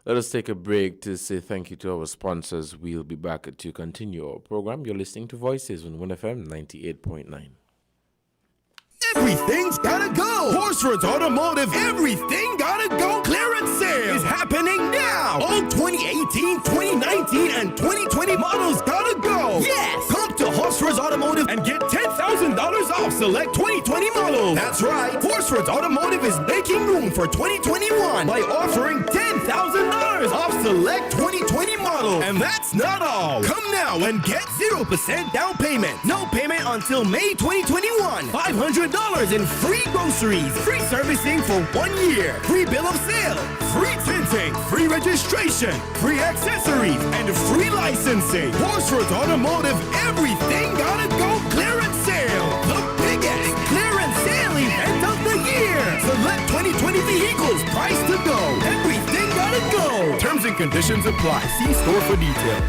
Let us take a break to say thank you to our sponsors. We'll be back to continue our program. You're listening to Voices on WINN FM 98.9. Everything's gotta go. Horsford's Automotive, everything gotta go. Clearance sale is happening now. All 2018, 2019, and 2020 models gotta go. Yes, come to Horsford's Automotive and get $10,000 off select 2020 models. That's right. Horsford's Automotive is making room for 2021 by offering $10,000 off select 2020 models. And that's not all. Come now and get 0% down payment. No payment until May 2021. $500 in free groceries, free servicing for 1 year, free bill of sale, free tinting, free registration, free accessories, and free licensing. Horsford's Automotive, everything gotta go clearance sale. The biggest clearance sale event of the year. Select 2020 vehicles, price to go. Everything gotta go. Terms and conditions apply. See store for details.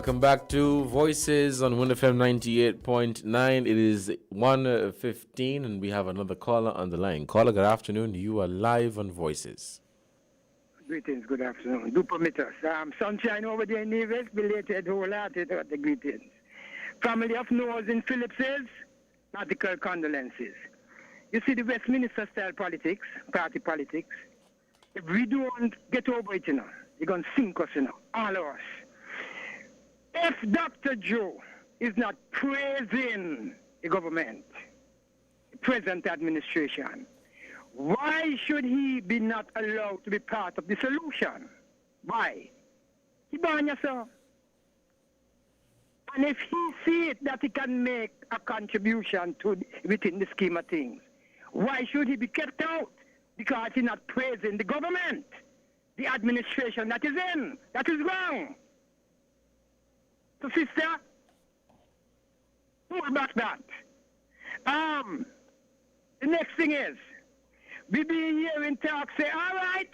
Welcome back to Voices on WINN FM 98.9. It is 1:15 and we have another caller on the line. Caller, good afternoon. You are live on Voices. Greetings, good afternoon. Do permit us. Sunshine over there in Nevis, belated wholehearted the greetings. Family of Noahs in Phillipses, medical condolences. You see the Westminster style politics, party politics. If we don't get over it, you're going to sink us, all of us. If Dr. Drew is not praising the government, the present administration, why should he be not allowed to be part of the solution? Why? He born yourself. And if he sees that he can make a contribution to within the scheme of things, why should he be kept out? Because he's not praising the government, the administration that is in. That is wrong. So, sister, hold back that. The next thing is, we be hearing talk say, all right,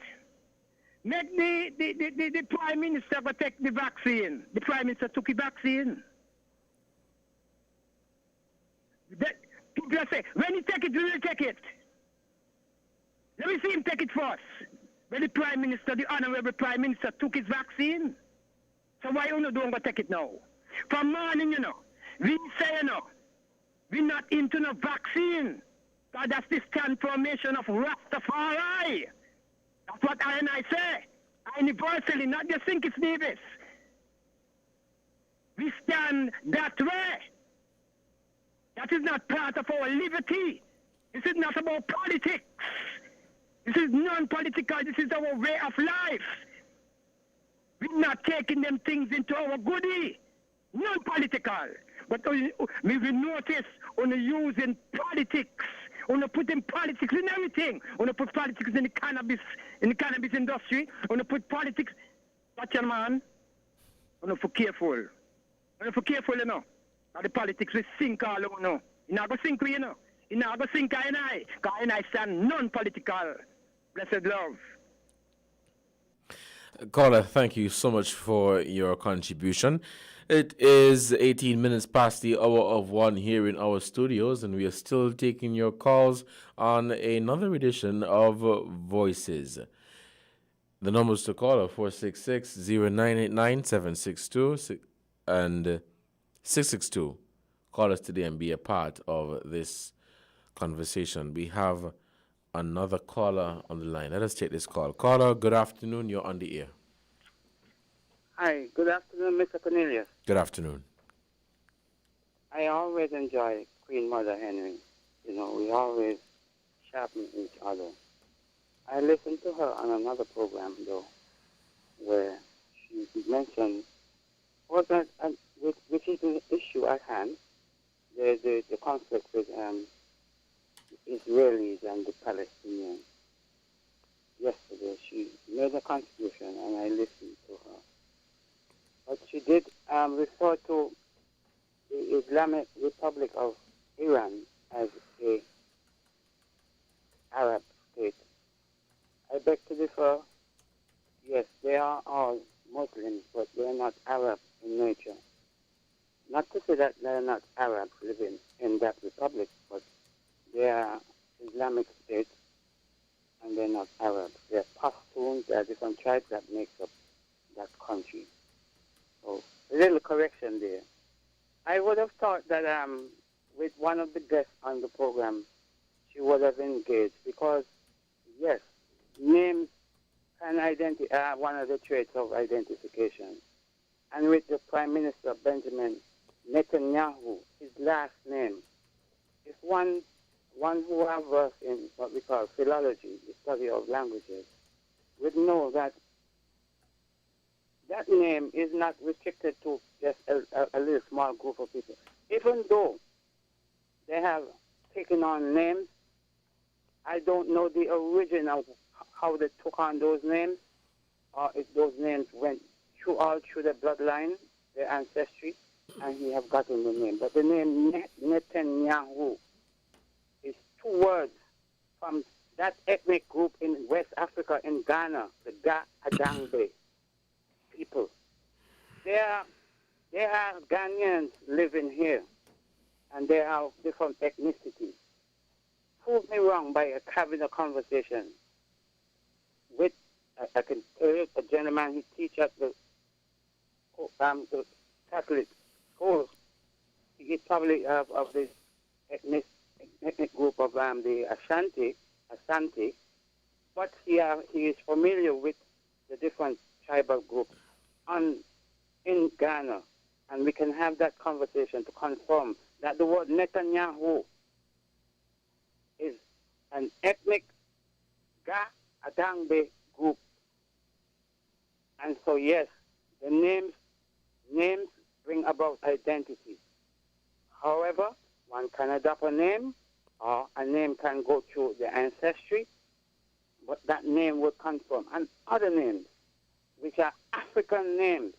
make the Prime Minister go take the vaccine. The Prime Minister took the vaccine. People say, when he take it, we will take it. Let me see him take it first. When the Prime Minister, the Honorable Prime Minister, took his vaccine. So why you don't go take it now? From morning, we say, we're not into no vaccine. Because that's the transformation of Rastafari. That's what I say. Universally, not just St Kitts and Nevis. We stand that way. That is not part of our liberty. This is not about politics. This is non-political. This is our way of life. We're not taking them things into our goodie. Non-political. But we will notice on using politics, on putting politics in everything, on put politics in the cannabis industry, on put politics. Watch your man. On for careful. On for careful, And the politics will sink all over, You're not going to sink, You're not going to sink, I. Because I stand non-political. Blessed love. Caller, thank you so much for your contribution. It is 18 minutes past the hour of 1 here in our studios, and we are still taking your calls on another edition of Voices. The numbers to call are 466-0989-762 and 662. Call us today and be a part of this conversation. We have another caller on the line. Let us take this call. Caller, good afternoon. You're on the air. Hi, good afternoon, Mr. Cornelius. Good afternoon. I always enjoy Queen Mother Henry. We always sharpen each other. I listened to her on another program, though, where she mentioned, which is the issue at hand, the conflict with Israelis and the Palestinians. Yesterday, she made a contribution, and I listened to her. But she did refer to the Islamic Republic of Iran as a Arab state. I beg to differ. Yes, they are all Muslims, but they are not Arab in nature. Not to say that they are not Arabs living in that republic, but they are Islamic states, and they're not Arabs. They're Pashtuns. There are different tribes that make up that country. So a little correction there. I would have thought that with one of the guests on the program, she would have engaged because, yes, names can identify one of the traits of identification. And with the Prime Minister Benjamin Netanyahu, his last name, if one who have versed in what we call philology, the study of languages, would know that that name is not restricted to just a little small group of people. Even though they have taken on names, I don't know the origin of how they took on those names, or if those names went through the bloodline, their ancestry, and he have gotten the name. But the name Netanyahu is two words from that ethnic group in West Africa, in Ghana, the Ga Adangbe people. They are There are Ghanaians living here, and they are different ethnicities. Prove me wrong by having a conversation with, I can tell you, a gentleman he teaches at the Catholic schools. He is probably of this ethnic group of the Ashanti, but he is familiar with the different tribal groups in Ghana, and we can have that conversation to confirm that the word Netanyahu is an ethnic Ga-Adangbe group. And so, yes, the names bring about identity. However, one can adopt a name, or a name can go through the ancestry, but that name will come from and other names, which are African names.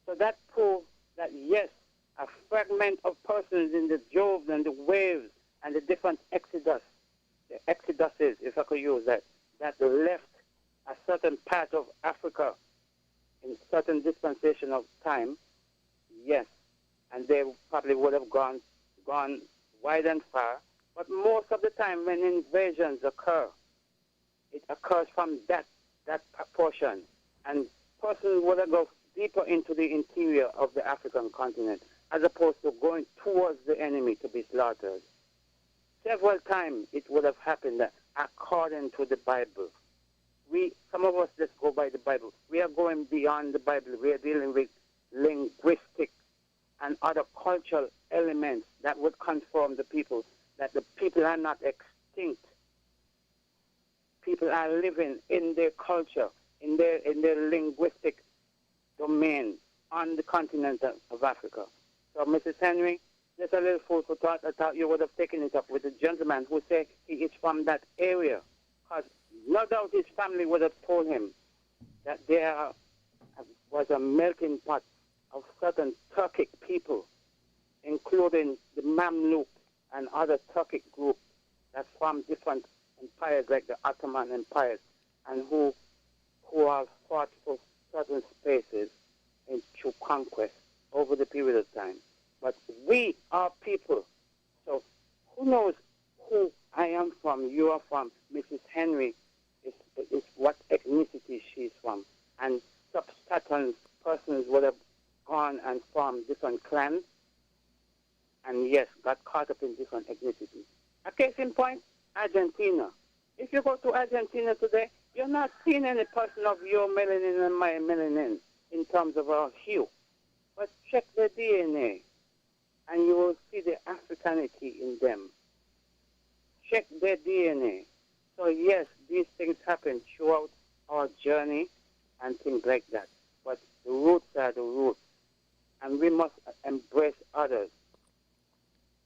So that proves that, yes, a fragment of persons in the Joves and the waves and the different exoduses, if I could use that left a certain part of Africa in certain dispensation of time, yes, and they probably would have gone wide and far. But most of the time when invasions occur, it occurs from that portion, and persons would have gone deeper into the interior of the African continent as opposed to going towards the enemy to be slaughtered. Several times it would have happened that according to the Bible. Some of us just go by the Bible. We are going beyond the Bible. We are dealing with linguistic and other cultural elements that would confirm the people that the people are not extinct. People are living in their culture, in their linguistic domain on the continent of Africa. So, Mrs. Henry, just a little food for thought. I thought you would have taken it up with the gentleman who said he is from that area. Because no doubt his family would have told him that there was a melting pot of certain Turkic people, including the Mamluk and other Turkic groups that formed different empires like the Ottoman Empire, and who have fought for certain spaces into conquest over the period of time. But we are people. So who knows who I am from, you are from. Mrs. Henry is what ethnicity she's from. And subsistence persons would have gone and formed different clans, and yes, got caught up in different ethnicities. A case in point, Argentina. If you go to Argentina today, you're not seeing any person of your melanin and my melanin in terms of our hue. But check their DNA, and you will see the Africanity in them. Check their DNA. So yes, these things happen throughout our journey and things like that. But the roots are the roots, and we must embrace others.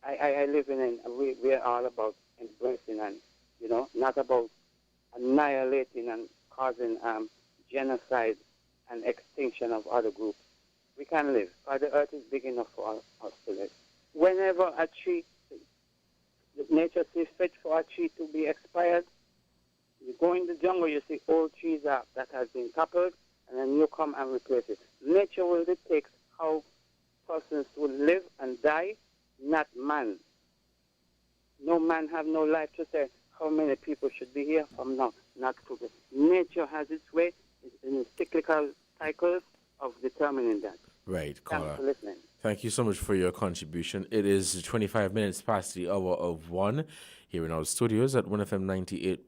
I live in, we are all about embracing and, not about annihilating and causing genocide and extinction of other groups. We can live, because the earth is big enough for us to live. Whenever a tree, nature sees fit for a tree to be expired, you go in the jungle, you see old trees that has been toppled, and then you come and replace it. Nature will dictate how persons will live and die, not man. No man have no life to say how many people should be here from now, not to this. Nature has its way in cyclical cycles of determining that. Right, Thanks caller. for listening. Thank you so much for your contribution. It is 25 minutes past the hour of 1 here in our studios at WINN FM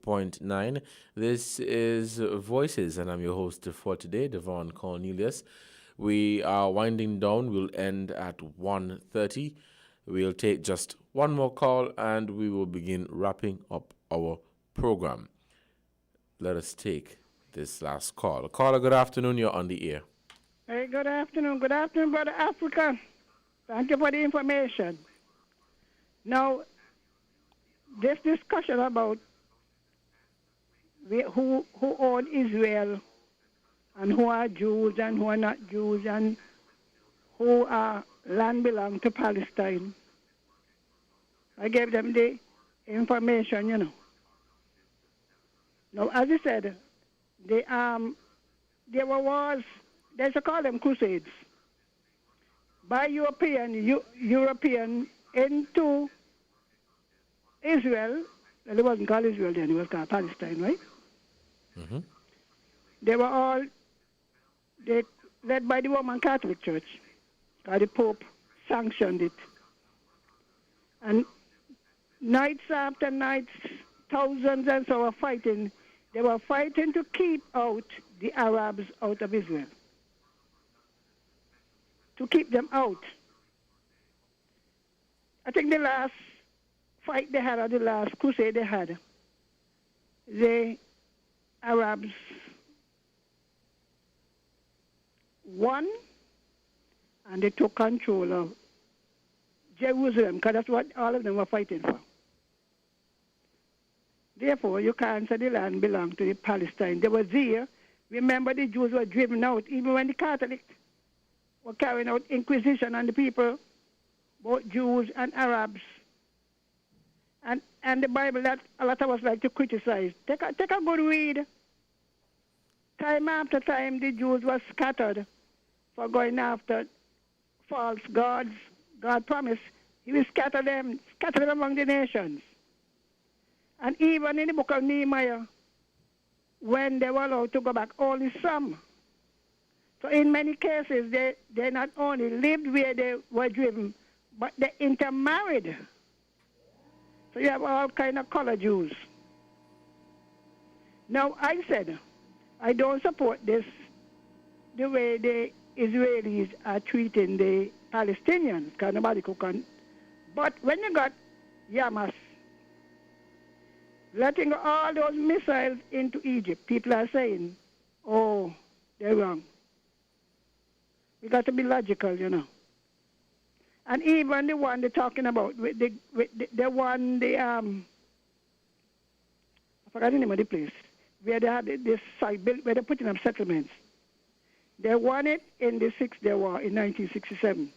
98.9. This is Voices, and I'm your host for today, Devonne Cornielius. We are winding down. We'll end at 1:30. We'll take just one more call, and we will begin wrapping up our program. Let us take this last call. Caller, good afternoon. You're on the air. Hey, good afternoon. Good afternoon, Brother Africa. Thank you for the information. Now, this discussion about who own Israel and who are Jews and who are not Jews and who land belong to Palestine. I gave them the information, Now, as you said, there were wars, they used to call them crusades. by European into Israel. Well, it wasn't called Israel then, it was called Palestine, right? Mm-hmm. They were led by the Roman Catholic Church, because the Pope sanctioned it. And nights after nights, thousands and so were fighting. They were fighting to keep out the Arabs out of Israel. To keep them out. I think the last fight they had, or the last crusade they had, the Arabs won, and they took control of Jerusalem, because that's what all of them were fighting for. Therefore, you can't say the land belonged to the Palestine. They were there. Remember, the Jews were driven out, even when the Catholics were carrying out inquisition on the people, both Jews and Arabs. And the Bible that a lot of us like to criticize. Take a good read. Time after time, the Jews were scattered for going after false gods. God promised He will scatter them among the nations. And even in the book of Nehemiah, when they were allowed to go back, only some. So in many cases, they not only lived where they were driven, but they intermarried. So you have all kind of color Jews. Now, I said, I don't support this, the way the Israelis are treating the Palestinians, because nobody could. But when you got Hamas letting all those missiles into Egypt, people are saying, oh, they're wrong. We got to be logical, you know. And even the one they're talking about, I forgot the name of the place, where they had this site built, where they're putting up settlements. They won it in the Six Day War in 1967.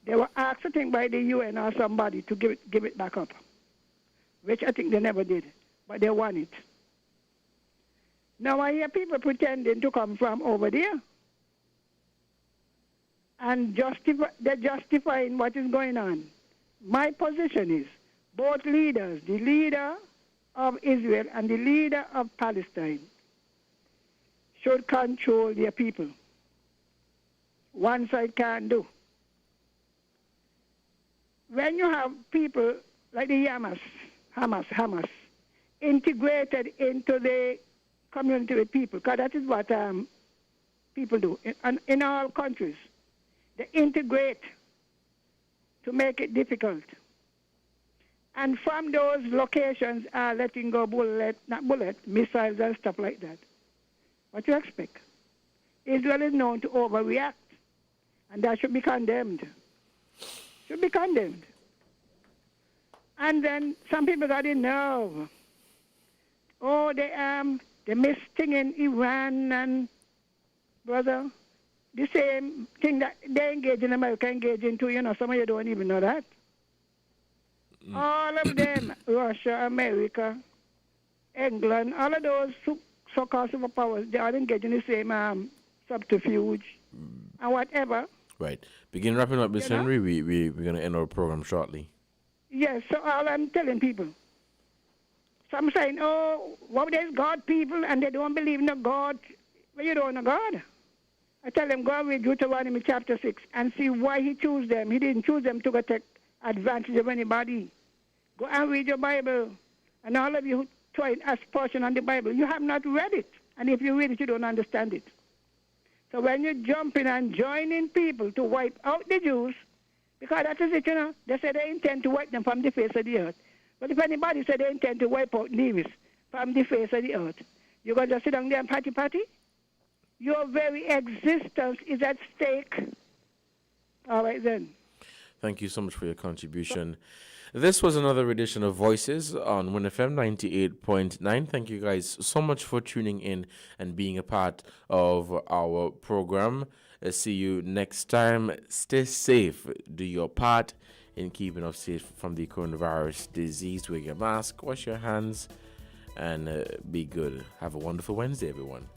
They were asked, I think, by the UN or somebody to give it back up, which I think they never did, but they won it. Now I hear people pretending to come from over there, and they're justifying what is going on. My position is both leaders, the leader of Israel and the leader of Palestine, should control their people. One side can't do. When you have people like the Hamas, integrated into the community with people, because that is what people do in all countries. They integrate to make it difficult. And from those locations are letting go missiles and stuff like that. What do you expect? Israel is known to overreact, and that should be condemned. Should be condemned. And then some people got in nerve. Oh, they missed thing in Iran, and brother, the same thing that they engage in, America engage into, you know, some of you don't even know that. All of them, Russia, America, England, all of those so-called superpowers, they are engaged in the same subterfuge and whatever. Right. Begin wrapping up, Miss Henry. We're going to end our program shortly. Yes, so all I'm telling people, some saying, oh, what there's God people and they don't believe in a God. Well, you don't know God. I tell them, go and read Deuteronomy chapter 6 and see why He chose them. He didn't choose them to go take advantage of anybody. Go and read your Bible. And all of you who try and ask portion on the Bible, you have not read it. And if you read it, you don't understand it. So when you jump in and join in people to wipe out the Jews, because that is it, you know, they say they intend to wipe them from the face of the earth. But if anybody say they intend to wipe out Nevis from the face of the earth, you're going to just sit down there and patty? Your very existence is at stake. All right, then. Thank you so much for your contribution. This was another edition of Voices on WINN FM 98.9. Thank you guys so much for tuning in and being a part of our program. See you next time. Stay safe. Do your part in keeping us safe from the coronavirus disease. Wear your mask, wash your hands, and be good. Have a wonderful Wednesday, everyone.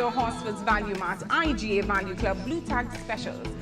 your Horsford's Value Mart IGA Value Club Blue Tag Specials.